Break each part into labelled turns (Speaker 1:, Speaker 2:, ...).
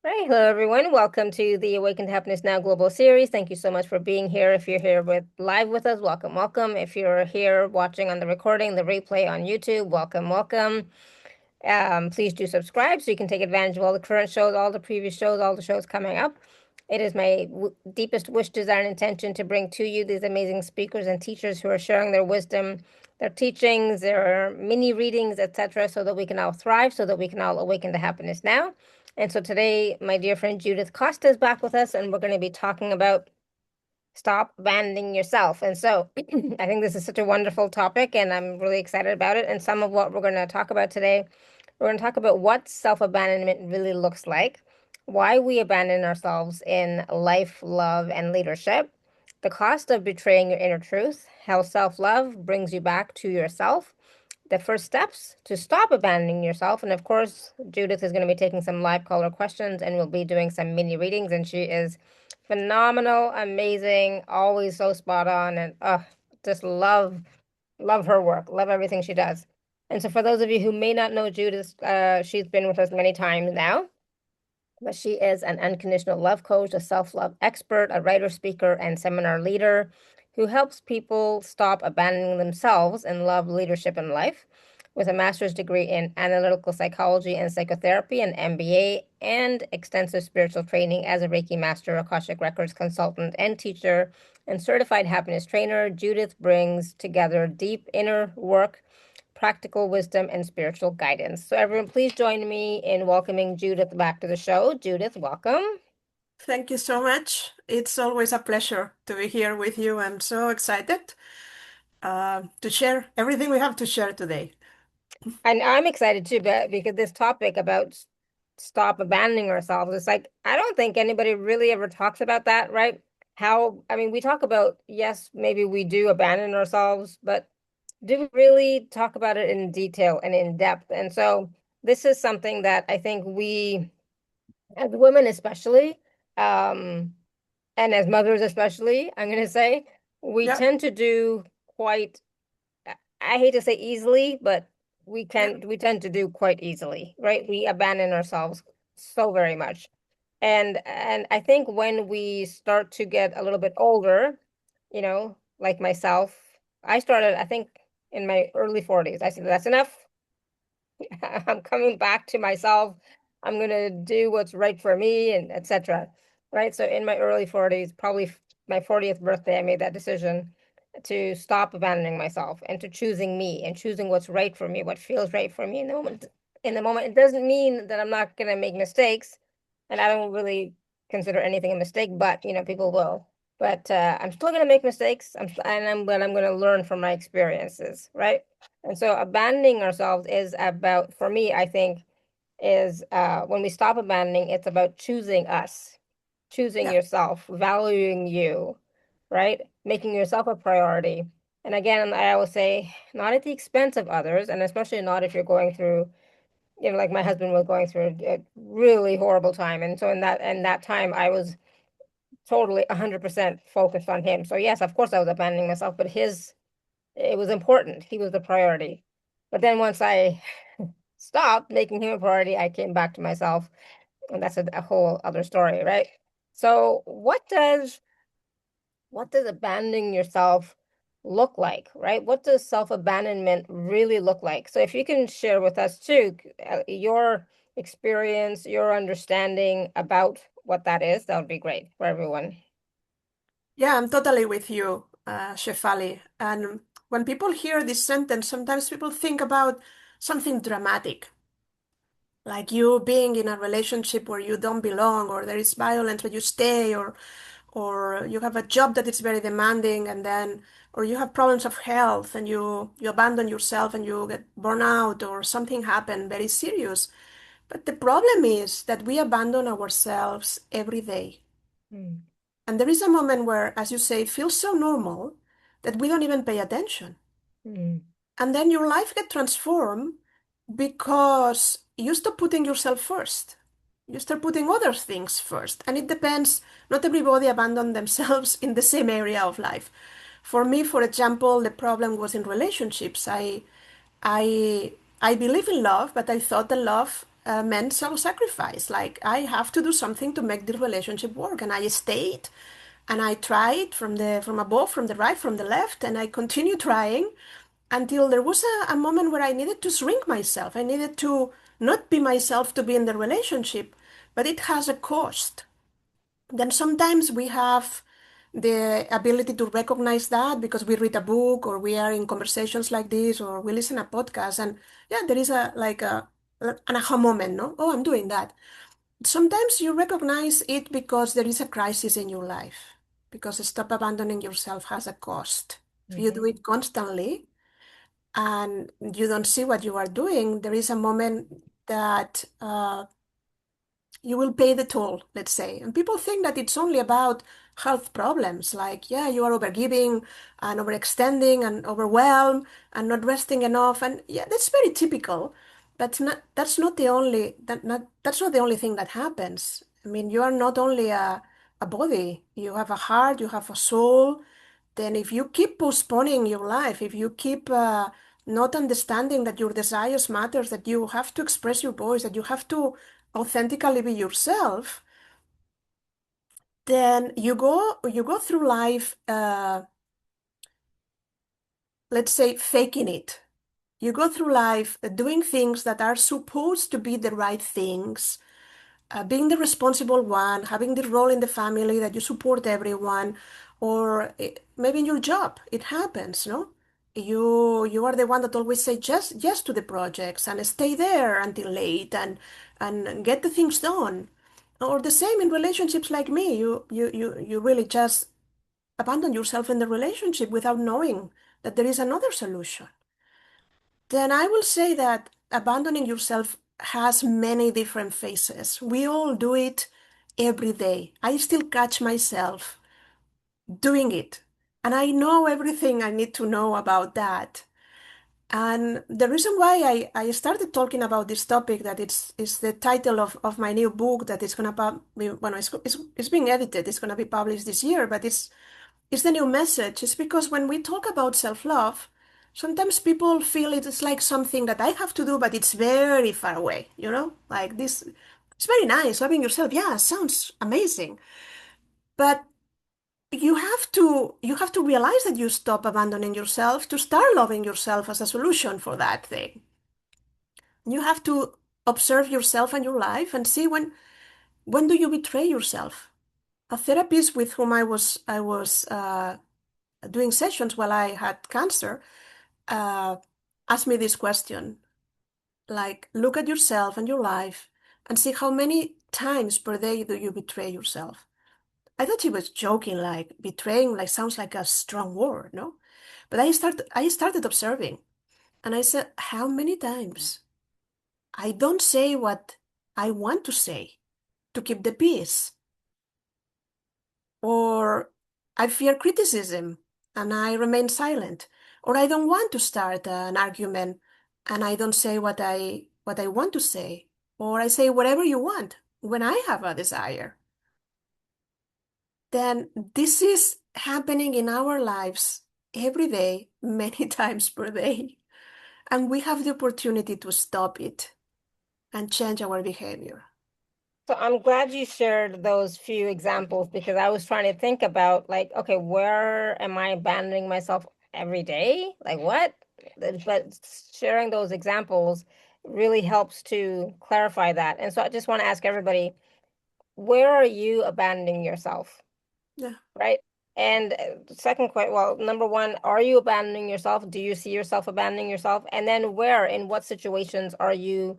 Speaker 1: Right. Hello, everyone. Welcome to the Awaken to Happiness Now global series. Thank you so much for being here. If you're here live with us, welcome, welcome. If you're here watching on the recording, the replay on YouTube, welcome, welcome. Please do subscribe so you can take advantage of all the current shows, all the previous shows, all the shows coming up. It is my deepest wish, desire, and intention to bring to you these amazing speakers and teachers who are sharing their wisdom, their teachings, their mini readings, etc., so that we can all thrive, so that we can all awaken to happiness now. And so today, my dear friend Judith Costa is back with us, and we're going to be talking about stop abandoning yourself. And so I think this is such a wonderful topic, and I'm really excited about it. And some of what we're going to talk about today, we're going to talk about what self-abandonment really looks like, why we abandon ourselves in life, love, and leadership, the cost of betraying your inner truth, how self-love brings you back to yourself, the first steps to stop abandoning yourself. And of course, Judith is going to be taking some live caller questions and we'll be doing some mini readings. And she is phenomenal, amazing, always so spot on. And just love her work, love everything she does. And so, for those of you who may not know Judith, she's been with us many times now. But she is an unconditional love coach, a self-love expert, a writer, speaker, and seminar leader who helps people stop abandoning themselves in love, leadership, and life. With a master's degree in analytical psychology and psychotherapy, an MBA, and extensive spiritual training as a Reiki master, Akashic Records consultant, and teacher, and certified happiness trainer, Judith brings together deep inner work, practical wisdom, and spiritual guidance. So, everyone, please join me in welcoming Judith back to the show. Judith, welcome.
Speaker 2: Thank you so much. It's always a pleasure to be here with you. I'm so excited to share everything we have to share today.
Speaker 1: And I'm excited too, but because this topic about stop abandoning ourselves, it's like I don't think anybody really ever talks about that, right? How, I mean, we talk about, yes, maybe we do abandon ourselves, but do we really talk about it in detail and in depth? And so this is something that I think we, as women especially, um, and as mothers especially, I'm going to say, we
Speaker 2: Yeah,
Speaker 1: tend to do quite, I hate to say easily, but
Speaker 2: yeah,
Speaker 1: we tend to do quite easily, right? We abandon ourselves so very much. And I think when we start to get a little bit older, like myself, I started, I think, in my early 40s. I said, that's enough. I'm coming back to myself. I'm gonna do what's right for me and etc. Right? So in my early 40s, probably my 40th birthday, I made that decision to stop abandoning myself and to choosing me and choosing what's right for me, what feels right for me in the moment. In the moment, it doesn't mean that I'm not gonna make mistakes, and I don't really consider anything a mistake, but people will. But I'm still gonna make mistakes. But I'm gonna learn from my experiences, right? And so abandoning ourselves is about, for me, I think, is when we stop abandoning, it's about choosing us, choosing
Speaker 2: yeah,
Speaker 1: yourself, valuing you, right? Making yourself a priority. And again, I always say, not at the expense of others, and especially not if you're going through, like my husband was going through a really horrible time. And so in that time, I was totally 100% focused on him. So yes, of course I was abandoning myself, but it was important. He was the priority. But then once I stopped making him a priority, I came back to myself. And that's a whole other story, right? So what does abandoning yourself look like, right? What does self-abandonment really look like? So if you can share with us too, your experience, your understanding about what that is, that would be great for everyone.
Speaker 2: yeah, I'm totally with you, Shefali. And when people hear this sentence, sometimes people think about something dramatic, like you being in a relationship where you don't belong, or there is violence but you stay, or you have a job that is very demanding and then or you have problems of health and you abandon yourself and you get burned out or something happened very serious. But the problem is that we abandon ourselves every day.
Speaker 1: Mm,
Speaker 2: And there is a moment where, as you say, it feels so normal that we don't even pay attention.
Speaker 1: mm,
Speaker 2: And then your life get transformed because you stop putting yourself first. You start putting other things first. And it depends, not everybody abandon themselves in the same area of life. For me, for example, the problem was in relationships. I I believe in love, but I thought the love meant self-sacrifice. Like I have to do something to make the relationship work, and I stayed, and I tried from above, from the right, from the left, and I continued trying until there was a moment where I needed to shrink myself. I needed to not be myself to be in the relationship, but it has a cost. Then sometimes we have the ability to recognize that because we read a book or we are in conversations like this or we listen a podcast and yeah, there is a like a an aha moment, no? Oh, I'm doing that. Sometimes you recognize it because there is a crisis in your life. Because stop abandoning yourself has a cost. If you do
Speaker 1: Mhm.
Speaker 2: it constantly and you don't see what you are doing, there is a moment that you will pay the toll, let's say. And people think that it's only about health problems, like, yeah, you are overgiving and overextending and overwhelmed and not resting enough. And yeah, that's very typical. But that's not the only thing that happens. I mean, you are not only a body, you have a heart, you have a soul. Then if you keep postponing your life, if you keep not understanding that your desires matters, that you have to express your voice, that you have to authentically be yourself, then you go through life, let's say, faking it. You go through life doing things that are supposed to be the right things, being the responsible one, having the role in the family that you support everyone, or maybe in your job, it happens, no? You are the one that always say yes to the projects and stay there until late and get the things done. Or the same in relationships like me. You really just abandon yourself in the relationship without knowing that there is another solution. Then I will say that abandoning yourself has many different phases. We all do it every day. I still catch myself doing it. And I know everything I need to know about that. And the reason why I started talking about this topic, that it's the title of my new book that is going to be, well, it's being edited, it's going to be published this year, but it's the new message. It's because when we talk about self-love, sometimes people feel it is like something that I have to do, but it's very far away, Like this, it's very nice, loving yourself. Yeah, sounds amazing. But you have to realize that you stop abandoning yourself to start loving yourself as a solution for that thing. You have to observe yourself and your life and see when do you betray yourself. A therapist with whom I was doing sessions while I had cancer, uh, asked me this question, like, look at yourself and your life and see how many times per day do you betray yourself. I thought she was joking, like betraying, like sounds like a strong word, no? But I started observing, and I said, how many times? I don't say what I want to say to keep the peace, or I fear criticism and I remain silent, or I don't want to start an argument and I don't say what I want to say, or I say whatever you want when I have a desire. Then this is happening in our lives every day, many times per day, and we have the opportunity to stop it and change our behavior.
Speaker 1: So I'm glad you shared those few examples because I was trying to think about like, okay, where am I abandoning myself every day? Like what? But sharing those examples really helps to clarify that. And so I just want to ask everybody, where are you abandoning yourself?
Speaker 2: Yeah.
Speaker 1: Right? And second question, well, number one, are you abandoning yourself? Do you see yourself abandoning yourself? And then where, in what situations are you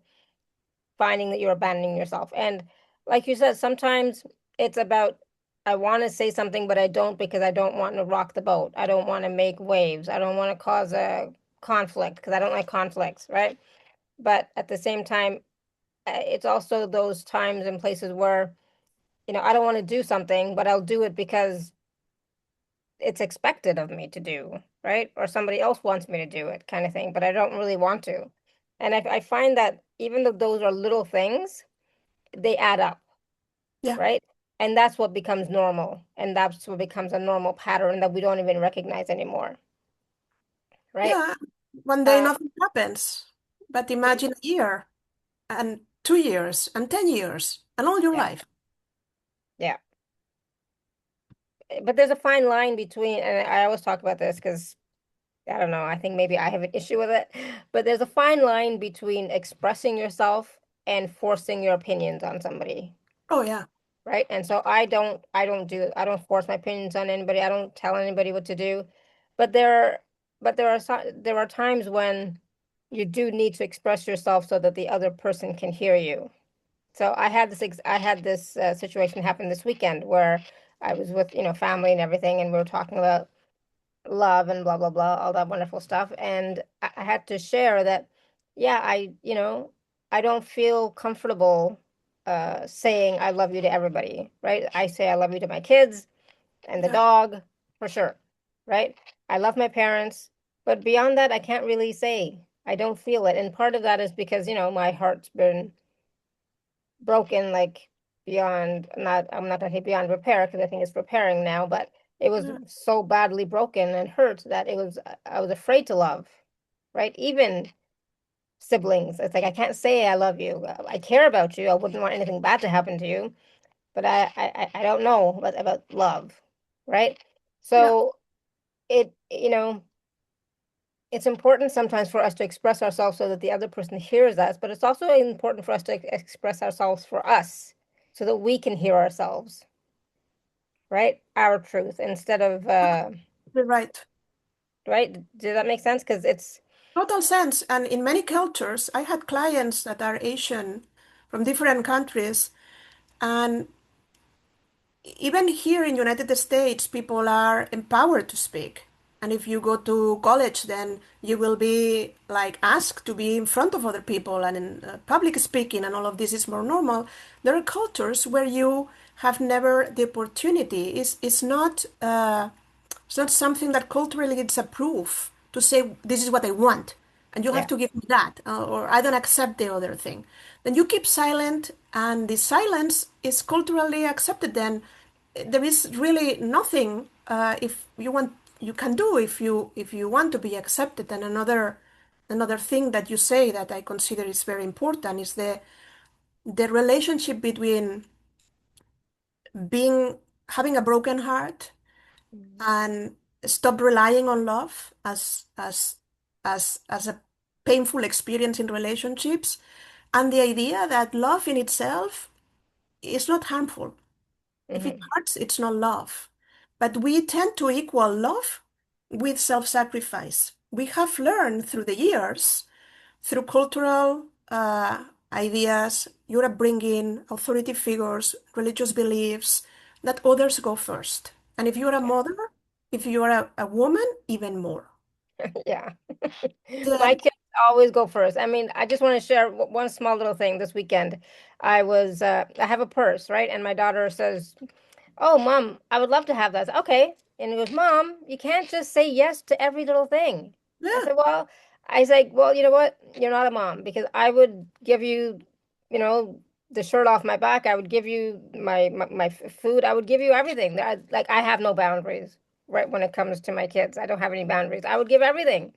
Speaker 1: finding that you're abandoning yourself? And like you said, sometimes it's about, I want to say something, but I don't because I don't want to rock the boat. I don't want to make waves. I don't want to cause a conflict because I don't like conflicts, right? But at the same time, it's also those times and places where, I don't want to do something, but I'll do it because it's expected of me to do, right? Or somebody else wants me to do it, kind of thing, but I don't really want to. And I find that even though those are little things, they add up,
Speaker 2: Yeah.
Speaker 1: right? And that's what becomes normal. And that's what becomes a normal pattern that we don't even recognize anymore, right?
Speaker 2: Yeah. One day
Speaker 1: Uh,
Speaker 2: nothing happens, but imagine a year and 2 years and 10 years and all your
Speaker 1: Yeah.
Speaker 2: life.
Speaker 1: Yeah. But there's a fine line between, and I always talk about this because I don't know, I think maybe I have an issue with it, but there's a fine line between expressing yourself and forcing your opinions on somebody,
Speaker 2: Oh, yeah.
Speaker 1: right? And so I don't force my opinions on anybody. I don't tell anybody what to do. But there are times when you do need to express yourself so that the other person can hear you. So I had this situation happen this weekend where I was with, family and everything, and we were talking about love and blah blah blah, all that wonderful stuff. And I had to share that, yeah, I don't feel comfortable saying I love you to everybody, right? I say I love you to my kids and the
Speaker 2: Yeah.
Speaker 1: dog, for sure, right? I love my parents, but beyond that, I can't really say I don't feel it. And part of that is because, my heart's been broken, like beyond, not I'm not gonna say beyond repair because I think it's repairing now, but it was
Speaker 2: Yeah.
Speaker 1: so badly broken and hurt that I was afraid to love, right? Even siblings, it's like I can't say I love you. I care about you. I wouldn't want anything bad to happen to you, but I don't know about love, right?
Speaker 2: Yeah.
Speaker 1: So it's important sometimes for us to express ourselves so that the other person hears us, but it's also important for us to express ourselves for us so that we can hear ourselves, right? Our truth instead of
Speaker 2: You're right.
Speaker 1: right? Does that make sense? Because it's
Speaker 2: Total sense. And in many cultures, I had clients that are Asian from different countries, and even here in United States, people are empowered to speak. And if you go to college, then you will be like asked to be in front of other people and in public speaking, and all of this is more normal. There are cultures where you have never the opportunity. It's not something that culturally it's approved to say this is what I want, and you have
Speaker 1: yeah,
Speaker 2: to give me that, or I don't accept the other thing. Then you keep silent, and the silence is culturally accepted. Then there is really nothing if you want you can do if you want to be accepted. And another thing that you say that I consider is very important is the relationship between being having a broken heart
Speaker 1: mhm,
Speaker 2: and stop relying on love as a painful experience in relationships, and the idea that love in itself is not harmful. If it
Speaker 1: mhm,
Speaker 2: hurts, it's not love. But we tend to equal love with self-sacrifice. We have learned through the years, through cultural ideas, your upbringing, authority figures, religious beliefs, that others go first. And if you're a
Speaker 1: yeah,
Speaker 2: mother, if you're a woman, even more.
Speaker 1: yeah. My
Speaker 2: Then,
Speaker 1: kids always go first. I mean, I just want to share one small little thing this weekend. I have a purse, right? And my daughter says, "Oh, mom, I would love to have that." I said, okay. And he goes, "Mom, you can't just say yes to every little thing." I
Speaker 2: yeah,
Speaker 1: said, "Well," I was like, "Well, you know what? You're not a mom because I would give you, you know, the shirt off my back. I would give you my food. I would give you everything. I have no boundaries, right? When it comes to my kids, I don't have any boundaries. I would give everything."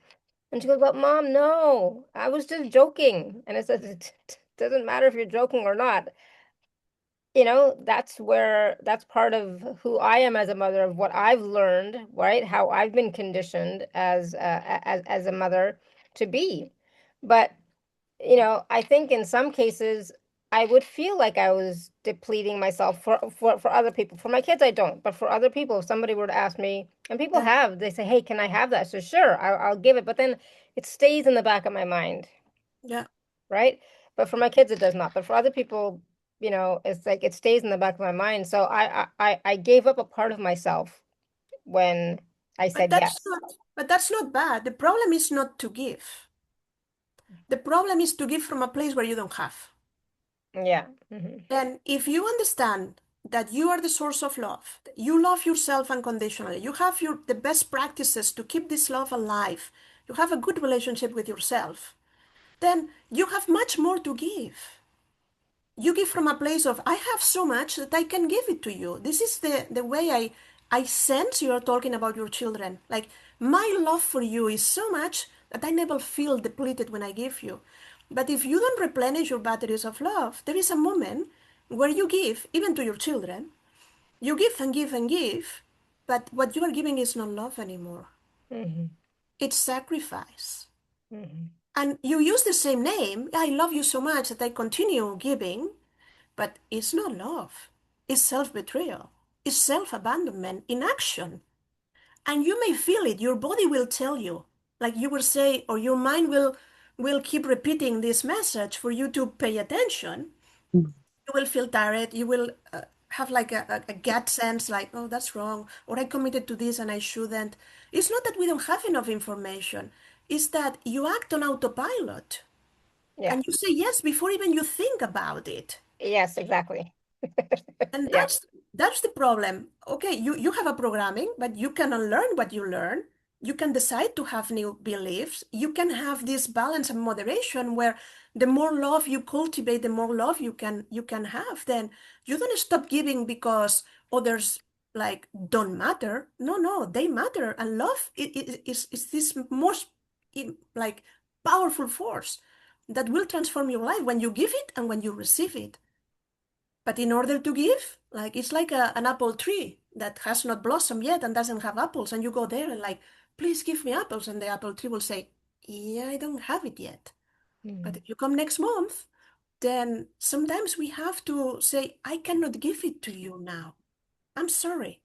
Speaker 1: And she goes, "But mom, no, I was just joking." And I said, "It doesn't matter if you're joking or not. That's part of who I am as a mother, of what I've learned, right? How I've been conditioned as a mother to be." But, I think in some cases I would feel like I was depleting myself for other people. For my kids, I don't, but for other people, if somebody were to ask me, and people
Speaker 2: yeah,
Speaker 1: have, they say, "Hey, can I have that?" So sure, I'll give it, but then it stays in the back of my mind,
Speaker 2: yeah.
Speaker 1: right? But for my kids, it does not. But for other people, it's like it stays in the back of my mind. So I gave up a part of myself when I
Speaker 2: But
Speaker 1: said
Speaker 2: that's
Speaker 1: yes.
Speaker 2: not bad. The problem is not to give. The problem is to give from a place where you don't have.
Speaker 1: Yeah. Hmm.
Speaker 2: And if you understand that you are the source of love, that you love yourself unconditionally, you have the best practices to keep this love alive, you have a good relationship with yourself, then you have much more to give. You give from a place of, I have so much that I can give it to you. This is the way I sense you are talking about your children. Like, my love for you is so much that I never feel depleted when I give you. But if you don't replenish your batteries of love, there is a moment where you give, even to your children, you give and give and give, but what you are giving is not love anymore.
Speaker 1: Mm-hmm.
Speaker 2: It's sacrifice.
Speaker 1: Mm-hmm.
Speaker 2: And you use the same name, I love you so much that I continue giving, but it's not love. It's self-betrayal. It's self-abandonment in action. And you may feel it. Your body will tell you, like you will say, or your mind will keep repeating this message for you to pay attention. You will feel tired. You will have like a gut sense, like, oh, that's wrong, or I committed to this and I shouldn't. It's not that we don't have enough information. It's that you act on autopilot
Speaker 1: Yeah.
Speaker 2: and you say yes before even you think about it.
Speaker 1: Yes, exactly.
Speaker 2: And
Speaker 1: Yeah.
Speaker 2: that's the problem. Okay, you have a programming, but you can unlearn what you learn. You can decide to have new beliefs. You can have this balance and moderation where the more love you cultivate, the more love you can have. Then you don't stop giving because others like don't matter. No, no, they matter. And love is this most like powerful force that will transform your life when you give it and when you receive it. But in order to give, like it's like an apple tree that has not blossomed yet and doesn't have apples, and you go there and like, please give me apples, and the apple tree will say, yeah, I don't have it yet. But
Speaker 1: Mm-hmm.
Speaker 2: if you come next month, then sometimes we have to say, I cannot give it to you now. I'm sorry.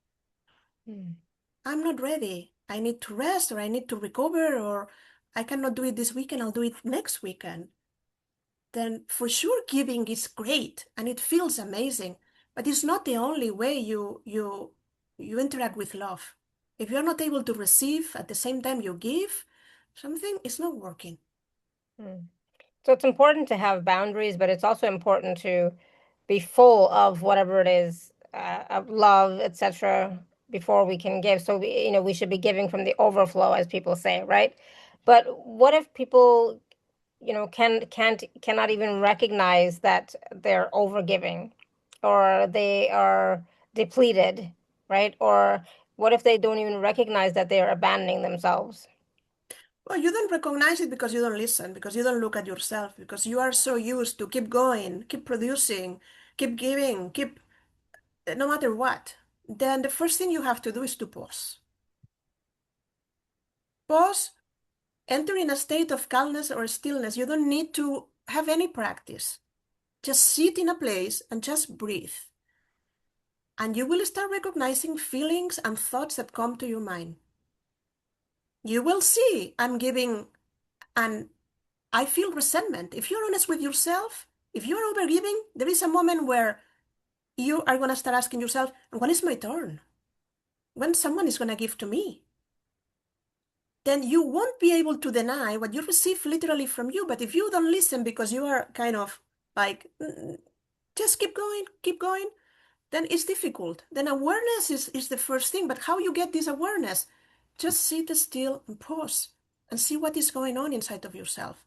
Speaker 2: I'm not ready. I need to rest or I need to recover or I cannot do it this weekend. I'll do it next weekend. Then for sure giving is great and it feels amazing, but it's not the only way you interact with love. If you're not able to receive at the same time you give, something is not working.
Speaker 1: Mm-hmm. So it's important to have boundaries, but it's also important to be full of whatever it is, of love, etc., before we can give. So we should be giving from the overflow, as people say, right? But what if people, cannot even recognize that they're overgiving, or they are depleted, right? Or what if they don't even recognize that they're abandoning themselves?
Speaker 2: Well, you don't recognize it because you don't listen, because you don't look at yourself, because you are so used to keep going, keep producing, keep giving, keep no matter what. Then the first thing you have to do is to pause. Pause, enter in a state of calmness or stillness. You don't need to have any practice. Just sit in a place and just breathe. And you will start recognizing feelings and thoughts that come to your mind. You will see I'm giving and I feel resentment. If you're honest with yourself, if you're overgiving, there is a moment where you are going to start asking yourself, when is my turn? When someone is going to give to me? Then you won't be able to deny what you receive literally from you. But if you don't listen because you are kind of like, just keep going, then it's difficult. Then awareness is the first thing. But how you get this awareness? Just sit still and pause and see what is going on inside of yourself.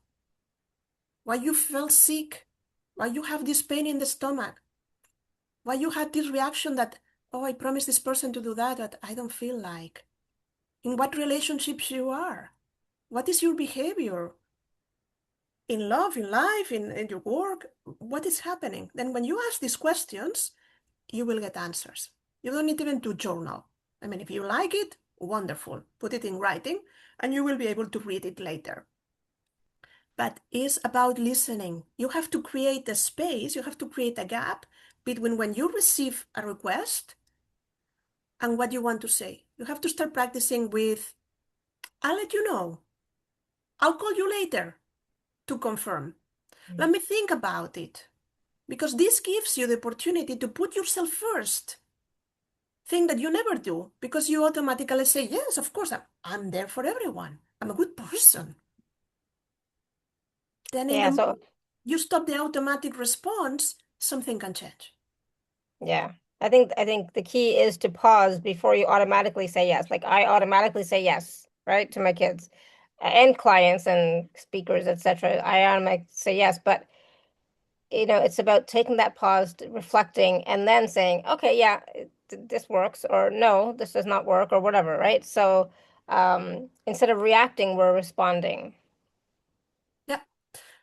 Speaker 2: Why you felt sick? Why you have this pain in the stomach? Why you had this reaction that, oh, I promised this person to do that, but I don't feel like. In what relationships you are? What is your behavior? In love, in life, in your work? What is happening? Then when you ask these questions, you will get answers. You don't need even to journal. I mean, if you like it, wonderful. Put it in writing and you will be able to read it later. But it's about listening. You have to create a space, you have to create a gap between when you receive a request and what you want to say. You have to start practicing with, I'll let you know. I'll call you later to confirm. Let me think about it. Because this gives you the opportunity to put yourself first. Thing that you never do because you automatically say, yes, of course, I'm there for everyone. I'm a good person. Then in the
Speaker 1: Yeah, so
Speaker 2: moment you stop the automatic response, something can change.
Speaker 1: yeah. I think the key is to pause before you automatically say yes. Like I automatically say yes, right, to my kids and clients and speakers, etc. I automatically say yes, but it's about taking that pause, reflecting, and then saying, okay, yeah, this works, or no, this does not work, or whatever, right? So instead of reacting, we're responding.
Speaker 2: Yeah.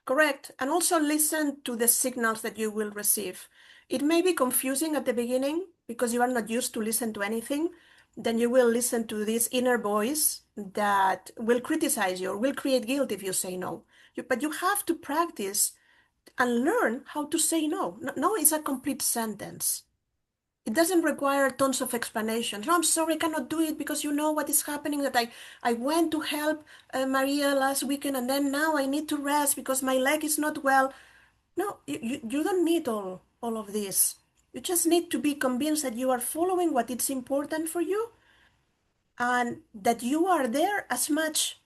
Speaker 2: Correct. And also listen to the signals that you will receive. It may be confusing at the beginning because you are not used to listen to anything. Then you will listen to this inner voice that will criticize you or will create guilt if you say no. But you have to practice and learn how to say no. No is a complete sentence. It doesn't require tons of explanations. No, I'm sorry, I cannot do it because you know what is happening, that I went to help Maria last weekend and then now I need to rest because my leg is not well. No, you don't need all of this. You just need to be convinced that you are following what is important for you and that you are there as much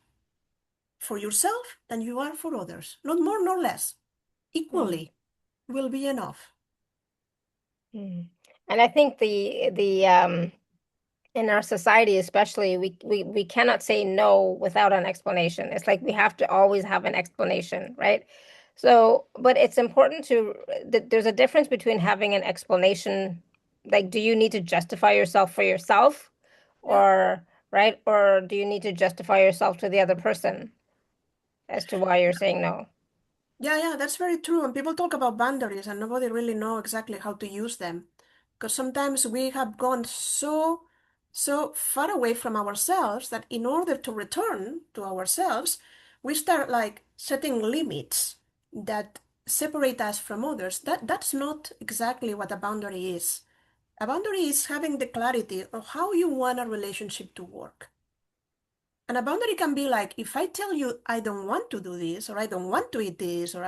Speaker 2: for yourself than you are for others. Not more nor less.
Speaker 1: Mm.
Speaker 2: Equally will be enough.
Speaker 1: Mm. And I think the in our society especially, we cannot say no without an explanation. It's like we have to always have an explanation, right? So, but it's important to there's a difference between having an explanation, like do you need to justify yourself for yourself,
Speaker 2: Yeah.
Speaker 1: or right, or do you need to justify yourself to the other person as to why you're saying no?
Speaker 2: Yeah, that's very true. And people talk about boundaries and nobody really know exactly how to use them. Because sometimes we have gone so far away from ourselves that in order to return to ourselves, we start like setting limits that separate us from others. That's not exactly what a boundary is. A boundary is having the clarity of how you want a relationship to work. And a boundary can be like, if I tell you I don't want to do this, or I don't want to eat this, or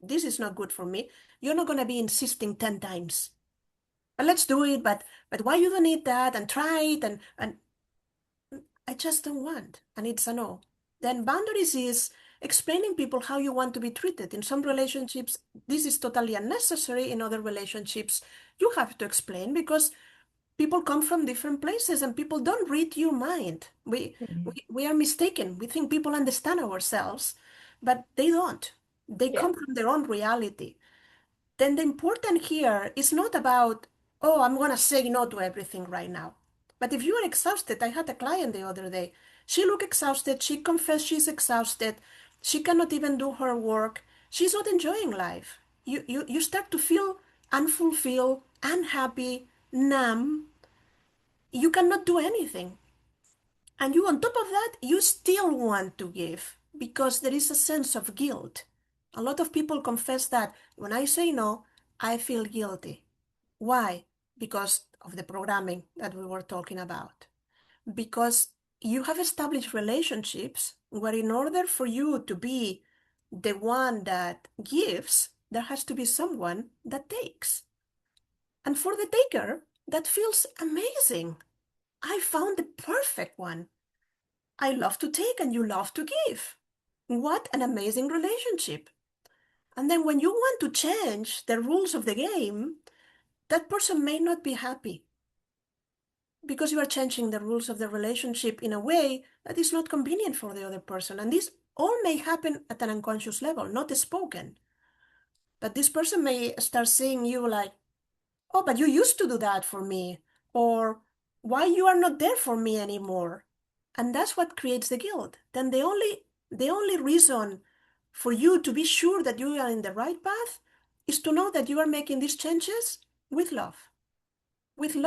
Speaker 2: this is not good for me, you're not gonna be insisting 10 times. But let's do it, but why you don't eat that and try it and I just don't want. And it's a no. Then boundaries is explaining people how you want to be treated. In some relationships, this is totally unnecessary. In other relationships, you have to explain because people come from different places and people don't read your mind.
Speaker 1: Mhm.
Speaker 2: We are mistaken. We think people understand ourselves, but they don't. They
Speaker 1: Yeah.
Speaker 2: come from their own reality. Then the important here is not about, oh, I'm going to say no to everything right now. But if you are exhausted, I had a client the other day. She looked exhausted. She confessed she's exhausted. She cannot even do her work. She's not enjoying life. You start to feel unfulfilled, unhappy, numb. You cannot do anything. And you, on top of that, you still want to give because there is a sense of guilt. A lot of people confess that when I say no, I feel guilty. Why? Because of the programming that we were talking about. Because you have established relationships where, in order for you to be the one that gives, there has to be someone that takes. And for the taker, that feels amazing. I found the perfect one. I love to take and you love to give. What an amazing relationship. And then when you want to change the rules of the game, that person may not be happy because you are changing the rules of the relationship in a way that is not convenient for the other person. And this all may happen at an unconscious level, not spoken. But this person may start seeing you like, oh, but you used to do that for me, or why you are not there for me anymore. And that's what creates the guilt. Then the only reason for you to be sure that you are in the right path is to know that you are making these changes with love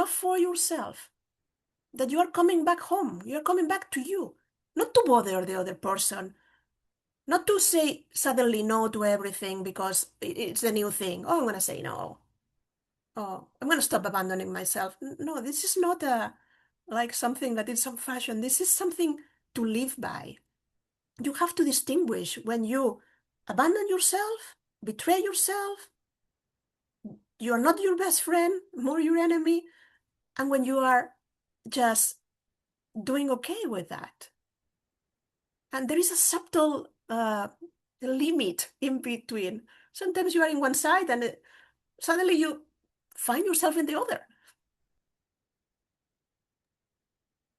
Speaker 2: for yourself, that you are coming back home, you are coming back to you, not to bother the other person, not to say suddenly no to everything because it's a new thing. Oh, I'm going to say no. Oh, I'm going to stop abandoning myself. No, this is not a like something that is some fashion. This is something to live by. You have to distinguish when you abandon yourself, betray yourself, you are not your best friend, more your enemy, and when you are just doing okay with that. And there is a subtle limit in between. Sometimes you are in one side and suddenly you find yourself in the other.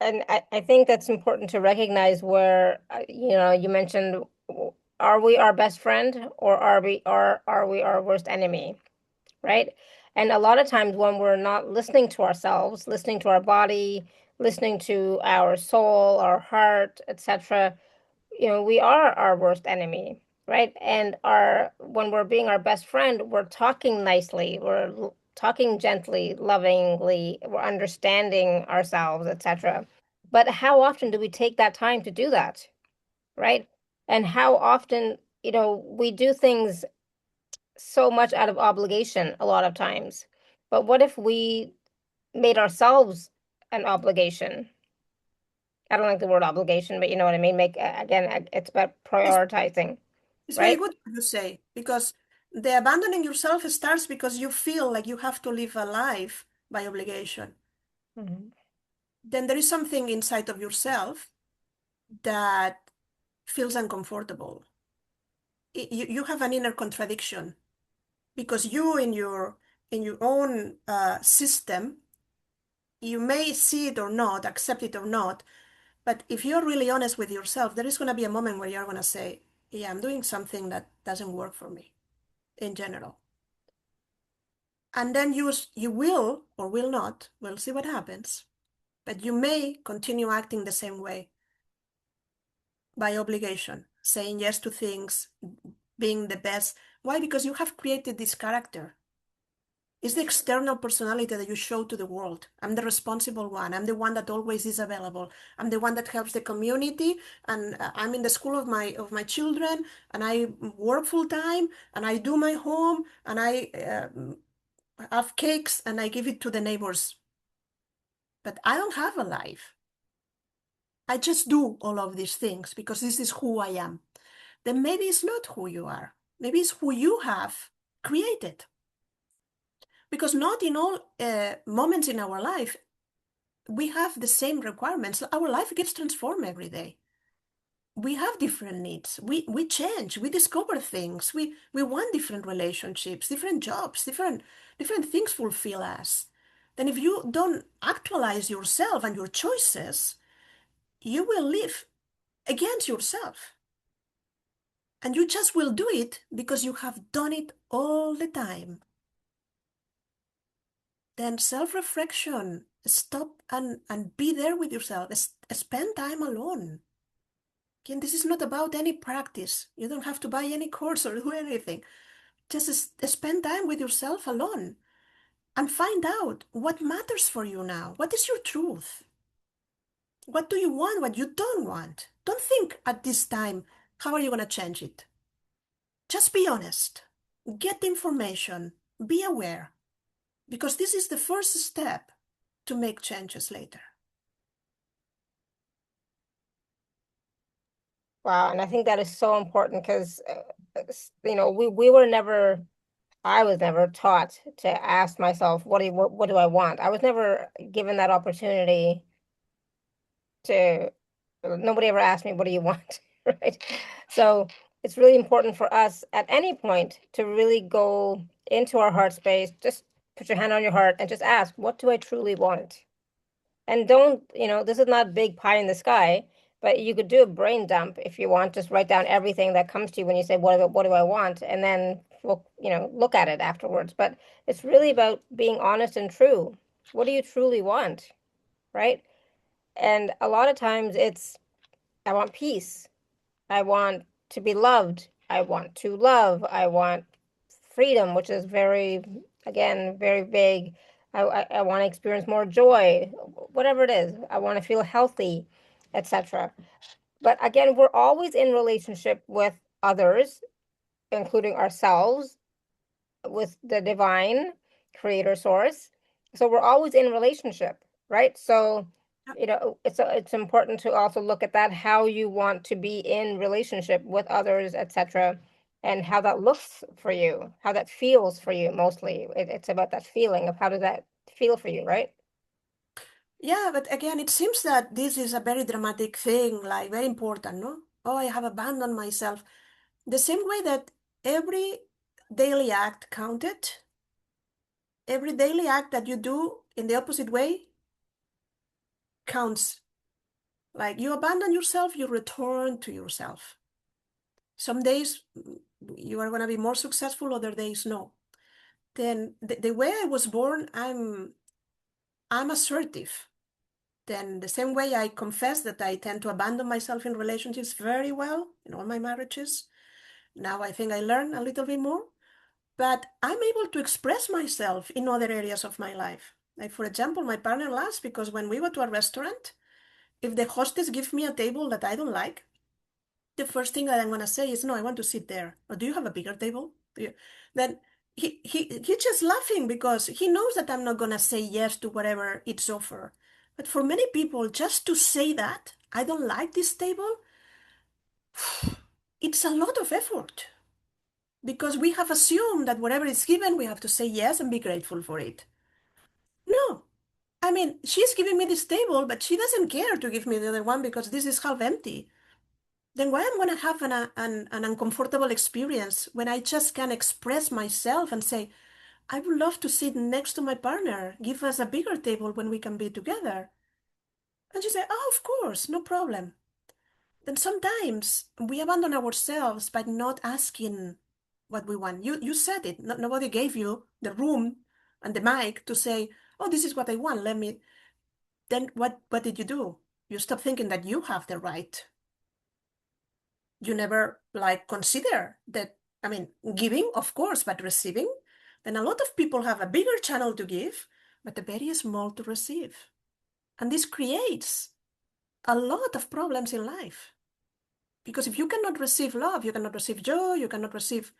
Speaker 1: And I think that's important to recognize where, you mentioned, are we our best friend or are we our worst enemy, right? And a lot of times when we're not listening to ourselves, listening to our body, listening to our soul, our heart, etc., we are our worst enemy. right? And our when we're being our best friend, we're talking nicely, we're talking gently, lovingly, we're understanding ourselves, etc. But how often do we take that time to do that, right? And how often, we do things so much out of obligation a lot of times. But what if we made ourselves an obligation? I don't like the word obligation, but you know what I mean. Again, it's about
Speaker 2: It's,
Speaker 1: prioritizing,
Speaker 2: it's very
Speaker 1: right?
Speaker 2: good what you say, because the abandoning yourself starts because you feel like you have to live a life by obligation.
Speaker 1: Mhm.
Speaker 2: Then there is something inside of yourself that feels uncomfortable. You have an inner contradiction because you in your own system, you may see it or not, accept it or not, but if you're really honest with yourself, there is going to be a moment where you're going to say, yeah, I'm doing something that doesn't work for me in general. And then you will or will not, we'll see what happens, but you may continue acting the same way by obligation, saying yes to things, being the best. Why? Because you have created this character. It's the external personality that you show to the world. I'm the responsible one. I'm the one that always is available. I'm the one that helps the community, and I'm in the school of my children, and I work full time, and I do my home, and I have cakes, and I give it to the neighbors. But I don't have a life. I just do all of these things because this is who I am. Then maybe it's not who you are. Maybe it's who you have created. Because not in all moments in our life we have the same requirements. Our life gets transformed every day. We have different needs. We change. We discover things. We want different relationships, different jobs, different things fulfill us. Then if you don't actualize yourself and your choices, you will live against yourself. And you just will do it because you have done it all the time. Then self-reflection, stop and be there with yourself. Spend time alone. Again, this is not about any practice. You don't have to buy any course or do anything. Just spend time with yourself alone and find out what matters for you now. What is your truth? What do you want? What you don't want? Don't think at this time, how are you going to change it? Just be honest. Get the information. Be aware. Because this is the first step to make changes later.
Speaker 1: Wow, and I think that is so important because we were never I was never taught to ask myself what do I want. I was never given that opportunity to nobody ever asked me what do you want, right? So it's really important for us at any point to really go into our heart space, just put your hand on your heart and just ask, what do I truly want? And don't, this is not big pie in the sky, but you could do a brain dump if you want. Just write down everything that comes to you when you say, what do I want? And then look at it afterwards. But it's really about being honest and true. What do you truly want? Right? And a lot of times I want peace. I want to be loved. I want to love. I want freedom, which is again, very vague. I want to experience more joy, whatever it is. I want to feel healthy, etc. But again, we're always in relationship with others, including ourselves, with the divine creator source. So we're always in relationship, right? So, it's important to also look at that, how you want to be in relationship with others, etc., and how that looks for you, how that feels for you mostly. It's about that feeling of how does that feel for you, right?
Speaker 2: Yeah, but again, it seems that this is a very dramatic thing, like very important, no? Oh, I have abandoned myself. The same way that every daily act counted, every daily act that you do in the opposite way counts. Like you abandon yourself, you return to yourself. Some days you are going to be more successful, other days no. Then the way I was born, I'm assertive. Then the same way I confess that I tend to abandon myself in relationships very well in all my marriages, Now I think I learn a little bit more, but I'm able to express myself in other areas of my life. Like, for example, my partner laughs because when we go to a restaurant, if the hostess gives me a table that I don't like, the first thing that I'm gonna say is, no, I want to sit there. Or do you have a bigger table? Then he's just laughing because he knows that I'm not gonna say yes to whatever it's offered. But for many people, just to say that I don't like this table, it's a lot of effort because we have assumed that whatever is given, we have to say yes and be grateful for it. No, I mean, she's giving me this table, but she doesn't care to give me the other one because this is half empty. Then why I'm going to have an uncomfortable experience when I just can express myself and say, I would love to sit next to my partner. Give us a bigger table when we can be together. And she said, oh, of course, no problem. Then sometimes we abandon ourselves by not asking what we want. You said it. Nobody gave you the room and the mic to say, oh, this is what I want. Let me. Then what did you do? You stop thinking that you have the right. You never like consider that. I mean, giving, of course, but receiving. Then a lot of people have a bigger channel to give, but a very small to receive. And this creates a lot of problems in life. Because if you cannot receive love, you cannot receive joy, you cannot receive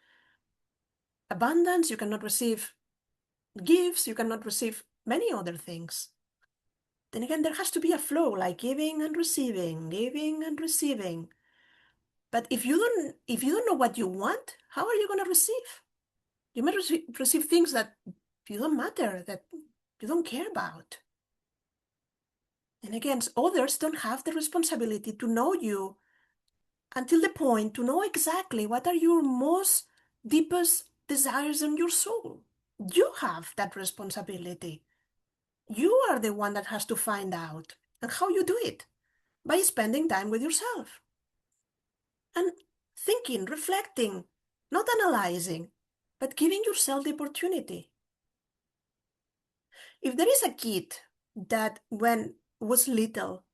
Speaker 2: abundance, you cannot receive gifts, you cannot receive many other things. Then again, there has to be a flow, like giving and receiving, giving and receiving. But if you don't know what you want, how are you going to receive? You might receive things that you don't matter, that you don't care about. And again, others don't have the responsibility to know you until the point to know exactly what are your most deepest desires in your soul. You have that responsibility. You are the one that has to find out. And how you do it? By spending time with yourself and thinking, reflecting, not analyzing, but giving yourself the opportunity. If there is a kid that when was little,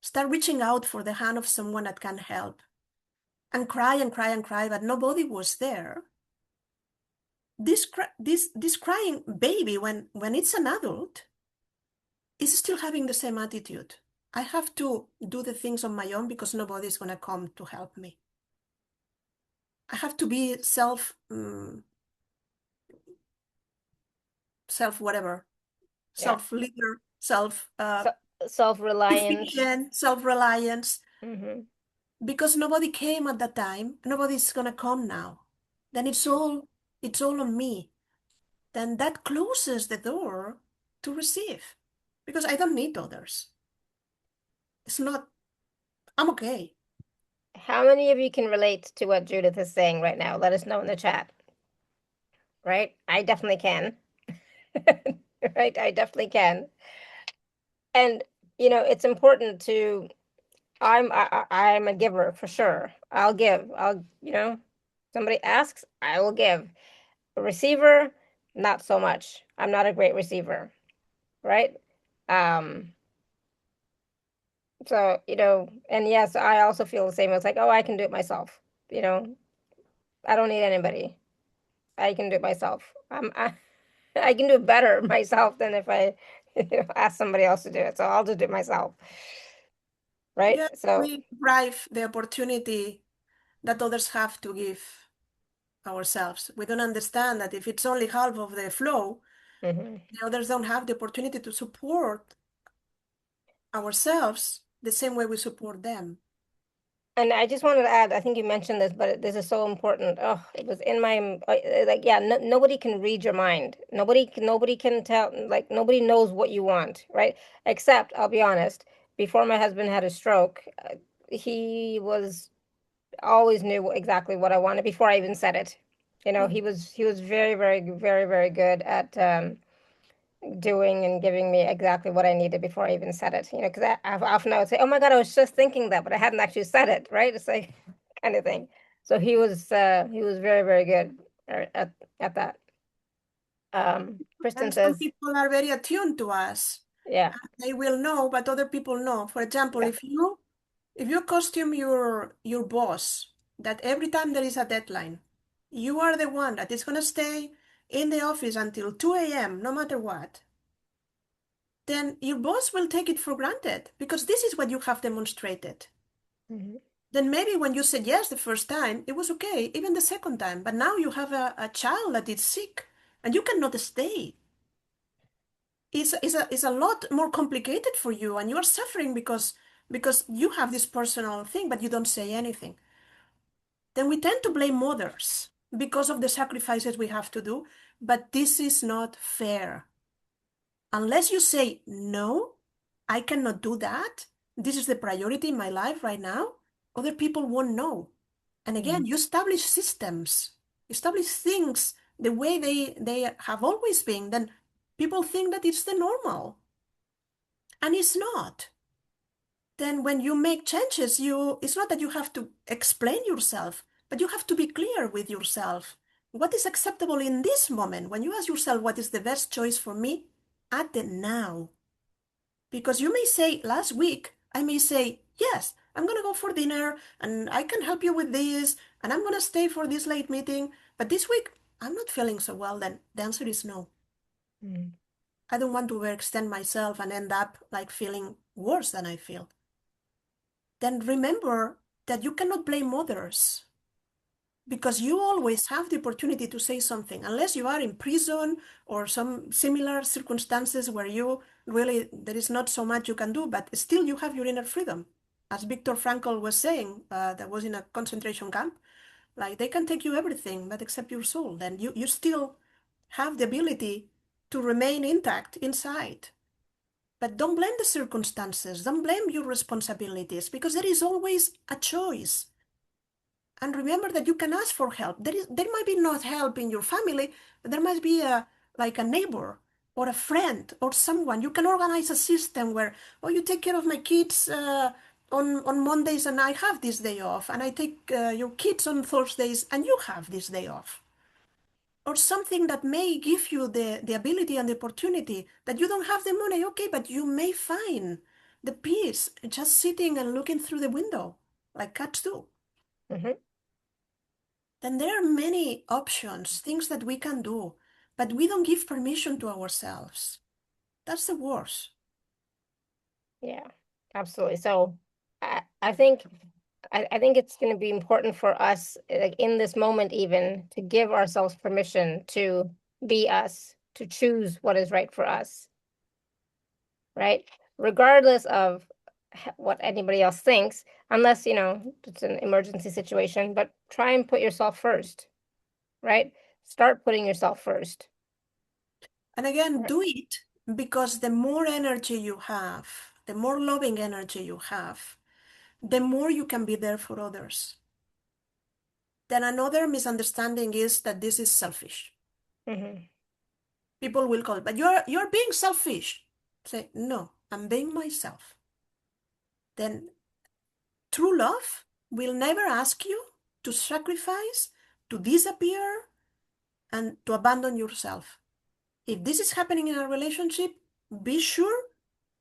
Speaker 2: start reaching out for the hand of someone that can help and cry and cry and cry, but nobody was there, this crying baby, when it's an adult, is still having the same attitude. I have to do the things on my own because nobody's going to come to help me. I have to be self whatever,
Speaker 1: Yeah.
Speaker 2: self leader, self
Speaker 1: So, self-reliance.
Speaker 2: sufficient, self reliance,
Speaker 1: Hmm.
Speaker 2: because nobody came at that time. Nobody's going to come now. Then it's all on me. Then that closes the door to receive because I don't need others. It's not, I'm okay.
Speaker 1: How many of you can relate to what Judith is saying right now? Let us know in the chat. Right? I definitely can. Right? I definitely can. And it's important to I'm a giver for sure. I'll give. Somebody asks, I will give. A receiver, not so much. I'm not a great receiver, right? Um, so, and yes, I also feel the same. It's like, oh, I can do it myself. You know, I don't need anybody. I can do it myself. I can do it better myself than if I ask somebody else to do it. So I'll just do it myself, right?
Speaker 2: Yeah,
Speaker 1: So,
Speaker 2: we drive the opportunity that others have to give ourselves. We don't understand that if it's only half of the flow,
Speaker 1: mhm.
Speaker 2: the others don't have the opportunity to support ourselves the same way we support them.
Speaker 1: And I just wanted to add, I think you mentioned this, but this is so important. Oh, it was in my like, yeah, no, nobody can read your mind. Nobody can tell, like, nobody knows what you want, right? Except, I'll be honest, before my husband had a stroke, he was always knew exactly what I wanted before I even said it. He was very, very, very, very good at doing and giving me exactly what I needed before I even said it. Because often I would say, "Oh my God, I was just thinking that," but I hadn't actually said it, right? It's like kind of thing. So he was very, very good at that. Kristen
Speaker 2: And some
Speaker 1: says,
Speaker 2: people are very attuned to us.
Speaker 1: yeah.
Speaker 2: They will know, but other people know. For example,
Speaker 1: Yeah.
Speaker 2: if you costume your boss that every time there is a deadline, you are the one that is going to stay in the office until 2 a.m., no matter what, then your boss will take it for granted because this is what you have demonstrated.
Speaker 1: Mm-hmm.
Speaker 2: Then maybe when you said yes the first time, it was okay, even the second time. But now you have a child that is sick and you cannot stay. It's a lot more complicated for you and you are suffering because you have this personal thing, but you don't say anything. Then we tend to blame mothers because of the sacrifices we have to do, but this is not fair. Unless you say, no, I cannot do that, this is the priority in my life right now, other people won't know. And
Speaker 1: Mm-hmm.
Speaker 2: again, you establish systems, establish things the way they have always been, then people think that it's the normal. And it's not. Then when you make changes, it's not that you have to explain yourself, but you have to be clear with yourself. What is acceptable in this moment? When you ask yourself what is the best choice for me at the now. Because you may say last week, I may say, yes, I'm going to go for dinner and I can help you with this and I'm going to stay for this late meeting. But this week, I'm not feeling so well. Then the answer is no.
Speaker 1: Mm-hmm.
Speaker 2: I don't want to overextend myself and end up like feeling worse than I feel. Then remember that you cannot blame others because you always have the opportunity to say something unless you are in prison or some similar circumstances where you really there is not so much you can do, but still you have your inner freedom. As Viktor Frankl was saying, that was in a concentration camp, like they can take you everything but except your soul. Then you still have the ability to remain intact inside. But don't blame the circumstances, don't blame your responsibilities because there is always a choice. And remember that you can ask for help. There might be not help in your family, but there must be like a neighbor or a friend or someone. You can organize a system where, oh, you take care of my kids on Mondays and I have this day off, and I take your kids on Thursdays and you have this day off. Or something that may give you the ability and the opportunity that you don't have the money, okay, but you may find the peace just sitting and looking through the window, like cats do.
Speaker 1: Mm-hmm.
Speaker 2: Then there are many options, things that we can do, but we don't give permission to ourselves. That's the worst.
Speaker 1: Yeah, absolutely. So I think I think it's going to be important for us, like in this moment, even to give ourselves permission to be us, to choose what is right for us, right? Regardless of what anybody else thinks, unless, it's an emergency situation, but try and put yourself first, right? Start putting yourself first.
Speaker 2: And again,
Speaker 1: Right.
Speaker 2: do it because the more energy you have, the more loving energy you have, the more you can be there for others. Then another misunderstanding is that this is selfish.
Speaker 1: Mm-hmm.
Speaker 2: People will call it, but you're being selfish. Say, no, I'm being myself. Then true love will never ask you to sacrifice, to disappear, and to abandon yourself. If this is happening in a relationship, be sure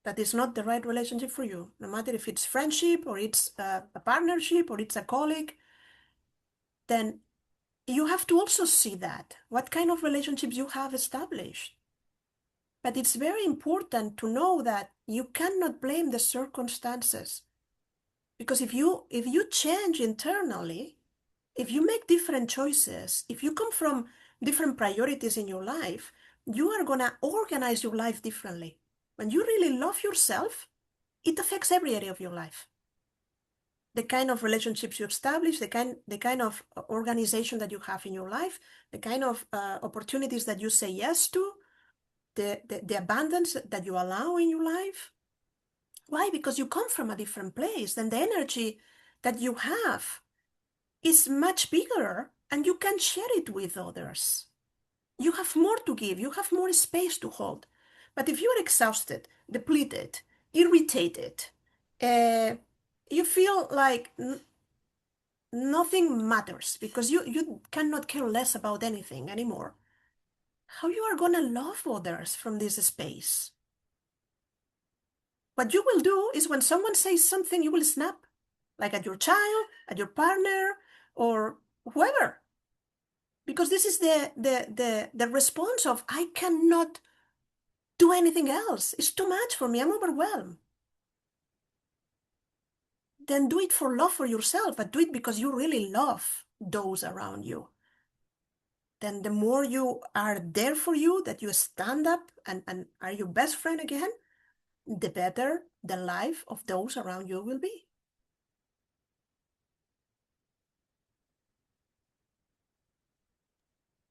Speaker 2: that it's not the right relationship for you. No matter if it's friendship or it's a partnership or it's a colleague, then you have to also see that what kind of relationships you have established. But it's very important to know that you cannot blame the circumstances because if you change internally, if you make different choices, if you come from different priorities in your life, you are going to organize your life differently. When you really love yourself, it affects every area of your life. The kind of relationships you establish, the kind of organization that you have in your life, the kind of opportunities that you say yes to, the abundance that you allow in your life. Why? Because you come from a different place, and the energy that you have is much bigger and you can share it with others. You have more to give, you have more space to hold. But if you are exhausted, depleted, irritated, uh, you feel like nothing matters because you cannot care less about anything anymore. How you are going to love others from this space? What you will do is when someone says something, you will snap, like at your child, at your partner, or whoever. Because this is the response of, I cannot do anything else. It's too much for me. I'm overwhelmed. Then do it for love for yourself, but do it because you really love those around you. Then the more you are there for you, that you stand up and are your best friend again, the better the life of those around you will be.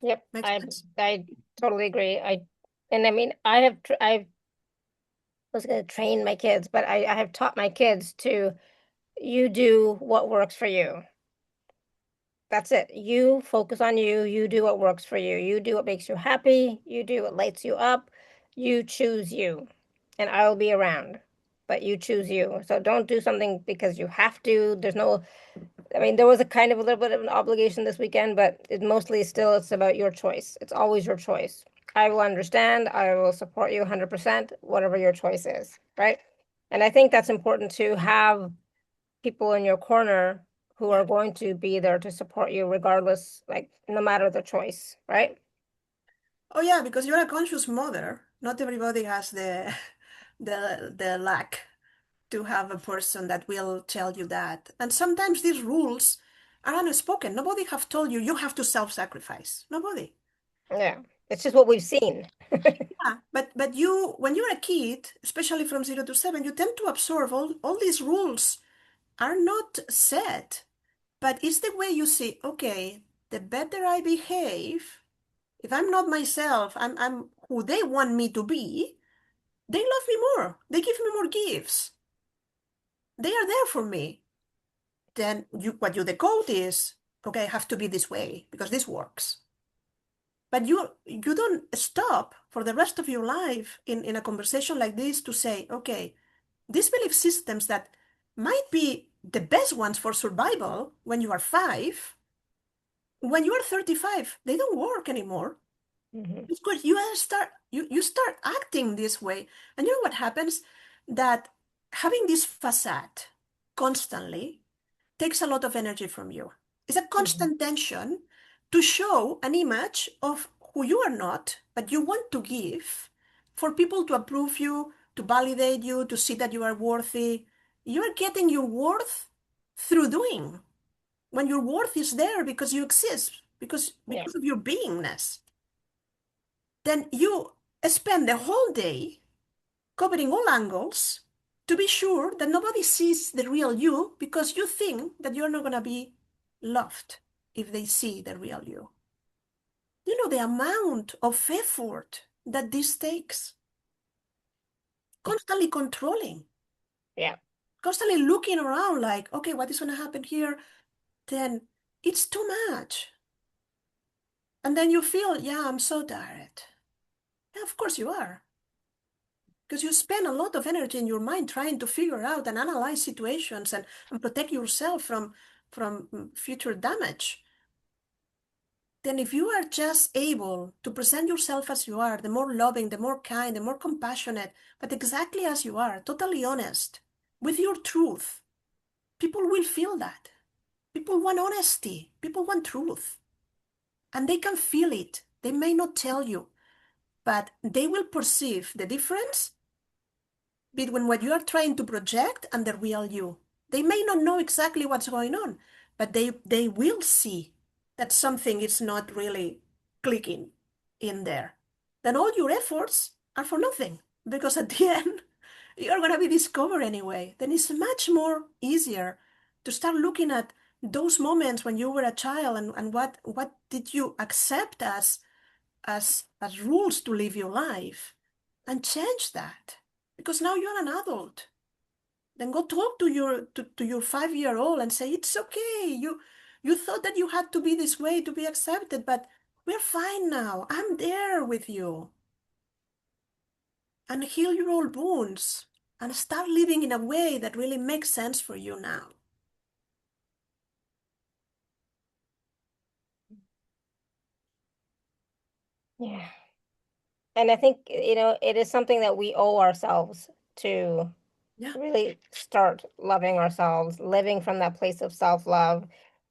Speaker 1: Yep,
Speaker 2: Makes
Speaker 1: I
Speaker 2: sense?
Speaker 1: I totally agree. I mean, I was going to train my kids, but I have taught my kids to, you do what works for you. That's it. You focus on you. You do what works for you. You do what makes you happy. You do what lights you up. You choose you. And I will be around, but you choose you. So don't do something because you have to. There's no, I mean, there was a kind of a little bit of an obligation this weekend, but it mostly still it's about your choice. It's always your choice. I will understand. I will support you 100%, whatever your choice is, right? And I think that's important to have people in your corner who
Speaker 2: Yeah.
Speaker 1: are going to be there to support you regardless, like no matter the choice, right?
Speaker 2: Oh yeah, because you're a conscious mother. Not everybody has the the lack to have a person that will tell you that. And sometimes these rules are unspoken. Nobody have told you you have to self-sacrifice. Nobody.
Speaker 1: Yeah. It's just what we've seen.
Speaker 2: Yeah, but you when you're a kid, especially from 0 to 7, you tend to absorb all these rules are not set, but it's the way you see, okay, the better I behave, if I'm not myself, I'm who they want me to be, they love me more. They give me more gifts. They are there for me. Then what you decode is, okay, I have to be this way because this works. But you don't stop for the rest of your life in a conversation like this to say, okay, these belief systems that might be the best ones for survival when you are 5, when you are 35, they don't work anymore.
Speaker 1: Mhm.
Speaker 2: Because you start acting this way. And you know what happens? That having this facade constantly takes a lot of energy from you. It's a
Speaker 1: Mhm.
Speaker 2: constant tension to show an image of who you are not, but you want to give for people to approve you, to validate you, to see that you are worthy. You are getting your worth through doing. When your worth is there because you exist, because
Speaker 1: Yeah.
Speaker 2: because of your beingness, then you spend the whole day covering all angles to be sure that nobody sees the real you because you think that you're not going to be loved if they see the real you. You know the amount of effort that this takes. Constantly controlling,
Speaker 1: Yeah.
Speaker 2: constantly looking around like, okay, what is going to happen here? Then it's too much. And then you feel, yeah, I'm so tired. Yeah, of course you are. Because you spend a lot of energy in your mind trying to figure out and analyze situations and protect yourself from future damage. Then if you are just able to present yourself as you are, the more loving, the more kind, the more compassionate, but exactly as you are, totally honest, with your truth, people will feel that. People want honesty. People want truth. And they can feel it. They may not tell you, but they will perceive the difference between what you are trying to project and the real you. They may not know exactly what's going on, but they will see that something is not really clicking in there. Then all your efforts are for nothing because at the end, you're going to be discovered anyway. Then it's much more easier to start looking at those moments when you were a child and what did you accept as rules to live your life and change that because now you're an adult. Then go talk to your 5 year old and say it's okay. You thought that you had to be this way to be accepted, but we're fine now. I'm there with you. And heal your old wounds and start living in a way that really makes sense for you now.
Speaker 1: Yeah. And I think, it is something that we owe ourselves to
Speaker 2: Yeah.
Speaker 1: really start loving ourselves, living from that place of self-love.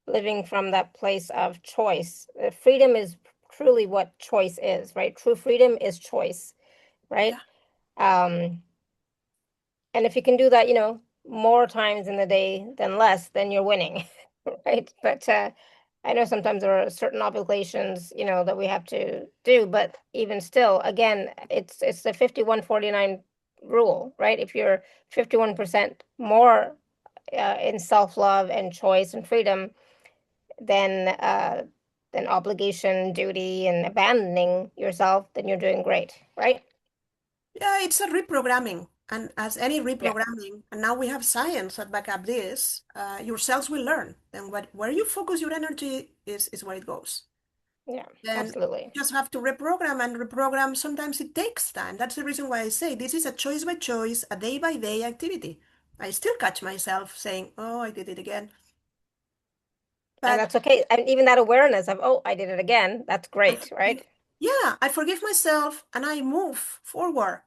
Speaker 1: living from that place of choice. Freedom is truly what choice is, right? True freedom is choice, right?
Speaker 2: Yeah.
Speaker 1: Um, and if you can do that, more times in the day than less, then you're winning, right? But I know sometimes there are certain obligations, that we have to do, but even still, again, it's the 51-49 rule, right? If you're 51% more in self-love and choice and freedom than obligation, duty, and abandoning yourself, then you're doing great, right?
Speaker 2: Yeah, it's a reprogramming. And as any
Speaker 1: Yeah,
Speaker 2: reprogramming, and now we have science that back up this, your cells will learn. Then where you focus your energy is where it goes.
Speaker 1: yeah,
Speaker 2: Then
Speaker 1: absolutely.
Speaker 2: you just have to reprogram and reprogram. Sometimes it takes time. That's the reason why I say this is a choice by choice, a day by day activity. I still catch myself saying, "Oh, I did it again."
Speaker 1: And
Speaker 2: But
Speaker 1: that's okay. And even that awareness of, oh, I did it again, that's
Speaker 2: I
Speaker 1: great,
Speaker 2: forgive,
Speaker 1: right?
Speaker 2: yeah, I forgive myself and I move forward.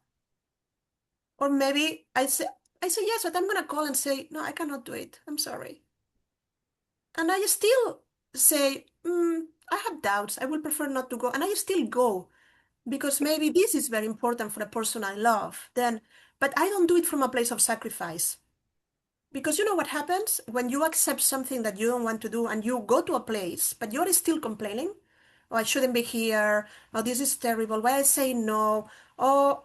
Speaker 2: Or maybe I say yes, but I'm gonna call and say, "No, I cannot do it. I'm sorry." And I still say, I have doubts. I will prefer not to go. And I still go because maybe this is very important for a person I love. Then, but I don't do it from a place of sacrifice. Because you know what happens when you accept something that you don't want to do and you go to a place, but you're still complaining? Oh, I shouldn't be here. Oh, this is terrible. Why I say no? Oh,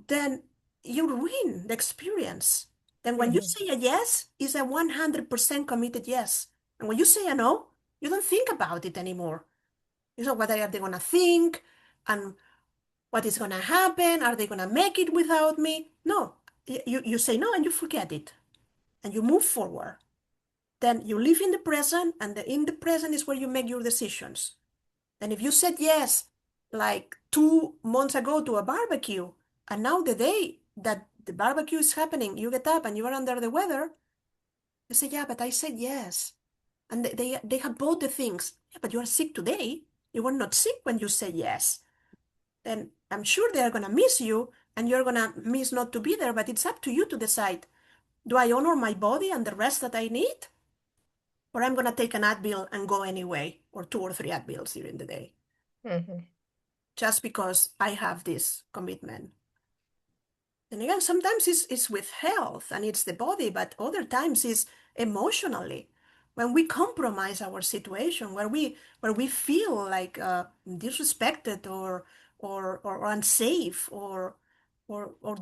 Speaker 2: then you ruin the experience. Then when you
Speaker 1: Hmm.
Speaker 2: say a yes, it's a 100% committed yes. And when you say a no, you don't think about it anymore. You know, what are they going to think? And what is going to happen? Are they going to make it without me? No. You say no and you forget it. And you move forward. Then you live in the present, and in the present is where you make your decisions. And if you said yes, like 2 months ago to a barbecue, and now the day that the barbecue is happening, you get up and you are under the weather, you say, yeah, but I said yes. And they have both the things. Yeah, but you are sick today. You were not sick when you said yes. Then I'm sure they are going to miss you and you're going to miss not to be there, but it's up to you to decide. Do I honor my body and the rest that I need? Or I'm going to take an Advil and go anyway, or 2 or 3 Advils during the day,
Speaker 1: Hmm.
Speaker 2: just because I have this commitment. And again, sometimes it's with health and it's the body, but other times it's emotionally. When we compromise our situation, where we feel like disrespected or unsafe or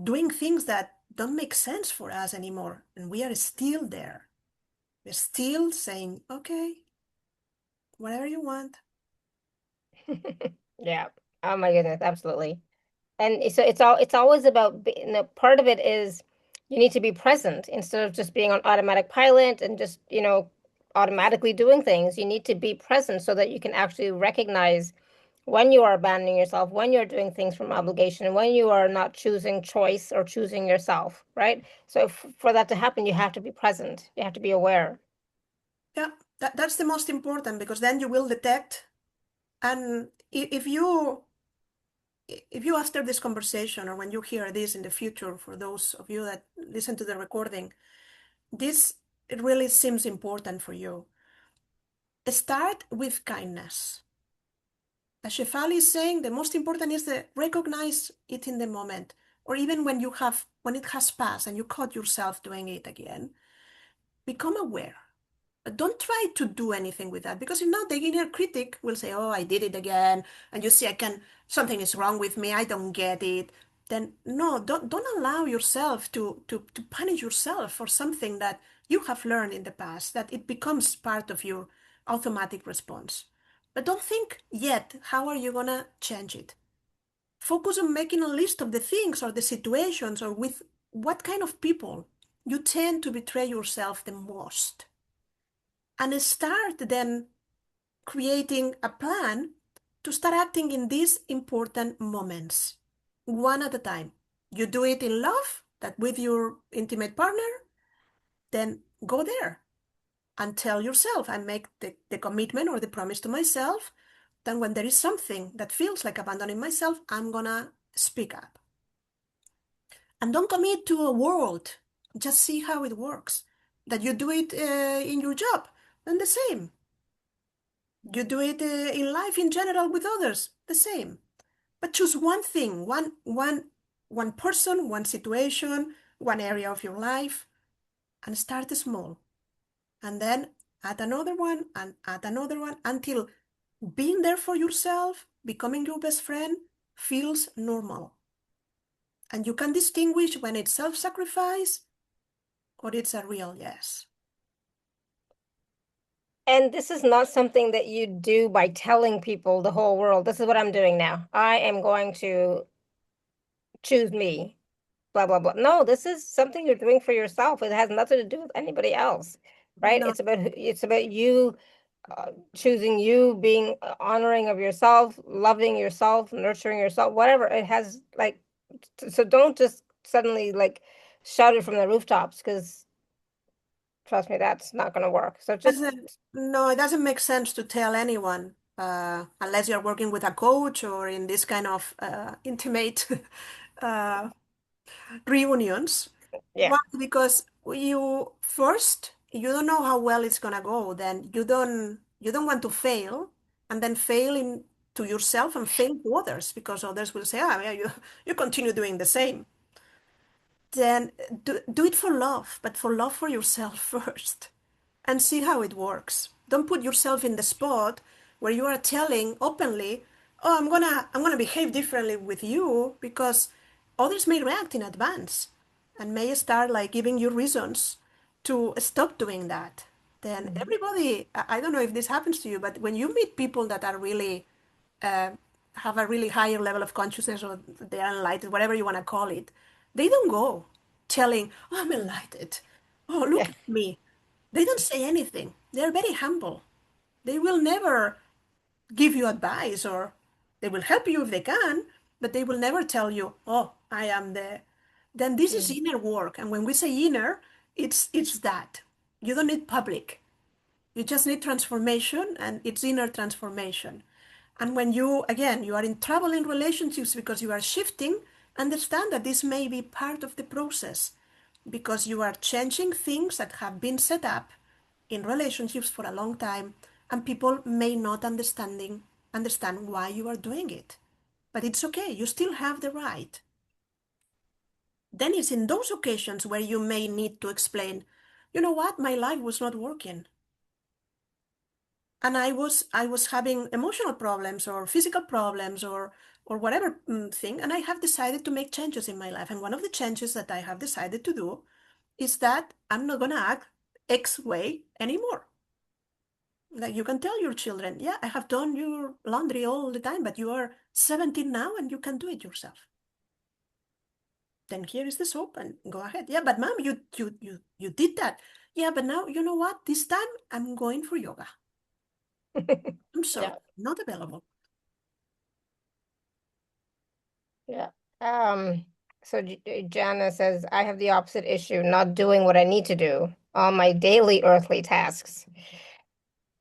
Speaker 2: doing things that don't make sense for us anymore, and we are still there. We're still saying, okay, whatever you want.
Speaker 1: Yeah. Oh my goodness, absolutely. And so it's always about part of it is you need to be present instead of just being on automatic pilot and just, automatically doing things. You need to be present so that you can actually recognize when you are abandoning yourself, when you're doing things from obligation, when you are not choosing choice or choosing yourself, right? So for that to happen, you have to be present. You have to be aware.
Speaker 2: Yeah, that's the most important because then you will detect. And if you after this conversation or when you hear this in the future, for those of you that listen to the recording, this it really seems important for you. Start with kindness. As Shefali is saying, the most important is to recognize it in the moment, or even when it has passed and you caught yourself doing it again, become aware. Don't try to do anything with that because if not, the inner critic will say, "Oh, I did it again," and you see, something is wrong with me. I don't get it. Then no, don't allow yourself to punish yourself for something that you have learned in the past. That it becomes part of your automatic response. But don't think yet. How are you gonna change it? Focus on making a list of the things or the situations or with what kind of people you tend to betray yourself the most and start then creating a plan to start acting in these important moments, one at a time. You do it in love, that with your intimate partner, then go there and tell yourself and make the commitment or the promise to myself. Then when there is something that feels like abandoning myself, I'm gonna speak up. And don't commit to a world. Just see how it works. That you do it in your job. then the same. You do it in life in general with others, the same. But choose one thing, one person, one situation, one area of your life, and start small. And then add another one and add another one until being there for yourself, becoming your best friend, feels normal. And you can distinguish when it's self-sacrifice or it's a real yes.
Speaker 1: And this is not something that you do by telling people the whole world, this is what I'm doing now. I am going to choose me, blah, blah, blah. No, this is something you're doing for yourself. It has nothing to do with anybody else, right?
Speaker 2: No,
Speaker 1: It's about you choosing you, being honoring of yourself, loving yourself, nurturing yourself, whatever. It has like, so don't just suddenly like shout it from the rooftops because trust me, that's not going to work. So just,
Speaker 2: doesn't, no, it doesn't make sense to tell anyone unless you're working with a coach or in this kind of intimate uh, reunions.
Speaker 1: yeah.
Speaker 2: Why? Because you don't know how well it's gonna go. Then you don't want to fail and then fail in to yourself and fail to others because others will say, ah, yeah, you continue doing the same. Then do it for love, but for love for yourself first and see how it works. Don't put yourself in the spot where you are telling openly, "Oh, I'm gonna behave differently with you," because others may react in advance and may start like giving you reasons to stop doing that. Then
Speaker 1: Mhm.
Speaker 2: everybody, I don't know if this happens to you, but when you meet people that are really uh, have a really higher level of consciousness or they are enlightened, whatever you want to call it, they don't go telling, "Oh, I'm enlightened. Oh, look
Speaker 1: Yeah.
Speaker 2: at me." They don't say anything. They're very humble. They will never give you advice or they will help you if they can, but they will never tell you, "Oh, I am the." Then this is
Speaker 1: Mm.
Speaker 2: inner work. And when we say inner, it's that. You don't need public. You just need transformation and it's inner transformation. And when again, you are in trouble in relationships because you are shifting, understand that this may be part of the process because you are changing things that have been set up in relationships for a long time and people may not understand why you are doing it. But it's okay, you still have the right. Then it's in those occasions where you may need to explain, you know what, my life was not working and I was having emotional problems or physical problems or whatever thing, and I have decided to make changes in my life. And one of the changes that I have decided to do is that I'm not gonna act X way anymore. Like you can tell your children, yeah, I have done your laundry all the time, but you are 17 now and you can do it yourself. Then here is the soap and go ahead. Yeah, but mom, you did that. Yeah, but now you know what? This time I'm going for yoga. I'm sorry,
Speaker 1: Yeah.
Speaker 2: not available.
Speaker 1: Yeah. So Jana says, I have the opposite issue, not doing what I need to do on my daily earthly tasks.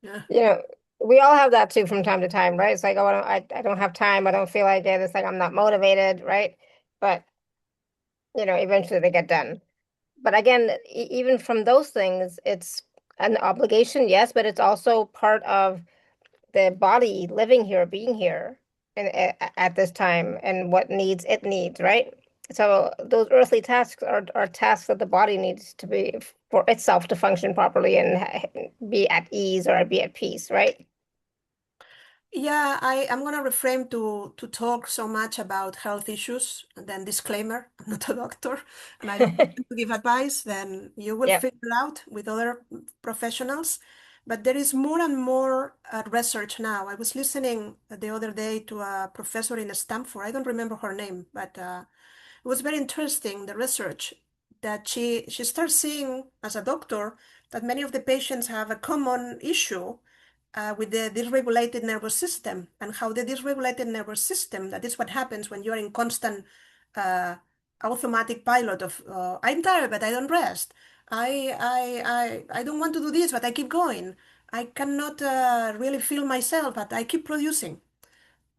Speaker 2: Yeah.
Speaker 1: You know, we all have that too from time to time, right? It's like, oh, I don't have time. I don't feel like it. It's like I'm not motivated, right? But, eventually they get done. But again, even from those things, it's an obligation, yes, but it's also part of the body living here, being here, and at this time, and what needs it needs, right? So those earthly tasks are tasks that the body needs to be for itself to function properly and be at ease or be at peace, right?
Speaker 2: Yeah, I'm gonna refrain to talk so much about health issues. And then disclaimer, I'm not a doctor and I don't pretend to give advice. Then you will
Speaker 1: Yep.
Speaker 2: figure it out with other professionals. But there is more and more research now. I was listening the other day to a professor in Stanford. I don't remember her name, but it was very interesting, the research that she starts seeing as a doctor that many of the patients have a common issue with the dysregulated nervous system and how the dysregulated nervous system, that is what happens when you're in constant uh, automatic pilot of I'm tired but I don't rest. I don't want to do this but I keep going. I cannot really feel myself but I keep producing.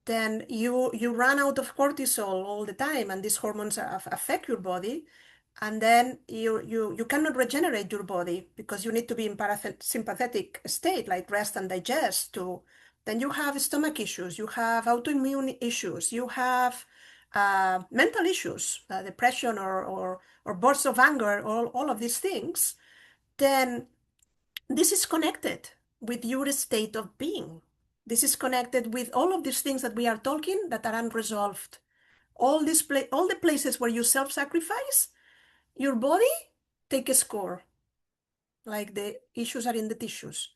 Speaker 2: Then you run out of cortisol all the time and these hormones affect your body. And then you cannot regenerate your body because you need to be in parasympathetic state, like rest and digest. To then you have stomach issues, you have autoimmune issues, you have mental issues, depression or bursts of anger, all of these things. Then this is connected with your state of being. This is connected with all of these things that we are talking that are unresolved. All the places where you self-sacrifice, your body take a score, like the issues are in the tissues.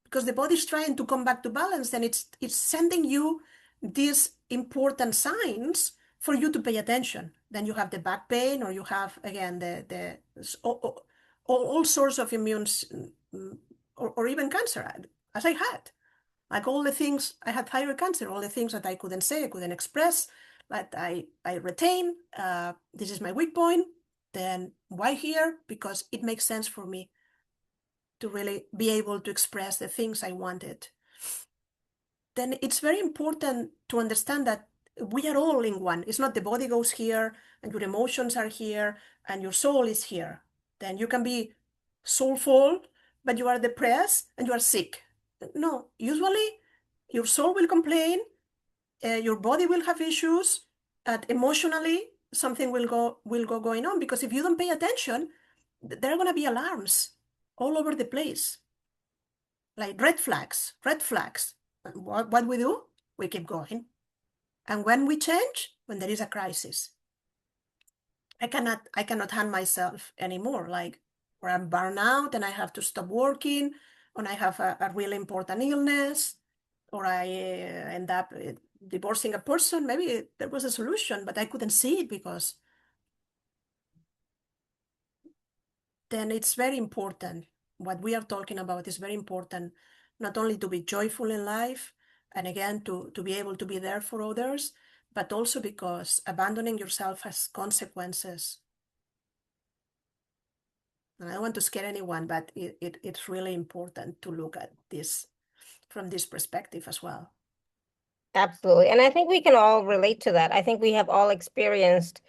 Speaker 2: Because the body is trying to come back to balance, and it's sending you these important signs for you to pay attention. Then you have the back pain, or you have again the all sorts of immune or even cancer, as I had. Like all the things, I had thyroid cancer, all the things that I couldn't say, I couldn't express, that I retain. This is my weak point. Then why here? Because it makes sense for me to really be able to express the things I wanted. Then it's very important to understand that we are all in one. It's not the body goes here and your emotions are here and your soul is here. Then you can be soulful, but you are depressed and you are sick. No, usually your soul will complain, your body will have issues, and emotionally something will go going on, because if you don't pay attention, there are going to be alarms all over the place, like red flags, red flags. What we do? We keep going. And when we change, when there is a crisis, I cannot hand myself anymore. Like, or I'm burned out and I have to stop working, or I have a really important illness, or I end up divorcing a person. Maybe there was a solution, but I couldn't see it, because then it's very important. What we are talking about is very important, not only to be joyful in life, and again, to be able to be there for others, but also because abandoning yourself has consequences. And I don't want to scare anyone, but it's really important to look at this from this perspective as well.
Speaker 1: Absolutely. And I think we can all relate to that. I think we have all experienced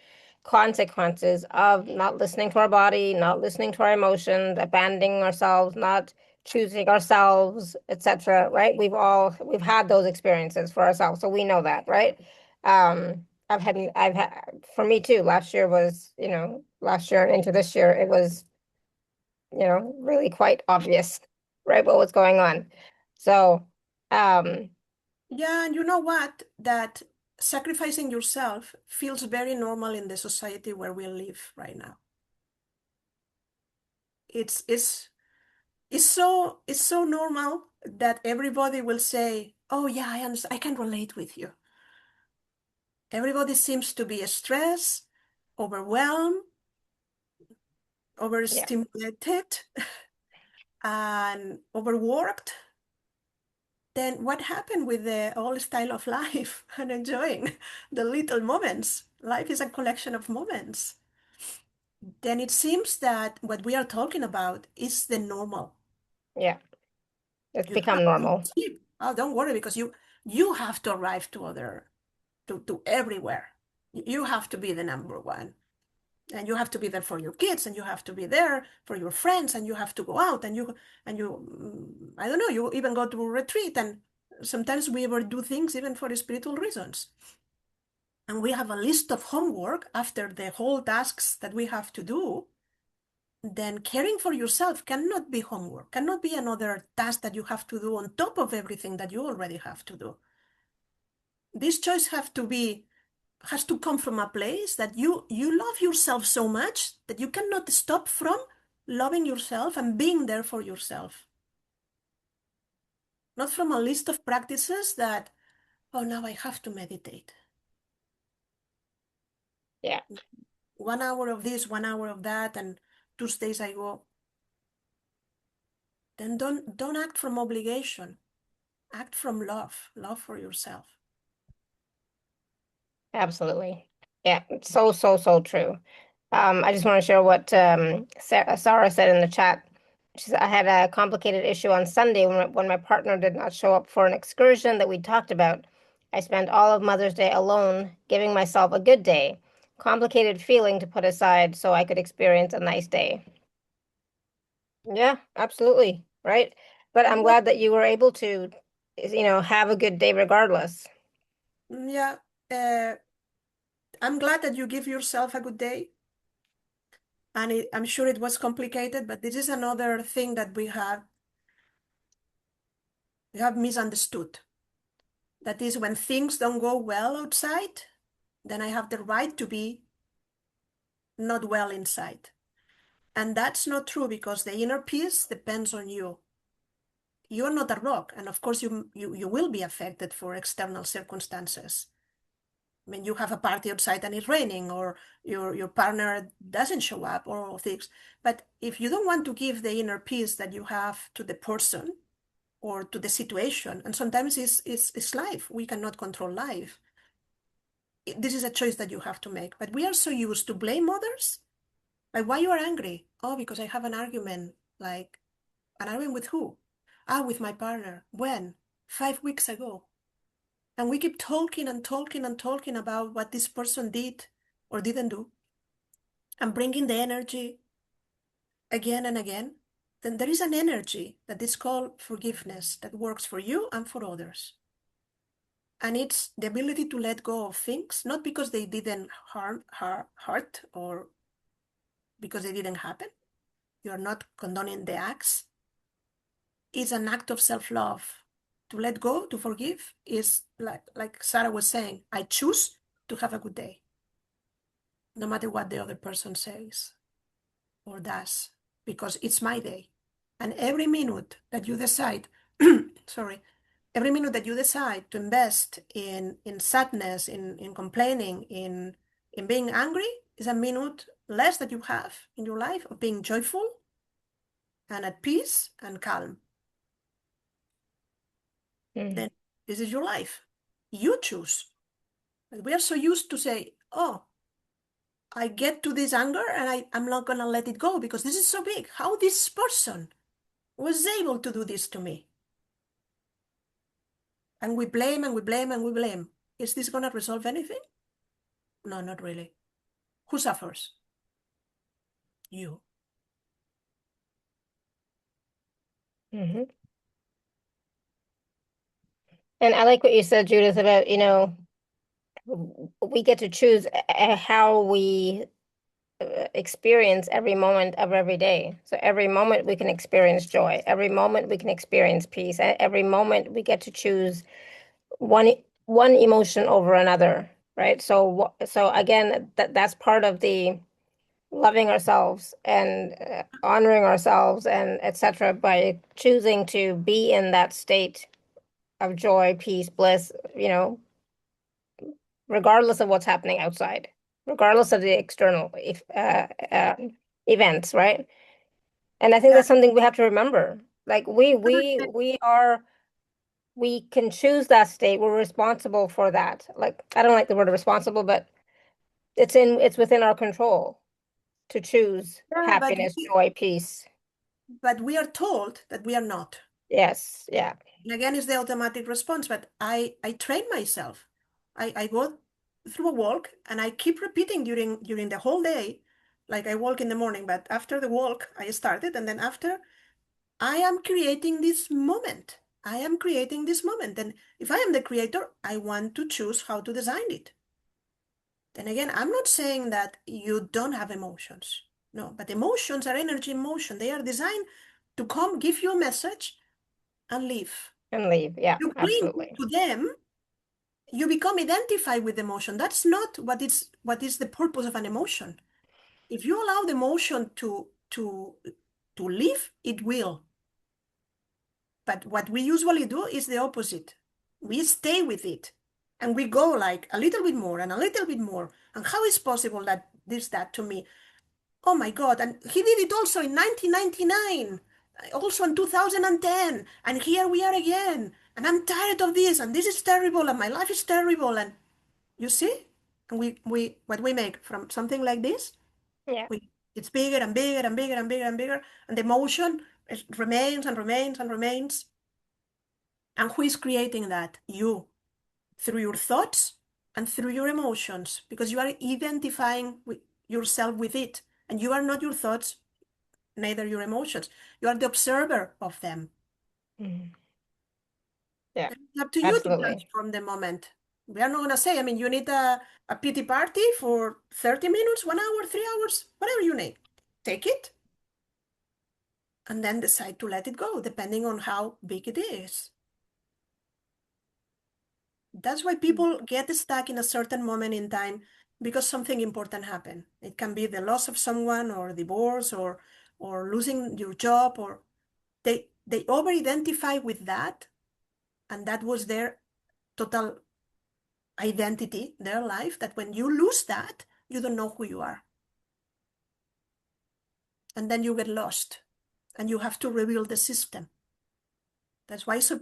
Speaker 1: consequences of not listening to our body, not listening to our emotions, abandoning ourselves, not choosing ourselves, etc. Right? We've had those experiences for ourselves, so we know that, right? I've had for me too. Last year and into this year, it was, really quite obvious, right, what was going on. So, um,
Speaker 2: Yeah, and you know what? That sacrificing yourself feels very normal in the society where we live right now. It's it's it's so normal that everybody will say, "Oh yeah, I understand. I can relate with you." Everybody seems to be stressed, overwhelmed,
Speaker 1: yeah.
Speaker 2: overstimulated, and overworked. Then what happened with the old style of life and enjoying the little moments? Life is a collection of moments. Then it seems that what we are talking about is the normal.
Speaker 1: Yeah, it's
Speaker 2: You have
Speaker 1: become
Speaker 2: to
Speaker 1: normal.
Speaker 2: sleep. Oh, don't worry, because you have to arrive to everywhere. You have to be the number one. And you have to be there for your kids, and you have to be there for your friends, and you have to go out, and I don't know, you even go to a retreat, and sometimes we ever do things even for spiritual reasons. And we have a list of homework after the whole tasks that we have to do. Then caring for yourself cannot be homework, cannot be another task that you have to do on top of everything that you already have to do. This choice has to come from a place that you love yourself so much that you cannot stop from loving yourself and being there for yourself. Not from a list of practices that, oh, now I have to meditate.
Speaker 1: Yeah,
Speaker 2: 1 hour of this, 1 hour of that, and Tuesdays I go. Then don't act from obligation. Act from love, love for yourself.
Speaker 1: absolutely. Yeah, it's so, so, so true. I just want to share what Sarah said in the chat. She said, I had a complicated issue on Sunday when my partner did not show up for an excursion that we talked about. I spent all of Mother's Day alone, giving myself a good day. complicated feeling to put aside so I could experience a nice day. Yeah, absolutely. Right. But I'm glad that you were able to, have a good day regardless.
Speaker 2: Yeah, uh, I'm glad that you give yourself a good day. And I'm sure it was complicated, but this is another thing that we have misunderstood. That is, when things don't go well outside, then I have the right to be not well inside. And that's not true, because the inner peace depends on you. You're not a rock, and of course you will be affected for external circumstances. I mean, you have a party outside and it's raining, or your partner doesn't show up, or all things. But if you don't want to give the inner peace that you have to the person or to the situation, and sometimes it's life. We cannot control life. This is a choice that you have to make. But we are so used to blame others. Like, why you are angry? Oh, because I have an argument. Like, an argument with who? Ah, with my partner. When? 5 weeks ago. And we keep talking and talking and talking about what this person did or didn't do, and bringing the energy again and again. Then there is an energy that is called forgiveness that works for you and for others. And it's the ability to let go of things, not because they didn't hurt, or because they didn't happen. You're not condoning the acts. It's an act of self-love. To let go, to forgive, is like Sarah was saying, I choose to have a good day, no matter what the other person says or does, because it's my day. And every minute that you decide, sorry, every minute that you decide to invest in sadness, in complaining, in being angry, is a minute less that you have in your life of being joyful and at peace and calm.
Speaker 1: Mm.
Speaker 2: Then this is your life. You choose. But we are so used to say, oh, I get to this anger and I'm not gonna let it go because this is so big. How this person was able to do this to me? And we blame and we blame and we blame. Is this gonna resolve anything? No, not really. Who suffers? You.
Speaker 1: Hmm. And I like what you said, Judith, about, we get to choose how we experience every moment of every day. So every moment we can experience joy. Every moment we can experience peace. Every moment we get to choose one one emotion over another, right? So again, that's part of the loving ourselves and honoring ourselves and etc. by choosing to be in that state of joy, peace, bliss, regardless of what's happening outside, regardless of the external events, right? And I think
Speaker 2: Yeah.
Speaker 1: that's something we have to remember. Like we can choose that state. We're responsible for that. Like, I don't like the word responsible, but it's within our control to choose
Speaker 2: Yeah,
Speaker 1: happiness, joy, peace.
Speaker 2: but we are told that we are not.
Speaker 1: Yes, yeah.
Speaker 2: And again, it's the automatic response, but I train myself. I go through a walk and I keep repeating during the whole day. Like, I walk in the morning, but after the walk, I started, and then after, I am creating this moment. I am creating this moment. And if I am the creator, I want to choose how to design it. Then again, I'm not saying that you don't have emotions. No, but emotions are energy in motion. They are designed to come, give you a message, and leave.
Speaker 1: And leave. Yeah,
Speaker 2: You cling
Speaker 1: absolutely.
Speaker 2: to them, you become identified with emotion. That's not what is the purpose of an emotion. If you allow the emotion to live, it will. But what we usually do is the opposite. We stay with it and we go like a little bit more and a little bit more. And how is possible that that to me? Oh my God. And he did it also in 1999, also in 2010. And here we are again. And I'm tired of this. And this is terrible. And my life is terrible. And you see? And what we make from something like this,
Speaker 1: Yeah.
Speaker 2: it's bigger and bigger and bigger and bigger and bigger. And the emotion remains and remains and remains. And who is creating that? You, through your thoughts and through your emotions, because you are identifying with yourself with it, and you are not your thoughts, neither your emotions. You are the observer of them.
Speaker 1: Mhm. Yeah,
Speaker 2: It's up to you to judge
Speaker 1: absolutely.
Speaker 2: from the moment. We are not going to say, I mean, you need a pity party for 30 minutes, 1 hour, 3 hours, whatever you need. Take it and then decide to let it go, depending on how big it is. That's why people get stuck in a certain moment in time because something important happened. It can be the loss of someone or divorce or losing your job, or they over identify with that, and that was their total identity, their life, that when you lose that, you don't know who you are. And then you get lost and you have to rebuild the system. That's why so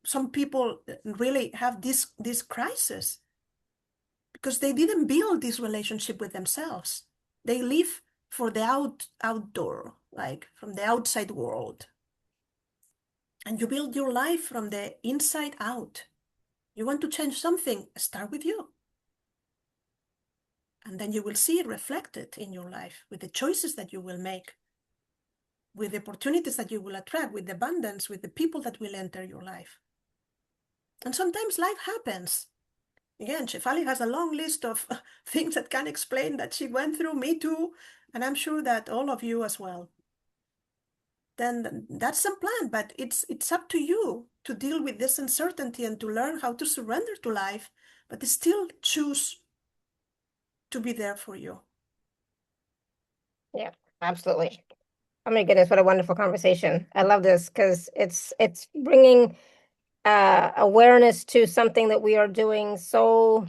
Speaker 2: some people really have this crisis because they didn't build this relationship with themselves. They live for the outdoor, like from the outside world. And you build your life from the inside out. You want to change something, start with you. And then you will see it reflected in your life with the choices that you will make, with the opportunities that you will attract, with the abundance, with the people that will enter your life. And sometimes life happens. Again, Shefali has a long list of things that can explain that she went through, me too, and I'm sure that all of you as well. Then that's some plan, but it's up to you to deal with this uncertainty and to learn how to surrender to life, but still choose to be there for you.
Speaker 1: Yeah, absolutely. Oh my goodness, what a wonderful conversation. I love this because it's bringing awareness to something that we are doing so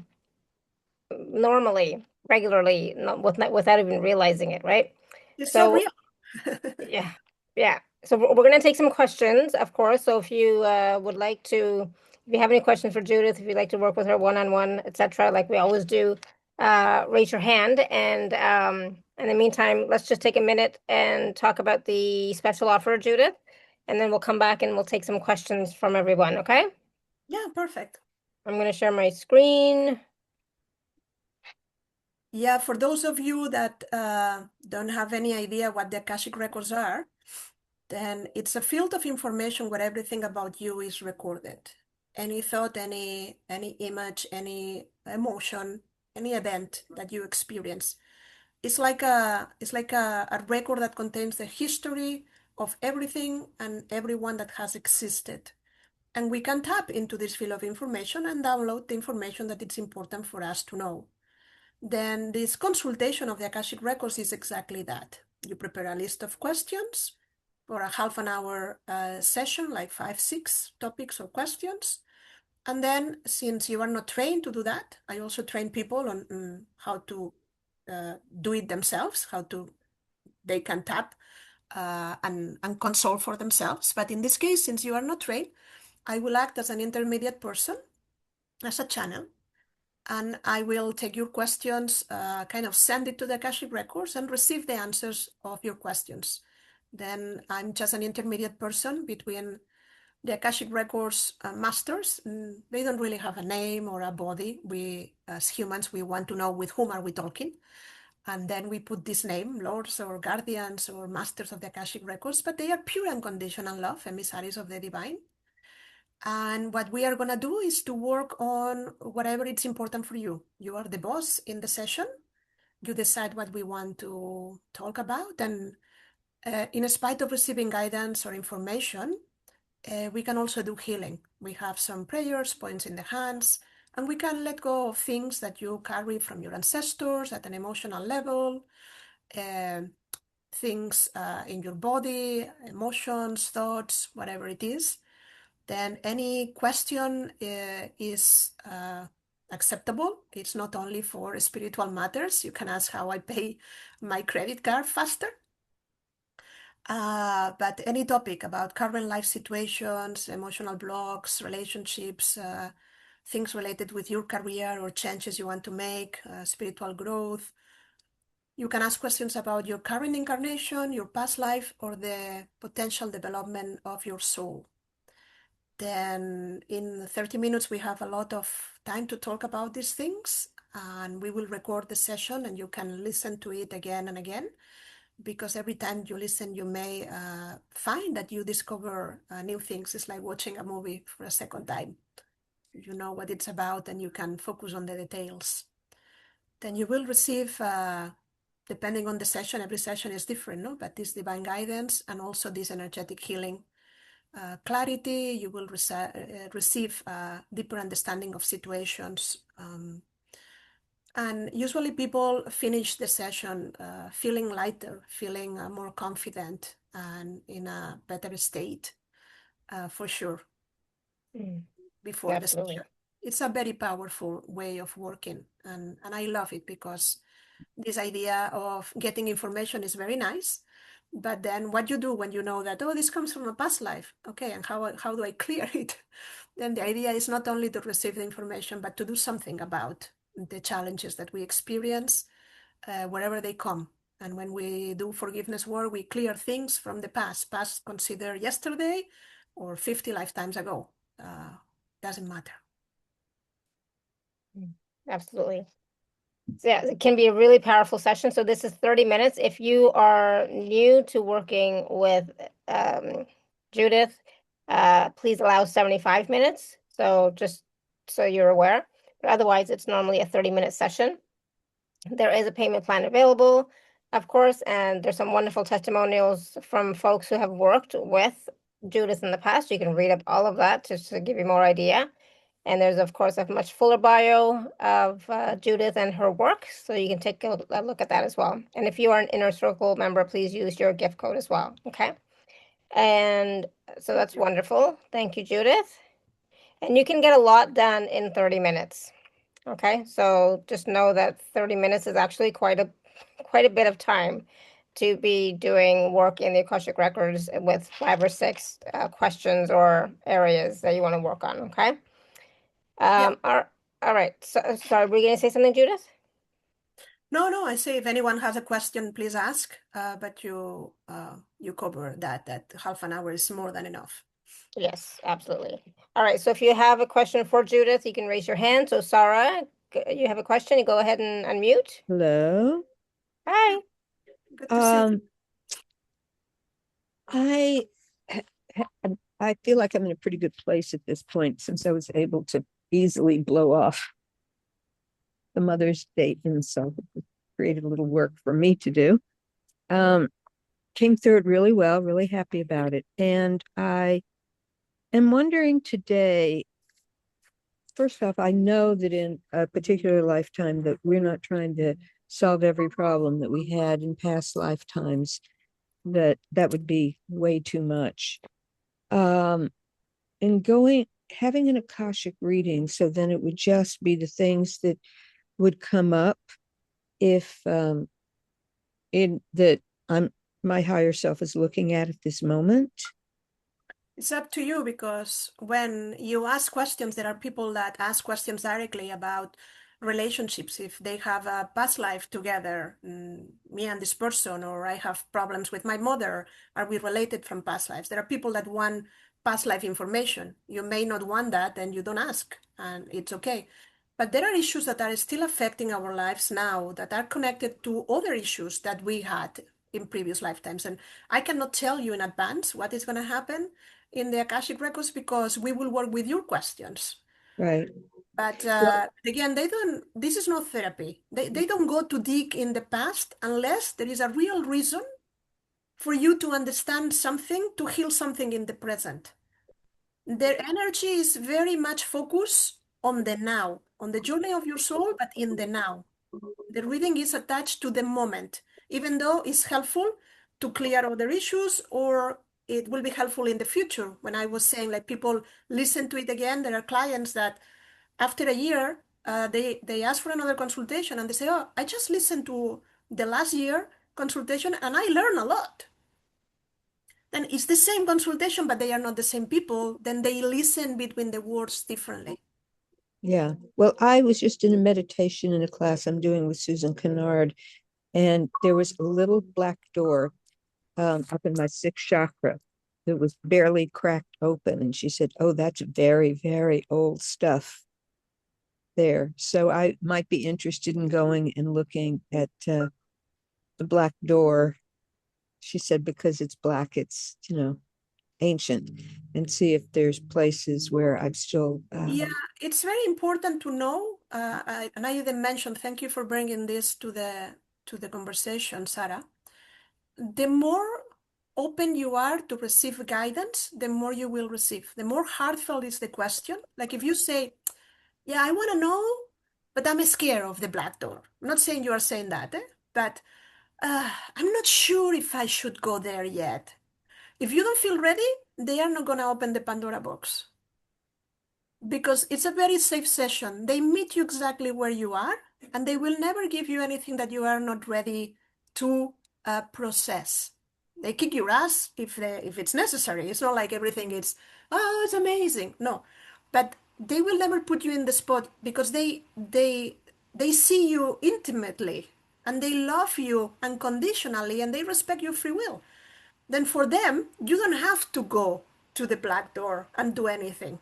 Speaker 1: normally, regularly, without even realizing it, right?
Speaker 2: It's so
Speaker 1: So
Speaker 2: real.
Speaker 1: yeah, yeah. So we're gonna take some questions, of course. So if you would like to, if you have any questions for Judith, if you'd like to work with her one-on-one, etc., like we always do, raise your hand. And in the meantime, let's just take a minute and talk about the special offer, Judith, and then we'll come back and we'll take some questions from everyone. Okay?
Speaker 2: Yeah, perfect.
Speaker 1: I'm gonna share my screen.
Speaker 2: Yeah, for those of you that don't have any idea what the Akashic records are, then it's a field of information where everything about you is recorded. Any thought, any image, any emotion, any event that you experience. It's like a record that contains the history of everything and everyone that has existed. And we can tap into this field of information and download the information that it's important for us to know. Then this consultation of the Akashic Records is exactly that. You prepare a list of questions for a half an hour session, like 5, 6 topics or questions. And then, since you are not trained to do that, I also train people on how to do it themselves, they can tap and consult for themselves. But in this case, since you are not trained, I will act as an intermediate person, as a channel, and I will take your questions, kind of send it to the Akashic Records and receive the answers of your questions. Then I'm just an intermediate person between the Akashic Records masters. They don't really have a name or a body. We, as humans, we want to know with whom are we talking. And then we put this name, lords or guardians or masters of the Akashic Records, but they are pure unconditional love, emissaries of the divine. And what we are going to do is to work on whatever it's important for you. You are the boss in the session. You decide what we want to talk about. And in spite of receiving guidance or information, we can also do healing. We have some prayers, points in the hands, and we can let go of things that you carry from your ancestors at an emotional level, uh, things in your body, emotions, thoughts, whatever it is. Then any question is acceptable. It's not only for spiritual matters. You can ask how I pay my credit card faster. But any topic about current life situations, emotional blocks, relationships, things related with your career or changes you want to make, spiritual growth. You can ask questions about your current incarnation, your past life, or the potential development of your soul. Then in 30 minutes, we have a lot of time to talk about these things. And we will record the session and you can listen to it again and again. Because every time you listen, you may find that you discover new things. It's like watching a movie for a second time. You know what it's about and you can focus on the details. Then you will receive, depending on the session, every session is different, no? But this divine guidance and also this energetic healing clarity, you will receive deeper understanding of situations. And usually people finish the session feeling lighter, feeling more confident and in a better state, for sure, before the
Speaker 1: Absolutely.
Speaker 2: session. It's a very powerful way of working, and I love it because this idea of getting information is very nice. But then what you do when you know that, oh, this comes from a past life, okay, and how do I clear it? Then the idea is not only to receive the information, but to do something about the challenges that we experience wherever they come. And when we do forgiveness work, we clear things from the past. Past consider yesterday or 50 lifetimes ago. Doesn't matter.
Speaker 1: Absolutely. So yeah, it can be a really powerful session. So this is 30 minutes. If you are new to working with Judith, please allow 75 minutes. So just so you're aware. But otherwise, it's normally a 30-minute session. There is a payment plan available, of course, and there's some wonderful testimonials from folks who have worked with Judith in the past. You can read up all of that just to give you more idea. And there's, of course, a much fuller bio of Judith and her work, so you can take a look at that as well. And if you are an Inner Circle member, please use your gift code as well, okay? And so that's wonderful. Thank you, Judith. And you can get a lot done in 30 minutes, okay? So just know that 30 minutes is actually quite a bit of time to be doing work in the Akashic Records with 5 or 6 questions or areas that you want to work on, okay?
Speaker 2: Yeah.
Speaker 1: All right. So, sorry, were you going to say something, Judith?
Speaker 2: No. I say if anyone has a question, please ask. But you cover that. That half an hour is more than enough.
Speaker 1: Yes, absolutely. All right. So if you have a question for Judith, you can raise your hand. So Sarah, you have a question, you go ahead and unmute.
Speaker 3: Hello.
Speaker 1: Hi.
Speaker 2: Good to see you.
Speaker 3: I I feel like I'm in a pretty good place at this point since I was able to easily blow off the Mother's Day insult. It created a little work for me to do. Came through it really well, really happy about it. And I am wondering today, first off, I know that in a particular lifetime that we're not trying to solve every problem that we had in past lifetimes, that would be way too much. And having an Akashic reading, so then it would just be the things that would come up if in that I'm my higher self is looking at this moment.
Speaker 2: It's up to you because when you ask questions, there are people that ask questions directly about relationships. If they have a past life together, me and this person, or I have problems with my mother, are we related from past lives? There are people that want past life information. You may not want that and you don't ask, and it's okay. But there are issues that are still affecting our lives now that are connected to other issues that we had in previous lifetimes. And I cannot tell you in advance what is going to happen in the Akashic Records because we will work with your questions.
Speaker 3: Right.
Speaker 2: But again, this is not therapy. They don't go to dig in the past unless there is a real reason for you to understand something, to heal something in the present. Their energy is very much focused on the now, on the journey of your soul, but in the now. The reading is attached to the moment, even though it's helpful to clear other issues, or it will be helpful in the future. When I was saying like people listen to it again, there are clients that after a year, they ask for another consultation and they say, oh, I just listened to the last year consultation and I learned a lot. Then it's the same consultation, but they are not the same people. Then they listen between the words differently.
Speaker 3: Yeah. Well, I was just in a meditation in a class I'm doing with Susan Kennard, and there was a little black door up in my 6th chakra. that was barely cracked open. And she said, oh, that's very, very old stuff there. So I might be interested in going and looking at the black door. She said, because it's black, it's, ancient, and see if there's places where I've still.
Speaker 2: Yeah, it's very important to know. And I didn't mention, thank you for bringing this to the conversation, Sarah. The more open you are to receive guidance, the more you will receive. The more heartfelt is the question. Like if you say, yeah, I want to know, but I'm scared of the black door. I'm not saying you are saying that, but I'm not sure if I should go there yet. If you don't feel ready, they are not going to open the Pandora box because it's a very safe session. They meet you exactly where you are, and they will never give you anything that you are not ready to process. They kick your ass if it's necessary. It's not like everything is, oh, it's amazing. No, but they will never put you in the spot because they see you intimately and they love you unconditionally and they respect your free will. Then for them, you don't have to go to the black door and do anything.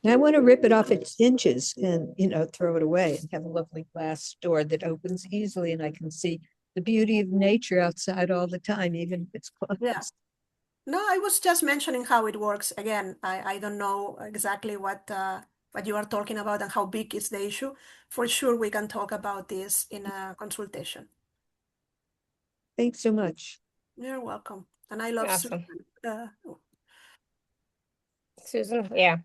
Speaker 3: I want to rip it off its hinges and, throw it away and have a lovely glass door that opens easily and I can see the beauty of nature outside all the time, even if it's closed.
Speaker 2: Yeah. No, I was just mentioning how it works. Again, I don't know exactly what you are talking about and how big is the issue. For sure, we can talk about this in a consultation.
Speaker 3: Thanks so much.
Speaker 2: You're welcome. And I love
Speaker 1: Awesome.
Speaker 2: Susan.
Speaker 1: Susan, yeah.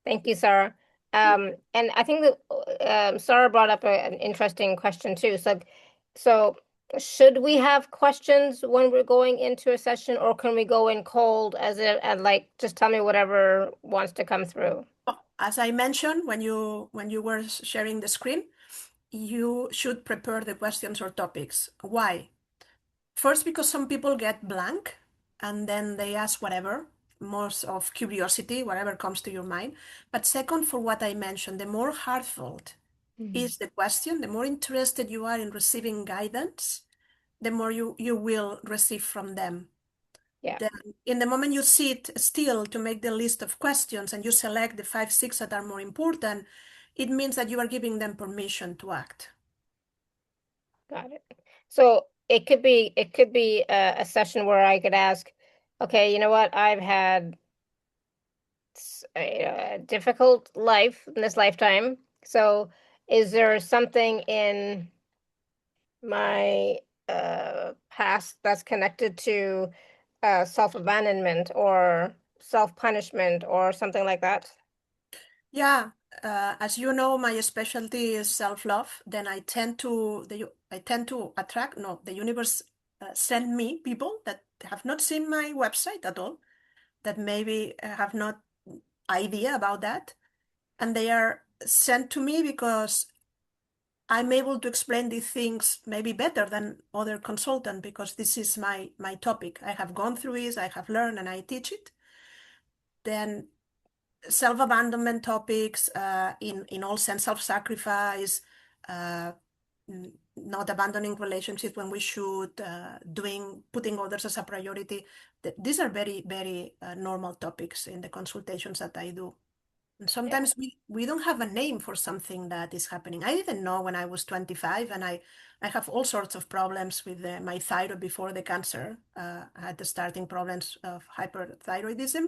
Speaker 1: Thank you, Sarah. And I think that Sarah brought up an interesting question too. So should we have questions when we're going into a session, or can we go in cold and like just tell me whatever wants to come through?
Speaker 2: As I mentioned when you were sharing the screen, you should prepare the questions or topics. Why? First, because some people get blank and then they ask whatever, most of curiosity, whatever comes to your mind. But second, for what I mentioned, the more heartfelt is the question, the more interested you are in receiving guidance, the more you will receive from them.
Speaker 1: Yeah.
Speaker 2: Then in the moment you sit still to make the list of questions and you select the 5, 6 that are more important, it means that you are giving them permission to act.
Speaker 1: Got it. So it could be a session where I could ask, okay, you know what? I've had a difficult life in this lifetime. So is there something in my past that's connected to self-abandonment or self-punishment or something like that?
Speaker 2: Yeah, as you know, my specialty is self-love. Then I tend to attract, no, the universe send me people that have not seen my website at all, that maybe have not idea about that, and they are sent to me because I'm able to explain these things maybe better than other consultant because this is my topic. I have gone through it, I have learned, and I teach it. Then self-abandonment topics in all sense, self-sacrifice, uh, not abandoning relationships when we should, putting others as a priority. These are very, very normal topics in the consultations that I do. And
Speaker 1: Yeah.
Speaker 2: sometimes we don't have a name for something that is happening. I didn't know when I was 25, and I have all sorts of problems with my thyroid before the cancer. I had the starting problems of hyperthyroidism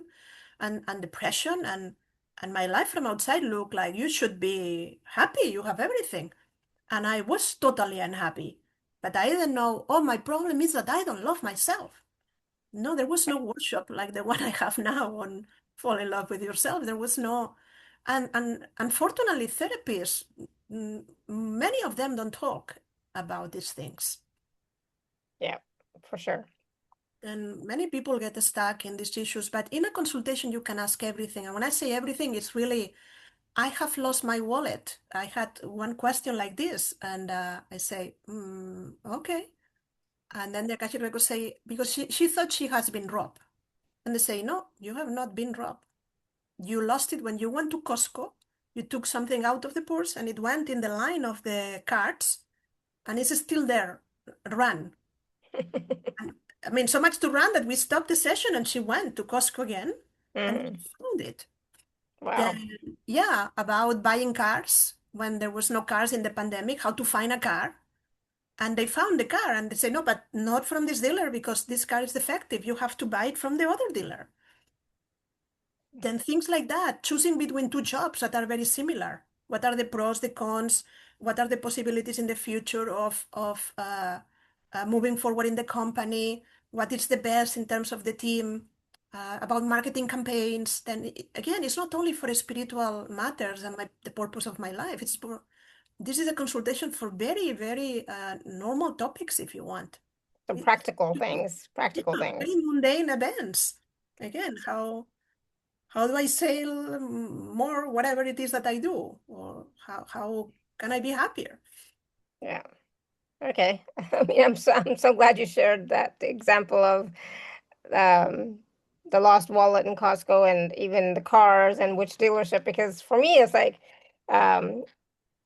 Speaker 2: and depression, and my life from outside looked like you should be happy, you have everything. And I was totally unhappy. But I didn't know, oh, my problem is that I don't love myself. No, there was no workshop like the one I have now on fall in love with yourself. There was no, and unfortunately, therapists, many of them don't talk about these things.
Speaker 1: Yeah, for sure.
Speaker 2: And many people get stuck in these issues, but in a consultation, you can ask everything. And when I say everything, it's really, I have lost my wallet. I had one question like this, and I say, okay. And then the Akashic records say, because she thought she has been robbed. And they say, no, you have not been robbed. You lost it when you went to Costco. You took something out of the purse and it went in the line of the carts and it's still there. Run. I mean, so much to run that we stopped the session and she went to Costco again and
Speaker 1: Mm.
Speaker 2: she found it.
Speaker 1: Wow.
Speaker 2: Then, yeah, about buying cars when there was no cars in the pandemic, how to find a car. And they found the car and they say, no, but not from this dealer because this car is defective. You have to buy it from the other dealer. Then things like that, choosing between two jobs that are very similar. What are the pros, the cons? What are the possibilities in the future of moving forward in the company? What is the best in terms of the team? About marketing campaigns. Then again, it's not only for spiritual matters and the purpose of my life. This is a consultation for very, very normal topics if you want.
Speaker 1: So
Speaker 2: It's,
Speaker 1: practical things, practical
Speaker 2: yeah, very
Speaker 1: things.
Speaker 2: mundane events. Again, how do I sell more, whatever it is that I do? Or how can I be happier?
Speaker 1: Yeah. Okay. I mean, I'm so glad you shared that example of um the lost wallet in Costco and even the cars and which dealership, because for me it's like um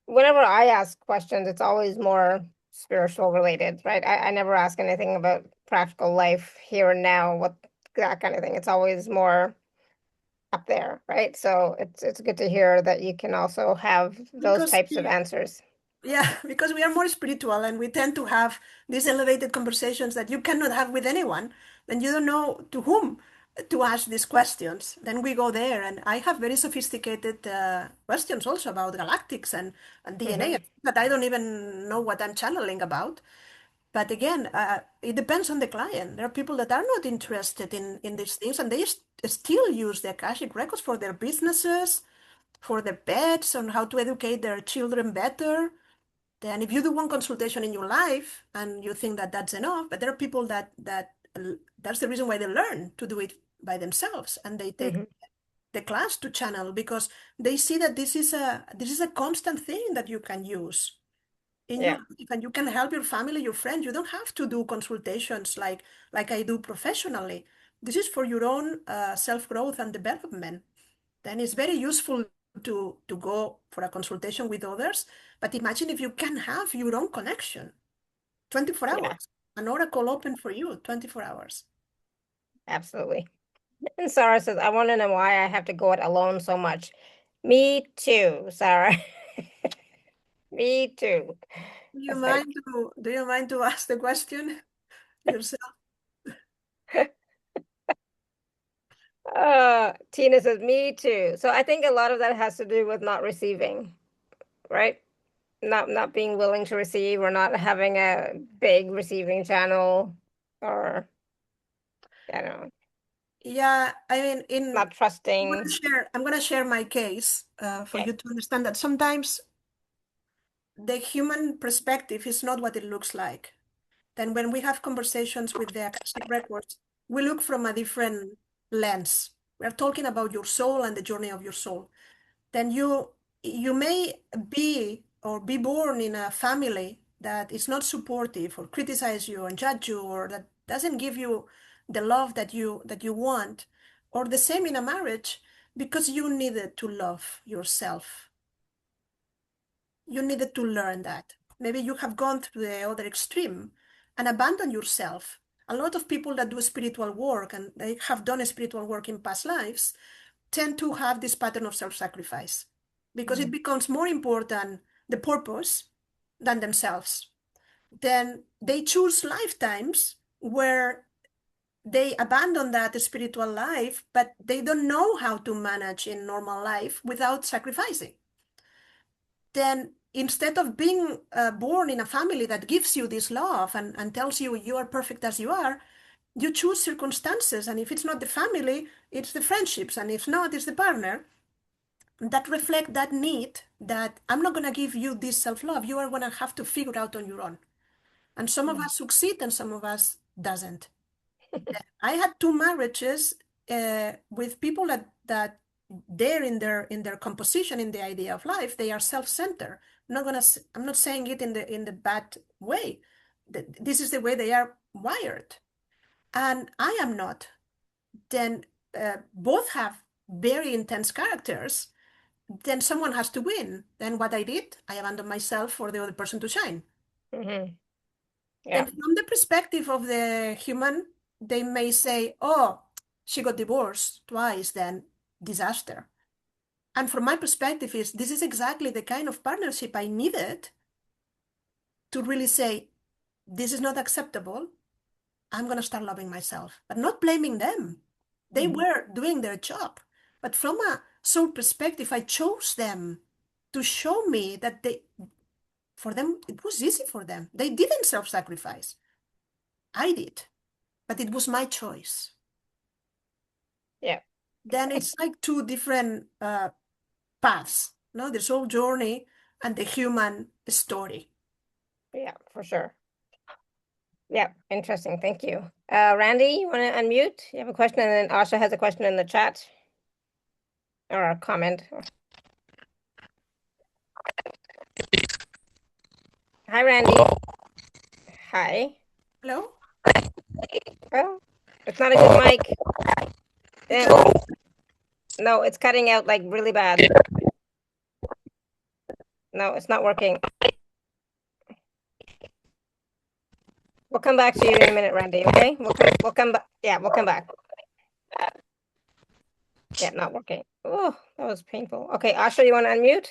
Speaker 1: whenever I ask questions, it's always more spiritual related, right? I never ask anything about practical life here and now, what that kind of thing. It's always more up there, right? So it's good to hear that you can also have those
Speaker 2: Because
Speaker 1: types of answers.
Speaker 2: yeah, because we are more spiritual and we tend to have these elevated conversations that you cannot have with anyone, then you don't know to whom to ask these questions. Then we go there, and I have very sophisticated questions also about galactics and DNA
Speaker 1: Hmm.
Speaker 2: that I don't even know what I'm channeling about. But again, it depends on the client. There are people that are not interested in these things, and they still use the Akashic records for their businesses, for their pets, on how to educate their children better. Then, if you do one consultation in your life and you think that that's enough, but there are people that's the reason why they learn to do it by themselves, and they take
Speaker 1: Hmm.
Speaker 2: the class to channel because they see that this is a constant thing that you can use in your
Speaker 1: Yeah.
Speaker 2: life, and you can help your family, your friends. You don't have to do consultations like I do professionally. This is for your own self-growth and development. Then it's very useful to go for a consultation with others. But imagine if you can have your own connection 24
Speaker 1: Yeah,
Speaker 2: hours, an oracle open for you 24 hours.
Speaker 1: absolutely. And Sarah says, I want to know why I have to go it alone so much. Me too, Sarah. Me too. It's like,
Speaker 2: Do you mind to ask the question yourself?
Speaker 1: Tina says, me too. So I think a lot of that has to do with not receiving, right? Not being willing to receive or not having a big receiving channel or I don't know,
Speaker 2: Yeah, I mean,
Speaker 1: not trusting.
Speaker 2: I'm gonna share my case for
Speaker 1: Okay.
Speaker 2: you to understand that sometimes the human perspective is not what it looks like. Then when we have conversations with the Akashic records, we look from a different lens. We're talking about your soul and the journey of your soul. Then you may be born in a family that is not supportive or criticize you and judge you or that doesn't give you the love that you want, or the same in a marriage because you needed to love yourself. You needed to learn that. Maybe you have gone through the other extreme and abandoned yourself. A lot of people that do spiritual work and they have done spiritual work in past lives tend to have this pattern of self-sacrifice because it
Speaker 1: Mhm.
Speaker 2: becomes more important the purpose than themselves. Then they choose lifetimes where they abandon that spiritual life, but they don't know how to manage in normal life without sacrificing. Then instead of being born in a family that gives you this love and tells you you are perfect as you are, you choose circumstances. And if it's not the family, it's the friendships. And if not, it's the partner that reflect that need that I'm not going to give you this self-love. You are going to have to figure out on your own. And some of us succeed and some of us doesn't. I had two marriages with people that they're in their composition in the idea of life. They are self-centered. I'm not saying it in the bad way. This is the way they are wired, and I am not. Then both have very intense characters. Then someone has to win. Then what I did, I abandoned myself for the other person to shine.
Speaker 1: Mhm. Yeah.
Speaker 2: And from the perspective of the human, they may say, oh, she got divorced twice, then disaster. And from my perspective is this is exactly the kind of partnership I needed to really say, this is not acceptable. I'm going to start loving myself, but not blaming them. They were doing their job. But from a soul perspective, I chose them to show me that for them, it was easy for them. They didn't self-sacrifice. I did, but it was my choice.
Speaker 1: Yeah.
Speaker 2: Then it's like two different paths, no? The soul journey and the human story.
Speaker 1: Yeah, for sure. Yeah, interesting. Thank you. Randy, you want to unmute? You have a question, and then Asha has a question in the chat or a comment. Hi, Randy. Hi.
Speaker 2: Hello?
Speaker 1: Well, it's not a good mic. Yeah. No, it's cutting out like really bad. No, it's not working. We'll come back to you in a minute, Randy, okay? We'll come back. Yeah, we'll come back. Yeah, not working. Oh, that was painful. Okay, Asha, you want to unmute?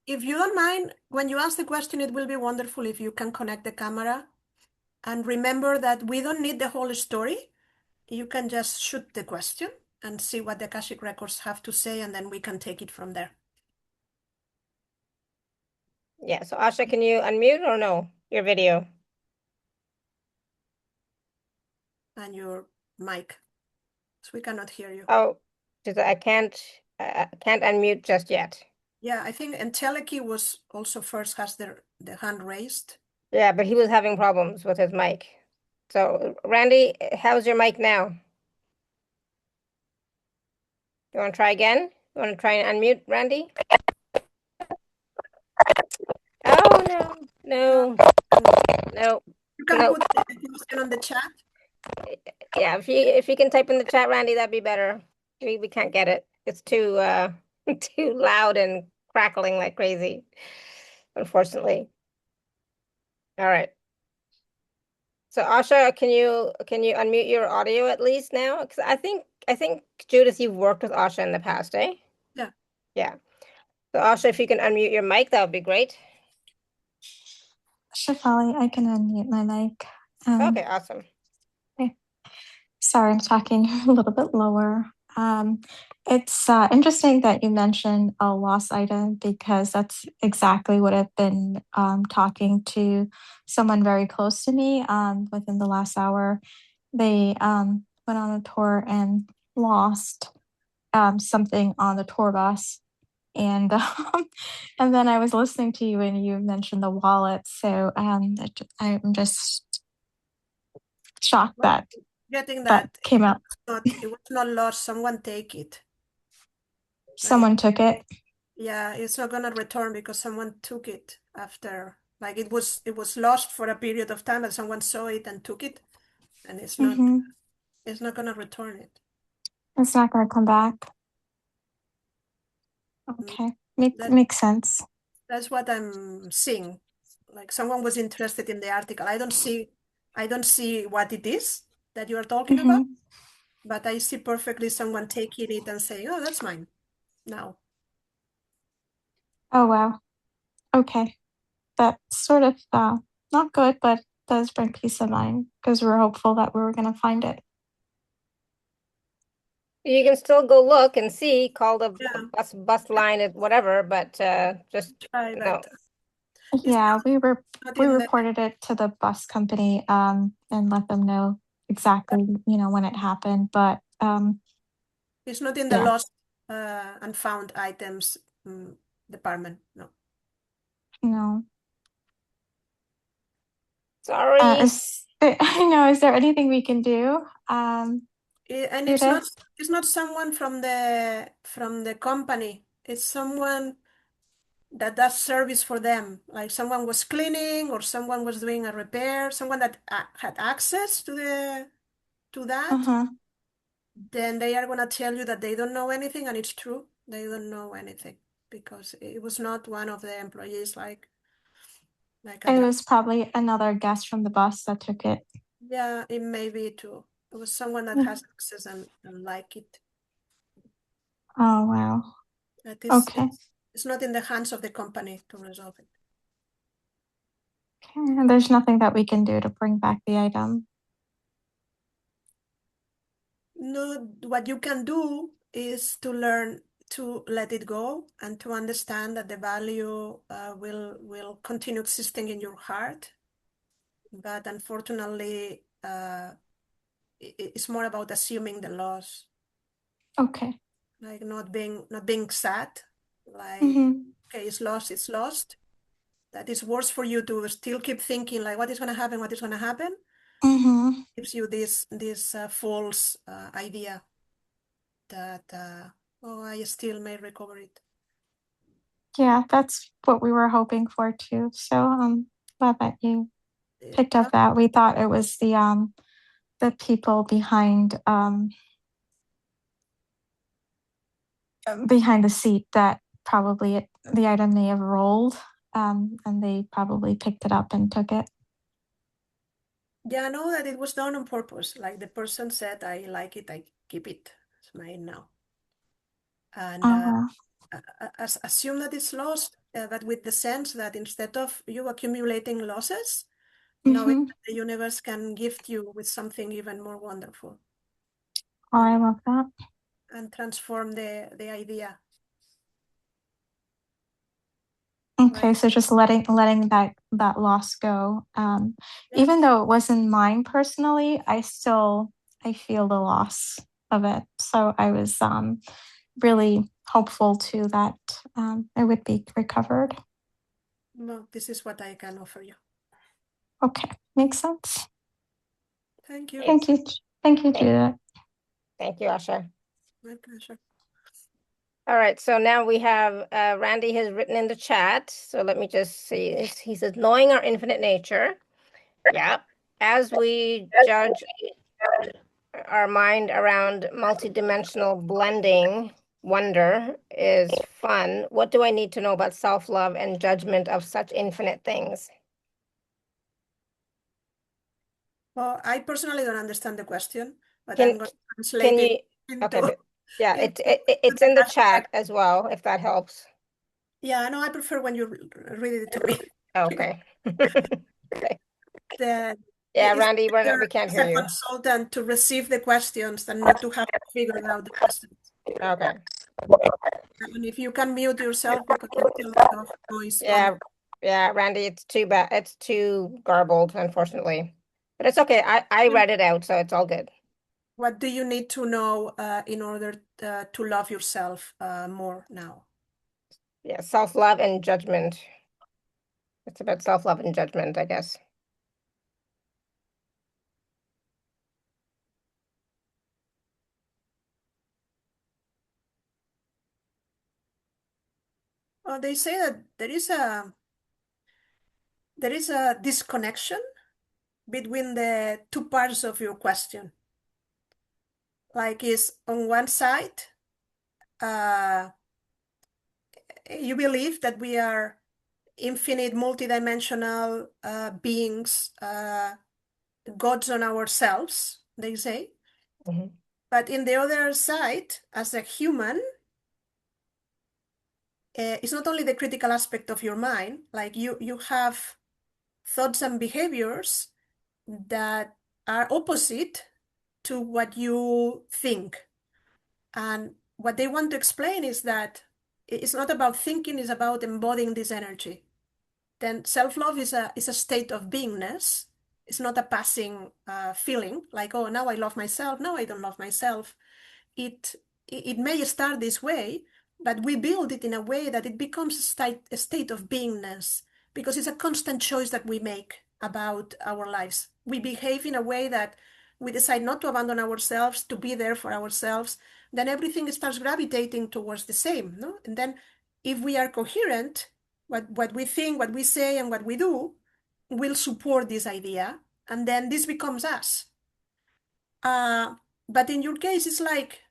Speaker 2: If you don't mind, when you ask the question, it will be wonderful if you can connect the camera. And remember that we don't need the whole story. You can just shoot the question and see what the Akashic Records have to say, and then we can take it from there.
Speaker 1: Yeah, so Asha, can you unmute or no? Your video.
Speaker 2: And your mic, so we cannot hear you.
Speaker 1: Oh, I can't unmute just yet.
Speaker 2: Yeah, I think Enteleki was also first has the hand raised.
Speaker 1: Yeah, but he was having problems with his mic. So, Randy, how's your mic now? You want to try again? You want to try and unmute, Randy? Oh, no, no, no.
Speaker 2: You can
Speaker 1: No.
Speaker 2: put the question on the chat.
Speaker 1: Yeah, if you can type in the chat, Randy, that'd be better. We can't get it. It's too too loud and crackling like crazy, unfortunately. All right. So Asha, can you unmute your audio at least now? Because I think Judith, you've worked with Asha in the past, eh?
Speaker 2: Yeah.
Speaker 1: Yeah. So Asha, if you can unmute your mic, that would be great.
Speaker 4: Shefali, I can unmute my mic.
Speaker 1: Okay, awesome.
Speaker 4: Okay. Sorry, I'm talking a little bit lower. It's interesting that you mentioned a lost item because that's exactly what I've been talking to someone very close to me within the last hour. They went on a tour and lost something on the tour bus. And and then I was listening to you and you mentioned the wallet. So I'm just shocked that
Speaker 2: Getting
Speaker 4: that
Speaker 2: that
Speaker 4: came out.
Speaker 2: it was not lost. Someone take it.
Speaker 4: Someone took it.
Speaker 2: Yeah, it's not gonna return because someone took it after. Like it was lost for a period of time, and someone saw it and took it, and it's not gonna return it.
Speaker 4: It's not going to come back. Okay, makes sense.
Speaker 2: That's what I'm seeing. Like someone was interested in the article. I don't see what it is that you are talking about, but I see perfectly someone taking it and saying, "Oh, that's mine." Now.
Speaker 4: Oh wow. Okay, that's sort of not good, but does bring peace of mind because we're hopeful that we were going to find it.
Speaker 1: You can still go look and see, call the
Speaker 2: Yeah.
Speaker 1: bus line at whatever, but just
Speaker 2: Try
Speaker 1: no.
Speaker 2: that.
Speaker 4: Yeah, we
Speaker 2: not in the-
Speaker 4: reported it to the bus company and let them know exactly, when it happened, but
Speaker 2: It's not in the
Speaker 4: yeah.
Speaker 2: lost and found items department. No.
Speaker 4: No.
Speaker 1: Sorry.
Speaker 4: I know. Is there anything we can do?
Speaker 2: And
Speaker 4: Judith?
Speaker 2: it's not someone from the company. It's someone that does service for them. Like someone was cleaning or someone was doing a repair, someone that had access to that. Then they are gonna tell you that they don't know anything, and it's true. They don't know anything because it was not one of the employees. Like Like
Speaker 4: It was probably another guest from the bus that took it.
Speaker 2: yeah, it may be too. It was someone that
Speaker 4: Yeah.
Speaker 2: has access and like it.
Speaker 4: Oh, wow.
Speaker 2: That is,
Speaker 4: Okay.
Speaker 2: it's not in the hands of the company to resolve it.
Speaker 4: Okay. And there's nothing that we can do to bring back the item.
Speaker 2: No, what you can do is to learn to let it go and to understand that the value will continue existing in your heart. But unfortunately, it's more about assuming the loss,
Speaker 4: Okay.
Speaker 2: like not being sad, like okay, it's lost, it's lost. That is worse for you to still keep thinking like what is going to happen, what is going to happen. Gives you this false idea that oh, I still may recover it.
Speaker 4: Yeah, that's what we were hoping for too. So glad that you picked up that. We thought it was the people behind the seat that probably the item may have rolled, and they probably picked it up and took it.
Speaker 2: Yeah, I know that it was done on purpose. Like the person said, I like it, I keep it. It's mine now. And assume that it's lost, but with the sense that instead of you accumulating losses, knowing that the universe can gift you with something even more wonderful.
Speaker 4: Oh, I love that.
Speaker 2: And transform the idea.
Speaker 4: Okay, so just letting that loss go. Even though it wasn't mine personally, I feel the loss of it. So I was really hopeful too that it would be recovered.
Speaker 2: Well, this is what I can offer you.
Speaker 4: Okay, makes sense.
Speaker 2: Thank you.
Speaker 4: Thank you. Thank you, Judith.
Speaker 1: Thank you, Asha.
Speaker 2: My pleasure.
Speaker 1: All right, so now we have Randy has written in the chat. So let me just see. He says, knowing our infinite nature. Yeah. As we judge our mind around multidimensional blending, wonder is fun. What do I need to know about self-love and judgment of such infinite things?
Speaker 2: Well, I personally don't understand the question, but I'm going to translate
Speaker 1: can you,
Speaker 2: it into.
Speaker 1: okay, yeah, it's in the chat as well, if that helps.
Speaker 2: Yeah, I know. I prefer when you read it to me.
Speaker 1: Okay.
Speaker 2: Okay.
Speaker 1: Yeah,
Speaker 2: It's
Speaker 1: Randy, we
Speaker 2: better
Speaker 1: can't
Speaker 2: as
Speaker 1: hear
Speaker 2: a
Speaker 1: you.
Speaker 2: consultant to receive the questions than not to have to figure out the questions.
Speaker 1: Okay.
Speaker 2: And if you can mute yourself because there's a lot of noise.
Speaker 1: Yeah, Randy, it's too bad. It's too garbled, unfortunately. But it's okay. I read it out, so it's all good.
Speaker 2: What do you need to know in order to love yourself more now?
Speaker 1: Yeah, self-love and judgment. It's about self-love and judgment, I guess.
Speaker 2: Well, they say that there is a disconnection between the two parts of your question. Like is on one side, you believe that we are infinite, multidimensional beings, gods on ourselves, they say. But in the other side, as a human, it's not only the critical aspect of your mind, like you have thoughts and behaviors that are opposite to what you think. And what they want to explain is that it's not about thinking, it's about embodying this energy. Then self-love is a state of beingness. It's not a passing feeling like, oh, now I love myself, now I don't love myself. It may start this way, but we build it in a way that it becomes a state of beingness because it's a constant choice that we make about our lives. We behave in a way that we decide not to abandon ourselves, to be there for ourselves. Then everything starts gravitating towards the same, no? And then if we are coherent, what we think, what we say, and what we do will support this idea, and then this becomes us. But in your case, it's like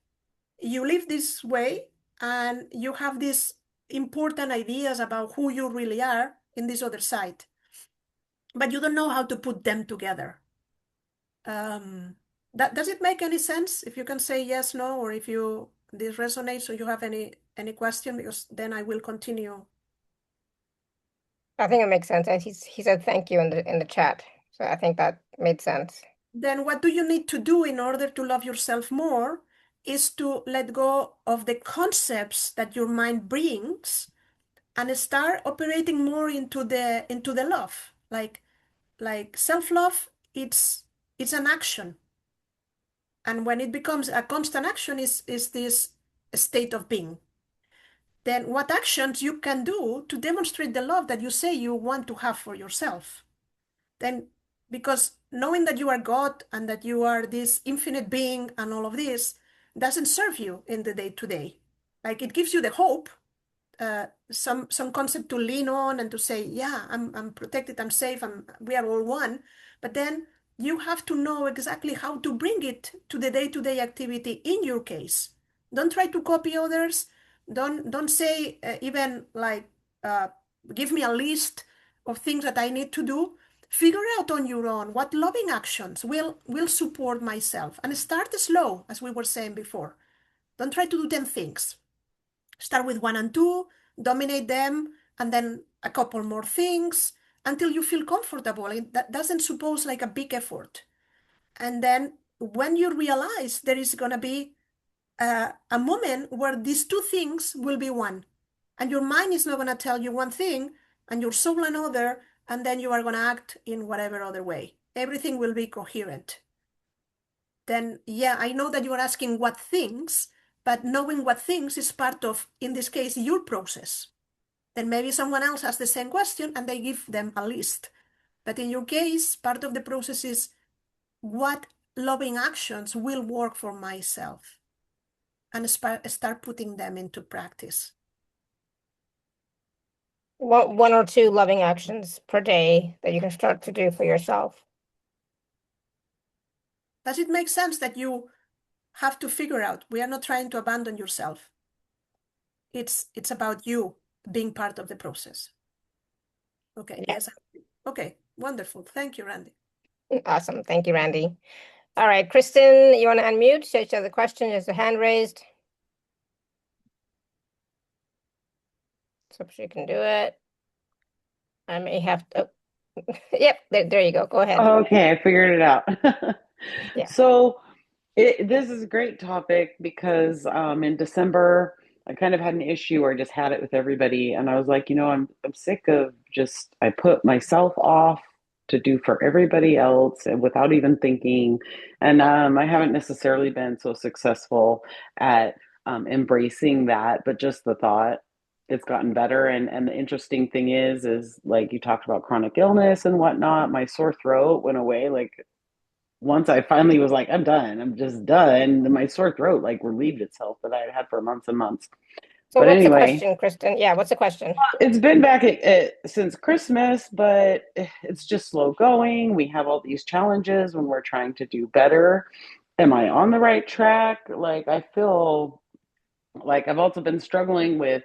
Speaker 2: you live this way and you have these important ideas about who you really are in this other side. but you don't know how to put them together. Does it make any sense? If you can say yes, no, or if this resonates, or you have any question, because then I will continue.
Speaker 1: I think it makes sense. And he said thank you in the chat. So I think that made sense.
Speaker 2: Then what do you need to do in order to love yourself more is to let go of the concepts that your mind brings and start operating more into the love. Like self-love, it's an action. And when it becomes a constant action is this state of being. Then what actions you can do to demonstrate the love that you say you want to have for yourself? Then, because knowing that you are God and that you are this infinite being and all of this doesn't serve you in the day-to-day. Like it gives you the hope, some concept to lean on and to say, yeah, I'm protected, I'm safe, we are all one. But then you have to know exactly how to bring it to the day-to-day activity in your case. Don't try to copy others. Don't say even like, give me a list of things that I need to do. Figure out on your own what loving actions will support myself, and start slow, as we were saying before. Don't try to do 10 things. Start with 1 and 2, dominate them, and then a couple more things until you feel comfortable. That doesn't suppose like a big effort. And then when you realize there is going to be a moment where these 2 things will be one, and your mind is not going to tell you one thing and your soul another, and then you are going to act in whatever other way. Everything will be coherent. Then, yeah, I know that you are asking what things, but knowing what things is part of, in this case, your process. Then maybe someone else has the same question and they give them a list. But in your case, part of the process is what loving actions will work for myself, and start putting them into practice.
Speaker 1: One or two loving actions per day that you can start to do for yourself.
Speaker 2: Does it make sense that you have to figure out? We are not trying to abandon yourself. It's about you being part of the process. Okay.
Speaker 1: Yeah.
Speaker 2: Yes. Okay. Wonderful. Thank you, Randy.
Speaker 1: Awesome. Thank you, Randy. All right, Kristen, you want to unmute? So you have the question, is the hand raised. So she can do it. I may have to. Yep, there you go. Go ahead.
Speaker 5: Okay, I figured it out.
Speaker 1: Yeah.
Speaker 5: So this is a great topic because in December I kind of had an issue where I just had it with everybody, and I was like, I'm sick of just I put myself off to do for everybody else and without even thinking, and I haven't necessarily been so successful at embracing that, but just the thought. It's gotten better, and the interesting thing is like you talked about chronic illness and whatnot. My sore throat went away. Like once I finally was like, I'm done. I'm just done. My sore throat like relieved itself that I had had for months and months.
Speaker 1: So
Speaker 5: But
Speaker 1: what's the
Speaker 5: anyway,
Speaker 1: question, Kristen? Yeah, what's the question?
Speaker 5: it's been back since Christmas, but it's just slow going. We have all these challenges when we're trying to do better. Am I on the right track? Like I feel like I've also been struggling with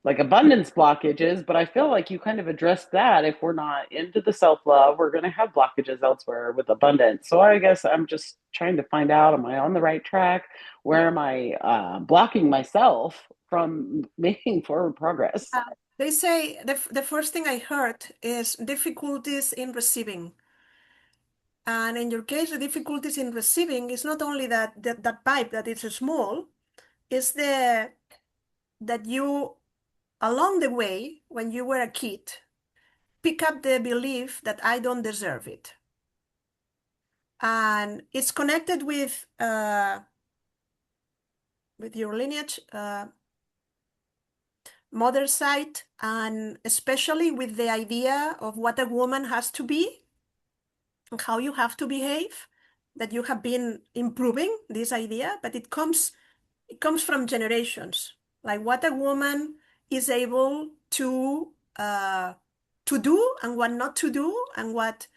Speaker 5: like abundance blockages, but I feel like you kind of addressed that. If we're not into the self-love, we're going to have blockages elsewhere with abundance. So I guess I'm just trying to find out, am I on the right track? Where am I blocking myself from making forward progress?
Speaker 2: They say the first thing I heard is difficulties in receiving. And in your case, the difficulties in receiving is not only that pipe that is small, it's that you, along the way, when you were a kid, pick up the belief that I don't deserve it. And it's connected with your lineage, mother's side, and especially with the idea of what a woman has to be and how you have to behave, that you have been improving this idea, but it comes from generations, like what a woman is able to do and what not to do, and what.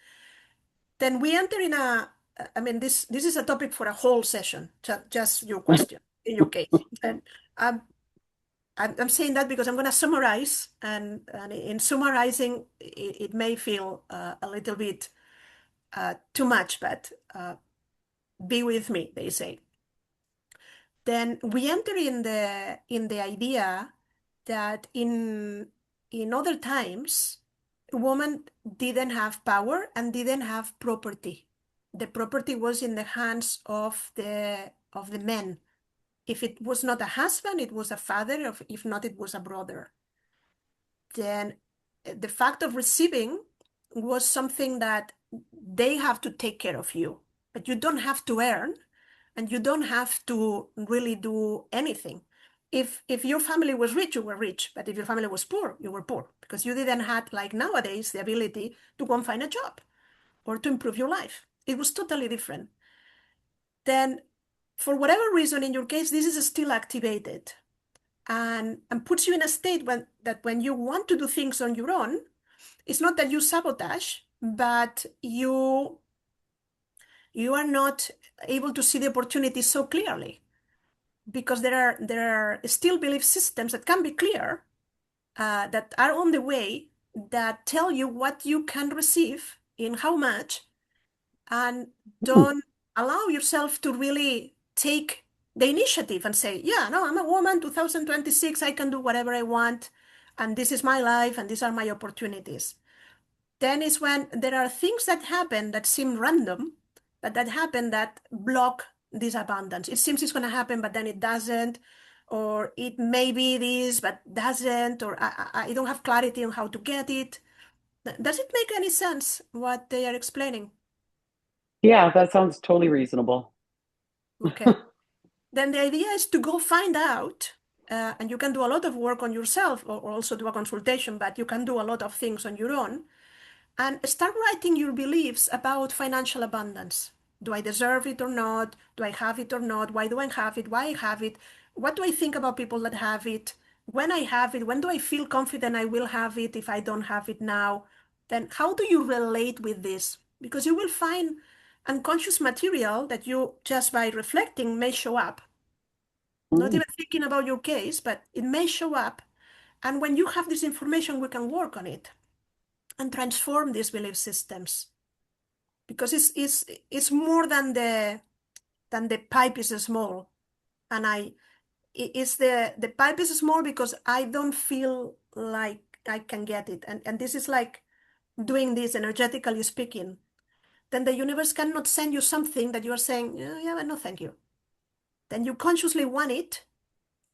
Speaker 2: Then we enter in I mean, this is a topic for a whole session, just your question in your case. And I'm saying that because I'm going to summarize, and in summarizing, it may feel a little bit too much, but be with me, they say. Then we enter in the idea that in other times, women didn't have power and didn't have property. The property was in the hands of the men. If it was not a husband, it was a father. If not, it was a brother. Then the fact of receiving was something that they have to take care of you, but you don't have to earn, and you don't have to really do anything. If your family was rich, you were rich, but if your family was poor, you were poor, because you didn't have, like nowadays, the ability to go and find a job or to improve your life. It was totally different. Then, for whatever reason, in your case, this is still activated, and puts you in a state when you want to do things on your own, it's not that you sabotage, but you are not able to see the opportunity so clearly, because there are still belief systems that can be clear, that are on the way, that tell you what you can receive in how much, and don't allow yourself to really take the initiative and say, yeah, no, I'm a woman, 2026, I can do whatever I want, and this is my life, and these are my opportunities. Then is when there are things that happen that seem random, but that happen that block this abundance. It seems it's going to happen, but then it doesn't, or it may be this, but doesn't, or I don't have clarity on how to get it. Does it make any sense what they are explaining?
Speaker 5: Yeah, that sounds totally reasonable.
Speaker 2: Okay. Then the idea is to go find out, and you can do a lot of work on yourself, or also do a consultation, but you can do a lot of things on your own, and start writing your beliefs about financial abundance. Do I deserve it or not? Do I have it or not? Why do I have it? Why I have it? What do I think about people that have it? When I have it, when do I feel confident I will have it if I don't have it now? Then how do you relate with this? Because you will find unconscious material that you, just by reflecting, may show up. Not even thinking about your case, but it may show up. And when you have this information, we can work on it and transform these belief systems, because it's more than the pipe is small, and it's the pipe is small because I don't feel like I can get it, and this is like doing this energetically speaking. Then the universe cannot send you something that you are saying, yeah, but no thank you. Then you consciously want it,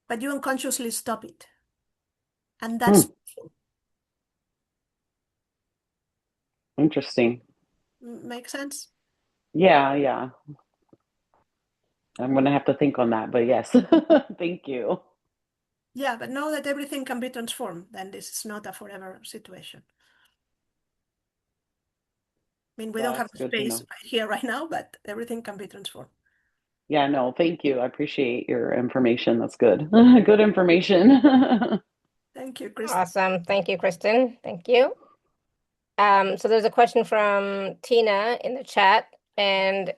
Speaker 2: but you unconsciously stop it, and that's
Speaker 5: Interesting.
Speaker 2: make sense.
Speaker 5: Yeah. I'm gonna have to think on that, but yes. Thank you.
Speaker 2: Yeah, but know that everything can be transformed. Then this is not a forever situation. I mean, we don't have
Speaker 5: That's
Speaker 2: the
Speaker 5: good to
Speaker 2: space
Speaker 5: know.
Speaker 2: right here, right now, but everything can be transformed.
Speaker 5: Yeah, no, thank you. I appreciate your information. That's good. Good information.
Speaker 2: Thank you, Chris.
Speaker 1: Awesome. Thank you, Kristen. Thank you. So there's a question from Tina in the chat, and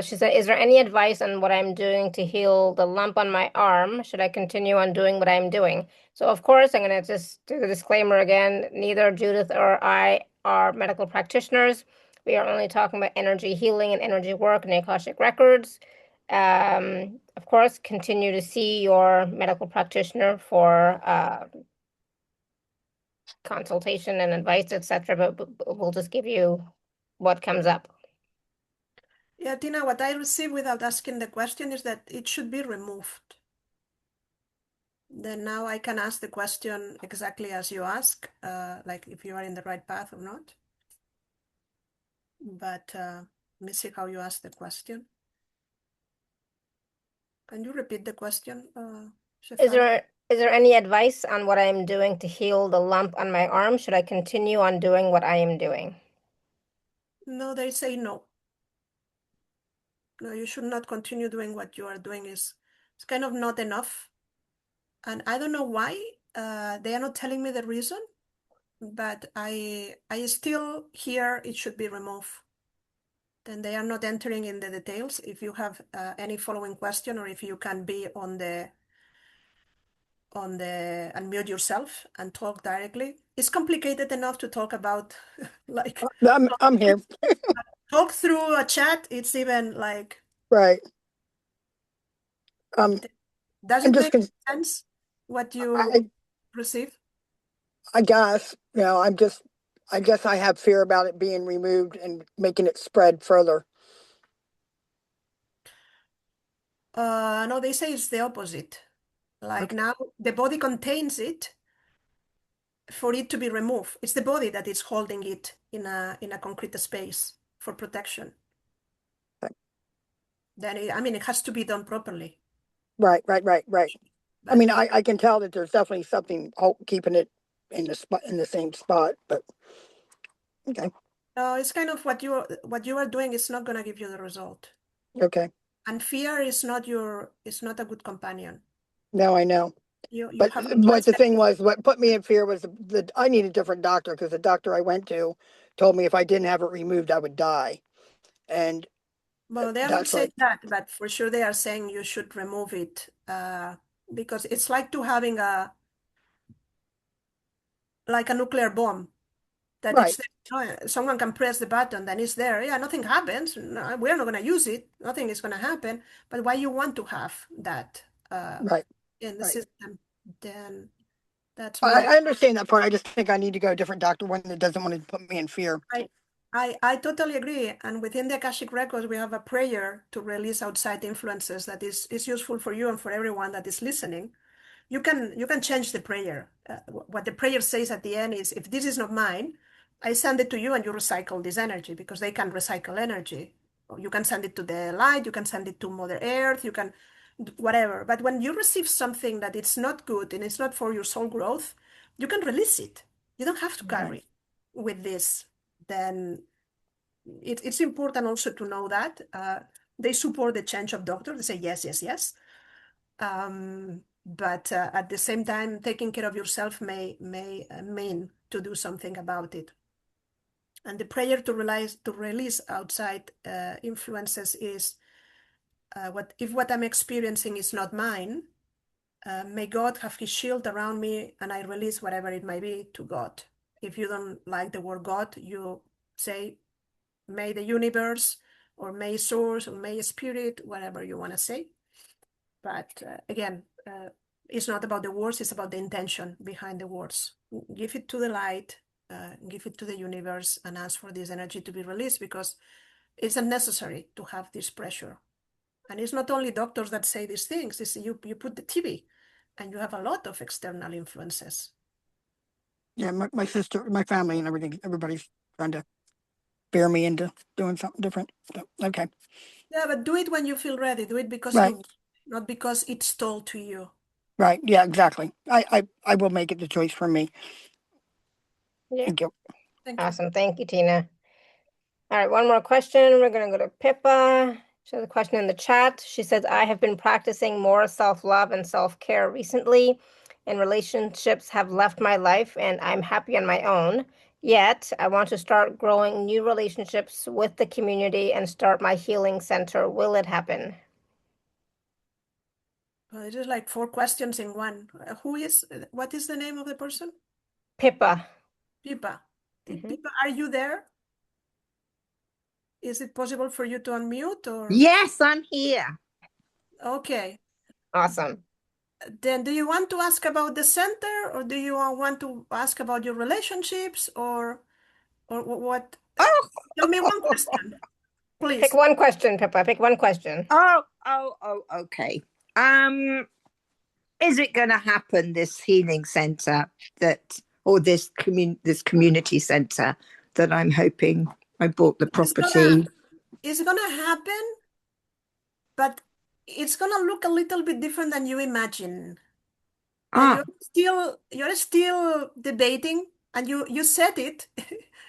Speaker 1: she said, is there any advice on what I'm doing to heal the lump on my arm? Should I continue on doing what I'm doing? So of course, I'm going to just do the disclaimer again. Neither Judith or I are medical practitioners. We are only talking about energy healing and energy work and akashic records. Of course, continue to see your medical practitioner for consultation and advice, etc. But we'll just give you what comes up.
Speaker 2: Yeah, Tina, what I received without asking the question is that it should be removed. Then now I can ask the question exactly as you ask, like if you are in the right path or not. But let me see how you ask the question. Can you repeat the question,
Speaker 1: Is
Speaker 2: Shefali?
Speaker 1: there any advice on what I'm doing to heal the lump on my arm? Should I continue on doing what I am doing?
Speaker 2: No, they say no. No, you should not continue doing what you are doing. It's kind of not enough. And I don't know why. They are not telling me the reason, but I still hear it should be removed. Then they are not entering in the details. If you have any following question, or if you can be on the on the unmute yourself and talk directly. It's complicated enough to talk about, like
Speaker 6: I'm here.
Speaker 2: talk through a chat. It's even like,
Speaker 6: Right. Um,
Speaker 2: does
Speaker 6: I'm
Speaker 2: it
Speaker 6: just,
Speaker 2: make sense what you receive?
Speaker 6: I guess, I guess I have fear about it being removed and making it spread further.
Speaker 2: No, they say it's the opposite. Like
Speaker 6: Okay.
Speaker 2: now the body contains it for it to be removed. It's the body that is holding it in a concrete space for protection. Then it has to be done properly.
Speaker 6: Right. I
Speaker 2: But
Speaker 6: mean, I can tell that there's definitely something keeping it in the spot, in the same spot, but okay.
Speaker 2: it's kind of what you are doing is not going to give you the result.
Speaker 6: Okay.
Speaker 2: And fear is not a good companion.
Speaker 6: Now I know.
Speaker 2: You
Speaker 6: But
Speaker 2: have to
Speaker 6: what the
Speaker 2: accept.
Speaker 6: thing was, what put me in fear was I need a different doctor because the doctor I went to told me if I didn't have it removed, I would die. And
Speaker 2: Well, they are not
Speaker 6: that's
Speaker 2: saying
Speaker 6: like,
Speaker 2: that, but for sure they are saying you should remove it because it's like to having a nuclear bomb that it's
Speaker 6: right,
Speaker 2: there. Someone can press the button, then it's there. Yeah, nothing happens. No, we're not going to use it. Nothing is going to happen. But why you want to have that
Speaker 6: right,
Speaker 2: in the
Speaker 6: right.
Speaker 2: system, then that's more.
Speaker 6: I understand that part. I just think I need to go to a different doctor, one that doesn't want to put me in fear.
Speaker 2: I totally agree. And within the Akashic Records, we have a prayer to release outside influences that is useful for you and for everyone that is listening. You can change the prayer. What the prayer says at the end is, if this is not mine, I send it to you and you recycle this energy because they can recycle energy. You can send it to the light, you can send it to Mother Earth, you can whatever. But when you receive something that it's not good and it's not for your soul growth, you can release it. You don't have to carry with this. Then it's important also to know that they support the change of doctor. They say yes, yes, yes. But at the same time, taking care of yourself may mean to do something about it. And the prayer to release outside influences is what I'm experiencing is not mine. May God have His shield around me, and I release whatever it may be to God. If you don't like the word God, you say, may the universe, or may source, or may spirit, whatever you want to say. But again, it's not about the words, it's about the intention behind the words. Give it to the light, give it to the universe, and ask for this energy to be released because it's unnecessary to have this pressure. And it's not only doctors that say these things, it's you put the TV and you have a lot of external influences.
Speaker 6: Yeah, my sister, my family and everything, everybody's trying to bear me into doing something different. So, okay.
Speaker 2: Yeah, but do it when you feel ready. Do it because
Speaker 6: Right.
Speaker 2: not because it's told to you.
Speaker 6: Right. Yeah, exactly. I will make it the choice for me.
Speaker 1: Yeah.
Speaker 6: Thank you.
Speaker 2: Thank you.
Speaker 1: Awesome. Thank you, Tina. All right, one more question. We're going to go to Pippa. She has a question in the chat. She says, I have been practicing more self-love and self-care recently, and relationships have left my life, and I'm happy on my own. Yet, I want to start growing new relationships with the community and start my healing center. Will it happen?
Speaker 2: Well, it is like 4 questions in one. What is the name of the person?
Speaker 1: Pippa.
Speaker 2: Pippa.
Speaker 1: Mhm.
Speaker 2: Pippa, are you there? Is it possible for you to unmute or?
Speaker 7: Yes, I'm here.
Speaker 2: Okay.
Speaker 1: Awesome.
Speaker 2: Then do you want to ask about the center or do you want to ask about your relationships or what?
Speaker 7: Oh,
Speaker 2: Tell me one question,
Speaker 1: Pick
Speaker 2: please.
Speaker 1: one question, Pippa. Pick one question.
Speaker 7: okay. Is it going to happen, this healing center or this community center that I'm hoping? I bought the property.
Speaker 2: It's gonna happen, but it's gonna look a little bit different than you imagine. And you're still debating, and you said it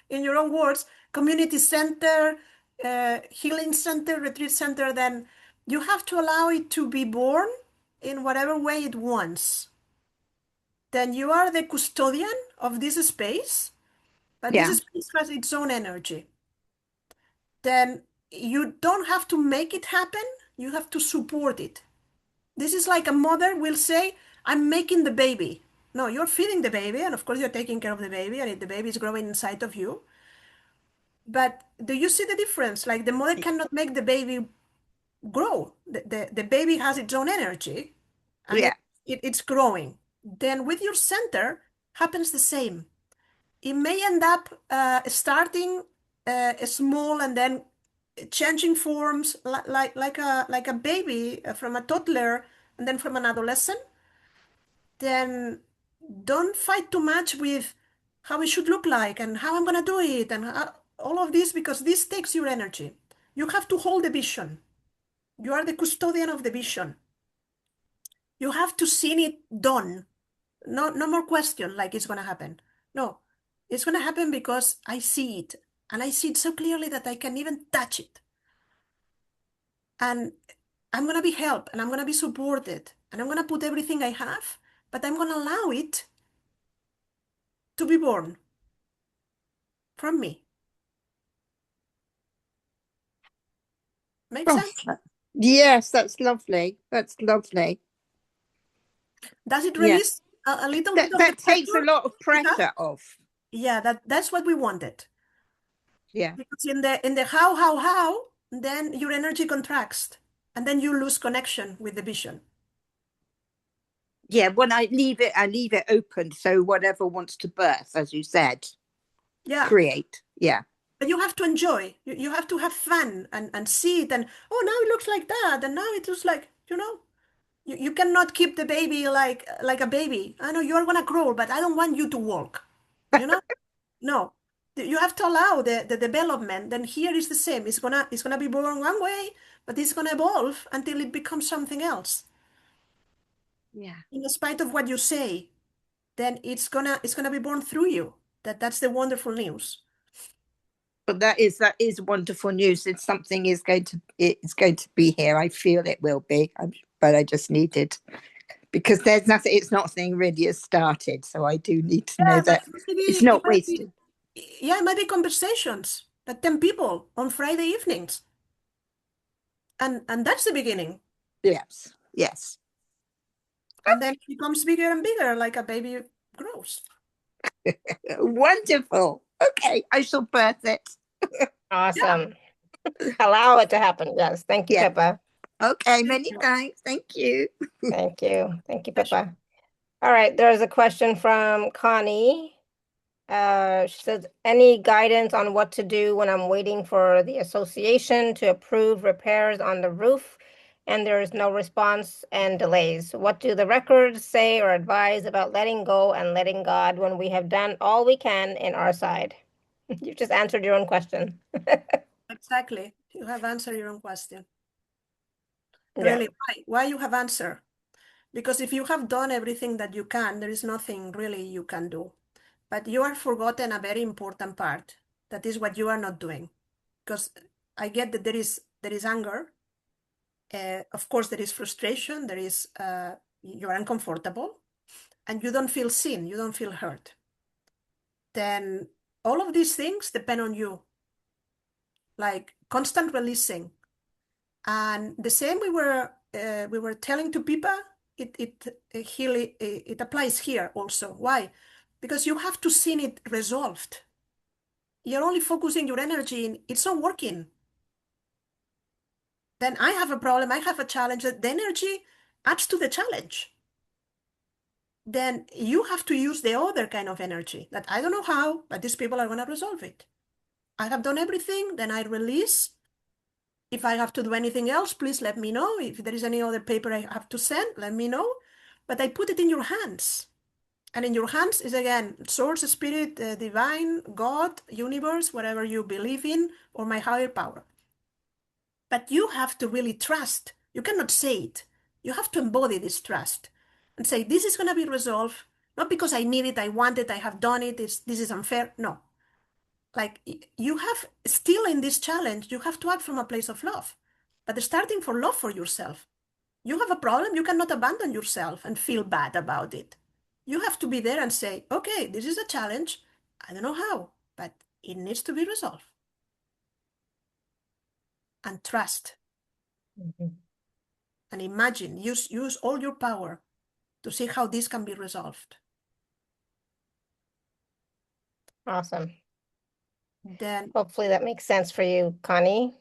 Speaker 2: in your own words, community center, healing center, retreat center, then you have to allow it to be born in whatever way it wants. Then you are the custodian of this space, but
Speaker 7: Yeah.
Speaker 2: this space has its own energy. Then you don't have to make it happen, you have to support it. This is like a mother will say, I'm making the baby. No, you're feeding the baby, and of course you're taking care of the baby, and the baby is growing inside of you. But do you see the difference? Like the mother cannot make the baby grow. The baby has its own energy, and
Speaker 7: Yeah.
Speaker 2: it's growing. Then with your center happens the same. It may end up starting small and then changing forms like a baby from a toddler and then from an adolescent. Then don't fight too much with how it should look like and how I'm gonna do it and all of this, because this takes your energy. You have to hold the vision. You are the custodian of the vision. You have to see it done. No more question like it's gonna happen. No, it's gonna happen because I see it, and I see it so clearly that I can even touch it. And I'm gonna be helped, and I'm gonna be supported, and I'm gonna put everything I have, but I'm gonna allow it to be born from me. Make
Speaker 7: Oh,
Speaker 2: sense?
Speaker 7: yes, that's lovely. That's lovely.
Speaker 2: Does it
Speaker 7: Yeah.
Speaker 2: release a little
Speaker 7: That
Speaker 2: bit of the
Speaker 7: takes a
Speaker 2: pressure?
Speaker 7: lot of
Speaker 2: Yeah,
Speaker 7: pressure off.
Speaker 2: yeah, that's what we wanted.
Speaker 7: Yeah.
Speaker 2: Because in the how, then your energy contracts, and then you lose connection with the vision.
Speaker 7: Yeah, when I leave it open, so whatever wants to birth, as you said,
Speaker 2: Yeah.
Speaker 7: create. Yeah.
Speaker 2: But you have to enjoy. You have to have fun and see it. And oh, now it looks like that, and now it looks like, you cannot keep the baby like a baby. I know you're gonna grow, but I don't want you to walk. You know? No. You have to allow the development. Then here is the same. It's gonna be born one way, but it's gonna evolve until it becomes something else.
Speaker 7: Yeah.
Speaker 2: In spite of what you say, then it's gonna be born through you. That's the wonderful news.
Speaker 7: But that is wonderful news. It's something it's going to be here. I feel it will be. But I just need it, because there's nothing. It's nothing really has started. So I do need to know
Speaker 2: Yeah, but
Speaker 7: that it's not wasted.
Speaker 2: yeah, it might be conversations, like 10 people on Friday evenings. And that's the beginning.
Speaker 7: Yes. Yes.
Speaker 2: And then it becomes bigger and bigger, like a baby grows.
Speaker 7: Wonderful. Okay, I shall birth it.
Speaker 1: Awesome. Allow it to happen. Yes. Thank you,
Speaker 7: Yeah.
Speaker 1: Pippa.
Speaker 7: Okay, many thanks. Thank you.
Speaker 1: Thank you. Thank you, Pippa. All right. There's a question from Connie. She says, any guidance on what to do when I'm waiting for the association to approve repairs on the roof and there is no response and delays? What do the records say or advise about letting go and letting God when we have done all we can in our side? You've just answered your own question.
Speaker 2: Exactly. You have answered your own question.
Speaker 1: Yeah.
Speaker 2: Really, why you have answered? Because if you have done everything that you can, there is nothing really you can do. But you are forgotten a very important part. That is what you are not doing. Because I get that there is anger. Of course, there is frustration. There is you're uncomfortable, and you don't feel seen. You don't feel heard. Then all of these things depend on you, like constant releasing. And the same we were telling to Pippa, it applies here also. Why? Because you have to see it resolved. You're only focusing your energy in it's not working. Then I have a problem, I have a challenge, that the energy adds to the challenge. Then you have to use the other kind of energy that I don't know how, but these people are going to resolve it. I have done everything, then I release. If I have to do anything else, please let me know. If there is any other paper I have to send, let me know. But I put it in your hands. And in your hands is, again, source, spirit, divine, God, universe, whatever you believe in, or my higher power. But you have to really trust. You cannot say it. You have to embody this trust and say, this is going to be resolved, not because I need it, I want it, I have done it, this is unfair. No. Like, you have, still in this challenge, you have to act from a place of love, but starting for love for yourself. You have a problem, you cannot abandon yourself and feel bad about it. You have to be there and say, okay, this is a challenge. I don't know how, but it needs to be resolved. And trust.
Speaker 1: Mhm.
Speaker 2: And imagine, use all your power to see how this can be resolved.
Speaker 1: Awesome.
Speaker 2: Then,
Speaker 1: Hopefully that makes sense for you, Connie.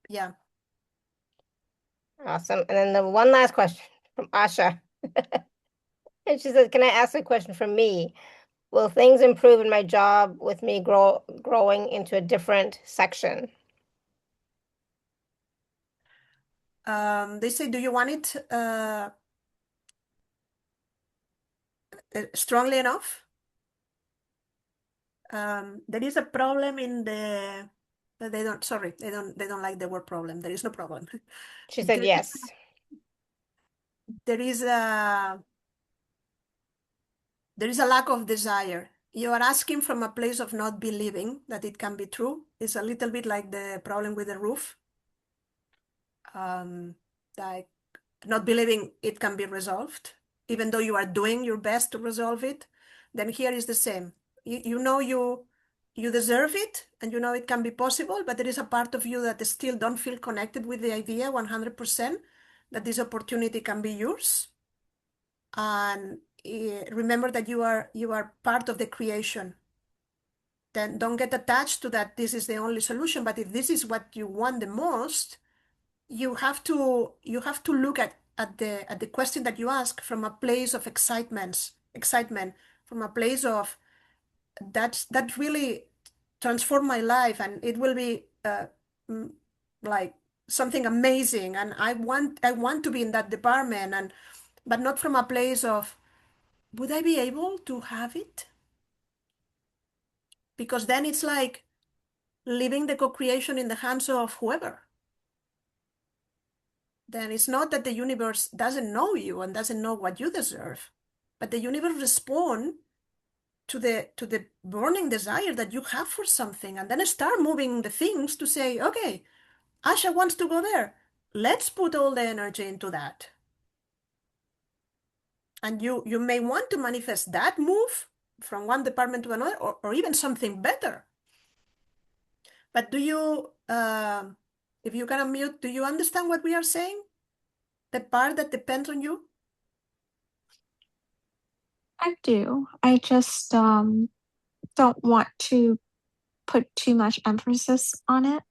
Speaker 2: yeah.
Speaker 1: Awesome. And then the one last question from Asha. And she says, can I ask a question from me? Will things improve in my job with me growing into a different section?
Speaker 2: They say, do you want it strongly enough? There is a problem in the they don't like the word problem. There is no problem.
Speaker 1: She said yes.
Speaker 2: There is a lack of desire. You are asking from a place of not believing that it can be true. It's a little bit like the problem with the roof. Like not believing it can be resolved, even though you are doing your best to resolve it. Then here is the same. You know you deserve it, and you know it can be possible, but there is a part of you that still don't feel connected with the idea 100% that this opportunity can be yours. And remember that you are part of the creation. Then don't get attached to that this is the only solution, but if this is what you want the most, you have to look at the question that you ask from a place of excitement, from a place of that really transformed my life, and it will be like something amazing, and I want to be in that department, and but not from a place of would I be able to have it? Because then it's like leaving the co-creation in the hands of whoever. Then it's not that the universe doesn't know you and doesn't know what you deserve, but the universe responds to the burning desire that you have for something, and then start moving the things to say, okay, Asha wants to go there. Let's put all the energy into that. And you may want to manifest that move from one department to another, or even something better. But do you, if you can unmute, do you understand what we are saying? The part that depends on you?
Speaker 4: I do. I just don't want to put too much emphasis on it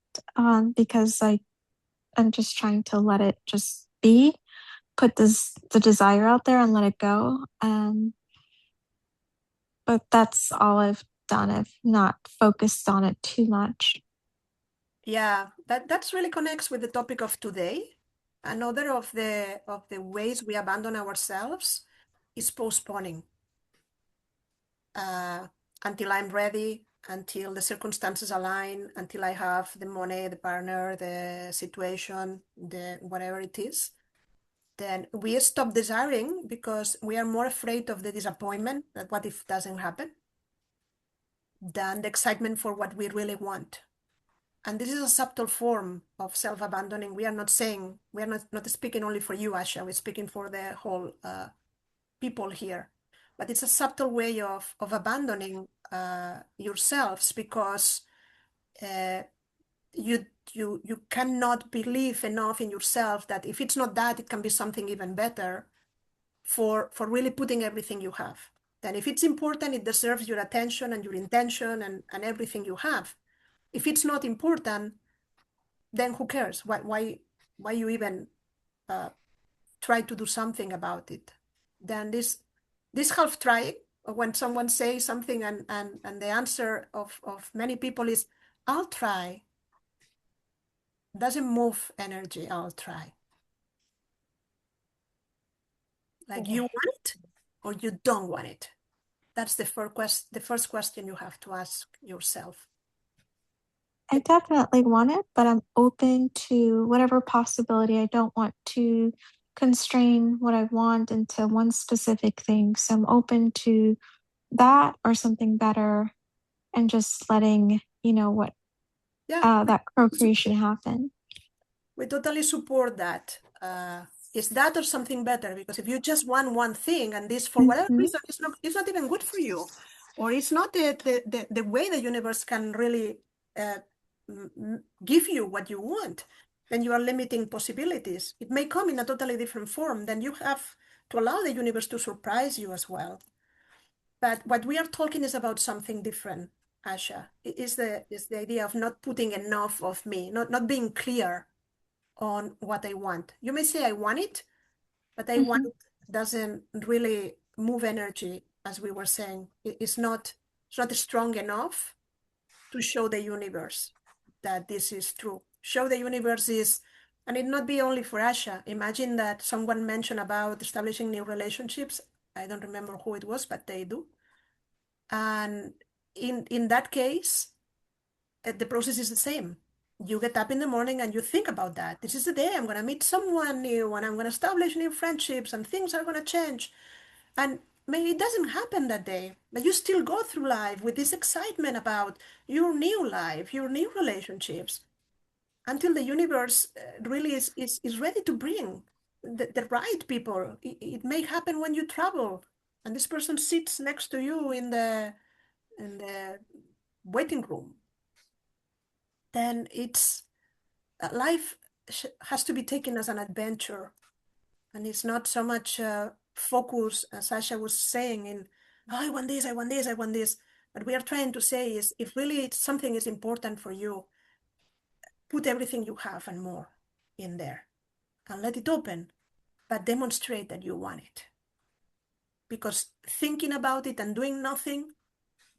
Speaker 4: because I'm just trying to let it just be, put the desire out there and let it go. But that's all I've done. I've not focused on it too much.
Speaker 2: Yeah, that's really connects with the topic of today. Another of the ways we abandon ourselves is postponing. Until I'm ready, until the circumstances align, until I have the money, the partner, the situation, the whatever it is, then we stop desiring because we are more afraid of the disappointment that what if doesn't happen than the excitement for what we really want. And this is a subtle form of self-abandoning. We are not saying, we are not speaking only for you, Asha, we're speaking for the whole people here. But it's a subtle way of abandoning yourselves because you cannot believe enough in yourself that if it's not that, it can be something even better for really putting everything you have. Then if it's important, it deserves your attention and your intention and everything you have. If it's not important, then who cares? Why you even try to do something about it? Then this half trying, when someone says something and the answer of many people is, I'll try, doesn't move energy, I'll try. Like you want it or you don't want it? That's the first question you have to ask yourself.
Speaker 4: I definitely want it, but I'm open to whatever possibility. I don't want to constrain what I want into one specific thing. So I'm open to that or something better and just letting, what that procreation happen.
Speaker 2: We totally support that. Is that or something better? Because if you just want one thing and this for whatever reason it's not even good for you, or it's not the way the universe can really give you what you want, then you are limiting possibilities. It may come in a totally different form. Then you have to allow the universe to surprise you as well. But what we are talking is about something different, Asha. It is the idea of not putting enough of me, not being clear on what I want. You may say I want it, but I want it doesn't really move energy, as we were saying. It's not strong enough to show the universe that this is true. Show the universe is, and it not be only for Asha. Imagine that someone mentioned about establishing new relationships. I don't remember who it was, but they do. And in that case, the process is the same. You get up in the morning and you think about that. This is the day I'm going to meet someone new and I'm going to establish new friendships and things are going to change. And maybe it doesn't happen that day, but you still go through life with this excitement about your new life, your new relationships, until the universe really is ready to bring the right people. It may happen when you travel and this person sits next to you in the waiting room. Then it's life has to be taken as an adventure, and it's not so much focus, as Sasha was saying, in oh, I want this, I want this, I want this. What we are trying to say is, if really something is important for you, put everything you have and more in there, and let it open, but demonstrate that you want it. Because thinking about it and doing nothing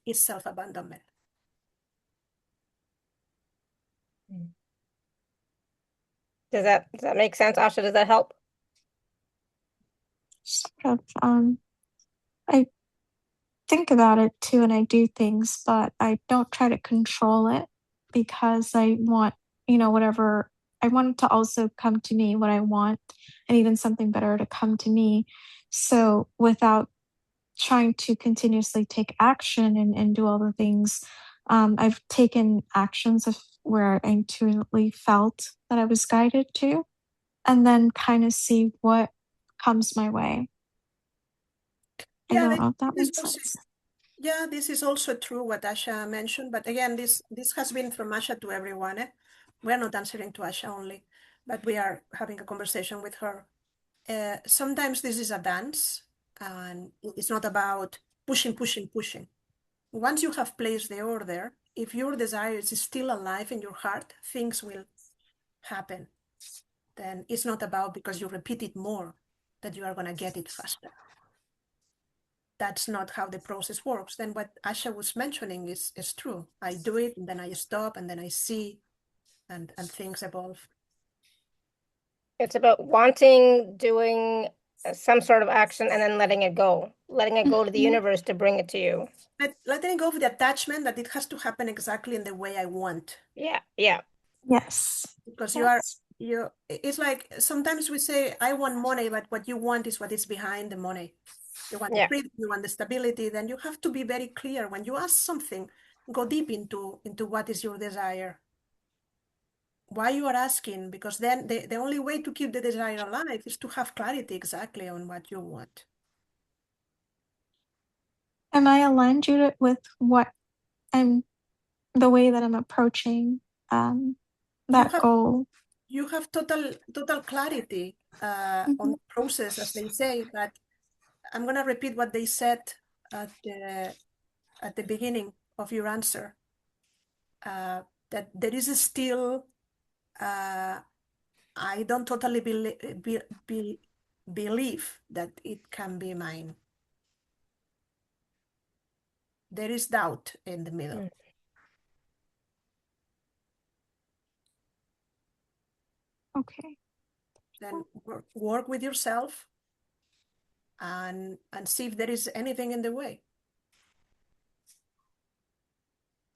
Speaker 2: is self-abandonment.
Speaker 1: Does that make sense, Asha? Does that help?
Speaker 4: Sort of, I think about it too, and I do things, but I don't try to control it because I want, whatever I want it to also come to me, what I want, and even something better to come to me. So without trying to continuously take action and do all the things, I've taken actions of where I intuitively felt that I was guided to, and then kind of see what comes my way. I don't know if that makes sense.
Speaker 2: Yeah, this is also true what Asha mentioned, but again, this has been from Asha to everyone. We're not answering to Asha only, but we are having a conversation with her. Sometimes this is a dance, and it's not about pushing, pushing, pushing. Once you have placed the order, if your desire is still alive in your heart, things will happen. Then it's not about because you repeat it more that you are going to get it faster. That's not how the process works. Then what Asha was mentioning is true. I do it, and then I stop, and then I see, and things evolve.
Speaker 1: It's about wanting, doing some sort of action, and then letting it go to the universe to bring it to you.
Speaker 2: Letting go of the attachment that it has to happen exactly in the way I want.
Speaker 1: Yeah.
Speaker 4: Yes.
Speaker 2: Because
Speaker 4: yes.
Speaker 2: it's like sometimes we say, I want money, but what you want is what is behind the money. You want the freedom, you want the stability. Then you have to be very clear. When you ask something, go deep into what is your desire. Why you are asking, because then the only way to keep the desire alive is to have clarity exactly on what you want.
Speaker 4: Am I aligned, Judith, with what the way that I'm approaching that goal?
Speaker 2: You have total clarity on the process, as they say, but I'm going to repeat what they said at the beginning of your answer, that there is still, I don't totally believe that it can be mine. There is doubt in the middle.
Speaker 4: Okay.
Speaker 2: Then work with yourself and see if there is anything in the way.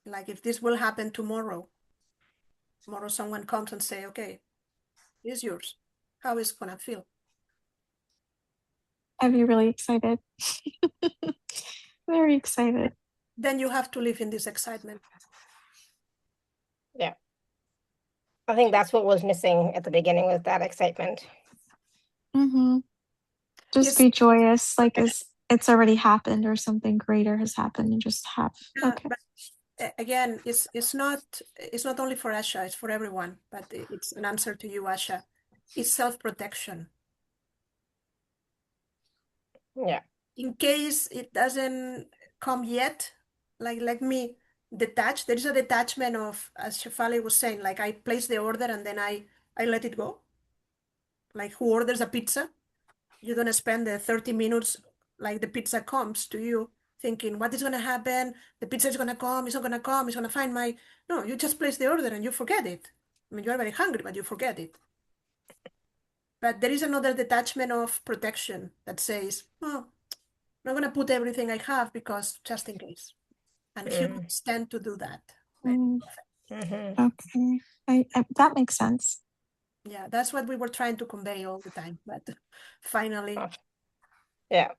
Speaker 2: Like if this will happen tomorrow someone comes and say, okay, it's yours. How is it gonna feel?
Speaker 4: I'd be really excited. Very excited.
Speaker 2: Then you have to live in this excitement.
Speaker 1: Yeah. I think that's what was missing at the beginning, with that excitement.
Speaker 4: Just be joyous, like it's already happened or something greater has happened, and just have. Okay.
Speaker 2: But again, it's not only for Asha, it's for everyone, but it's an answer to you, Asha. It's self-protection.
Speaker 1: Yeah.
Speaker 2: In case it doesn't come yet, like let me detach. There is a detachment of, as Shefali was saying, like I place the order and then I let it go. Like who orders a pizza? You don't spend the 30 minutes like the pizza comes to you thinking what is going to happen, the pizza is going to come, it's not going to come, it's going to find my, no, you just place the order and you forget it. I mean, you're very hungry, but you forget it. But there is another detachment of protection that says, oh, I'm not going to put everything I have because just in case. And humans tend to do that. Right?
Speaker 1: Mm-hmm.
Speaker 4: Okay, that makes sense.
Speaker 2: Yeah, that's what we were trying to convey all the time. But finally,
Speaker 1: Yeah,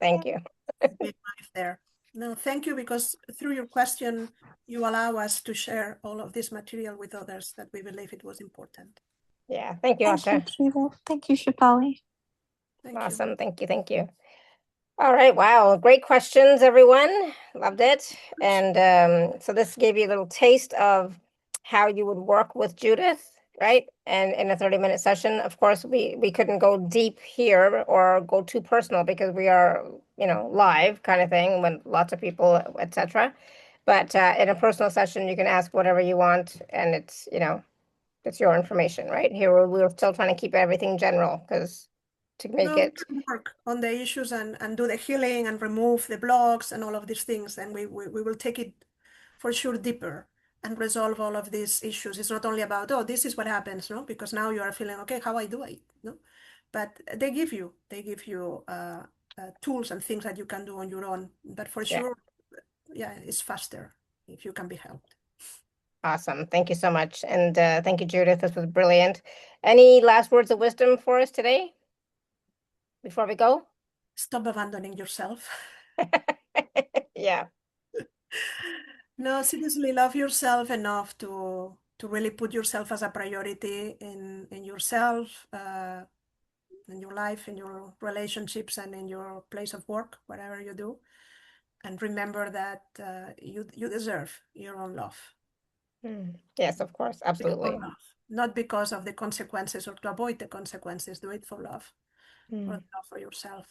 Speaker 1: thank you.
Speaker 2: big life there. No, thank you, because through your question, you allow us to share all of this material with others that we believe it was important.
Speaker 1: Yeah, thank you,
Speaker 4: Thank you,
Speaker 1: Asha.
Speaker 4: Judith. Thank you, Shefali.
Speaker 2: Thank you.
Speaker 1: Awesome. Thank you. Thank you. All right. Wow. Great questions, everyone. Loved it. And so this gave you a little taste of how you would work with Judith, right? And in a 30-minute session, of course, we couldn't go deep here or go too personal because we are, live kind of thing when lots of people, etc. But in a personal session, you can ask whatever you want, and it's your information, right? Here we're still trying to keep everything general because to make
Speaker 2: No, we
Speaker 1: it,
Speaker 2: can work on the issues and do the healing and remove the blocks and all of these things. And we will take it for sure deeper and resolve all of these issues. It's not only about, oh, this is what happens, no? Because now you are feeling, okay, how I do it, no? But they give you tools and things that you can do on your own. But for
Speaker 1: yeah.
Speaker 2: sure, yeah, it's faster if you can be helped.
Speaker 1: Awesome. Thank you so much. And thank you, Judith. This was brilliant. Any last words of wisdom for us today before we go?
Speaker 2: Stop abandoning yourself.
Speaker 1: Yeah.
Speaker 2: No, seriously, love yourself enough to really put yourself as a priority in yourself, in your life, in your relationships, and in your place of work, whatever you do. And remember that you deserve your own love.
Speaker 1: Yes, of course. Absolutely.
Speaker 2: For love, not because of the consequences or to avoid the consequences. Do it for love, for love for yourself.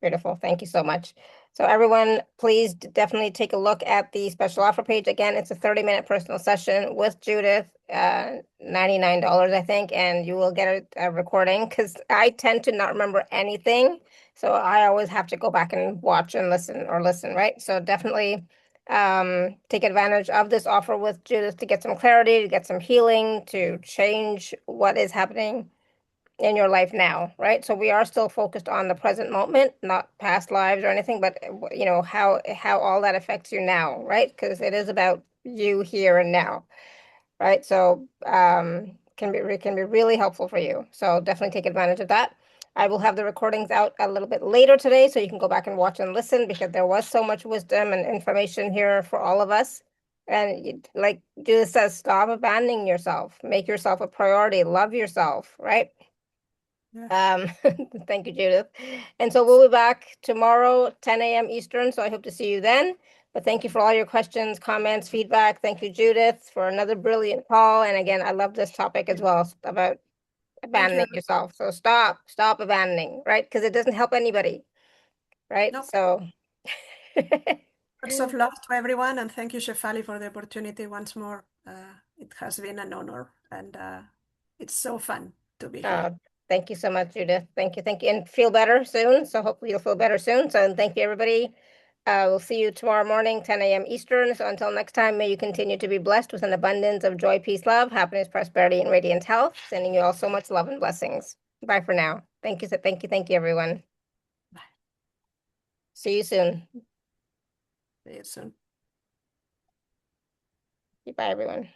Speaker 1: Beautiful. Thank you so much. So everyone, please definitely take a look at the special offer page. Again, it's a 30-minute personal session with Judith, $99, I think, and you will get a recording because I tend to not remember anything. So I always have to go back and watch and listen, right? So definitely take advantage of this offer with Judith to get some clarity, to get some healing, to change what is happening in your life now, right? So we are still focused on the present moment, not past lives or anything, but how all that affects you now, right? Because it is about you here and now, right? So can be really helpful for you. So definitely take advantage of that. I will have the recordings out a little bit later today, so you can go back and watch and listen because there was so much wisdom and information here for all of us. And like Judith says, stop abandoning yourself, make yourself a priority, love yourself, right?
Speaker 2: Yeah.
Speaker 1: Thank you, Judith. And so we'll be back tomorrow, 10 a.m. Eastern. So I hope to see you then. But thank you for all your questions, comments, feedback. Thank you, Judith, for another brilliant call. And again, I love this topic as well about abandoning yourself. So stop abandoning, right? Because it doesn't help anybody, right?
Speaker 2: Nope.
Speaker 1: So
Speaker 2: Lots of love to everyone, and thank you, Shefali, for the opportunity once more. It has been an honor, and it's so fun to be here.
Speaker 1: Thank you so much, Judith. Thank you. And feel better soon. So hopefully you'll feel better soon. So and thank you, everybody. We'll see you tomorrow morning, 10 a.m. Eastern. So until next time, may you continue to be blessed with an abundance of joy, peace, love, happiness, prosperity, and radiant health. Sending you all so much love and blessings. Bye for now. Thank you, everyone.
Speaker 2: Bye.
Speaker 1: See you soon.
Speaker 2: See you soon.
Speaker 1: Bye, everyone.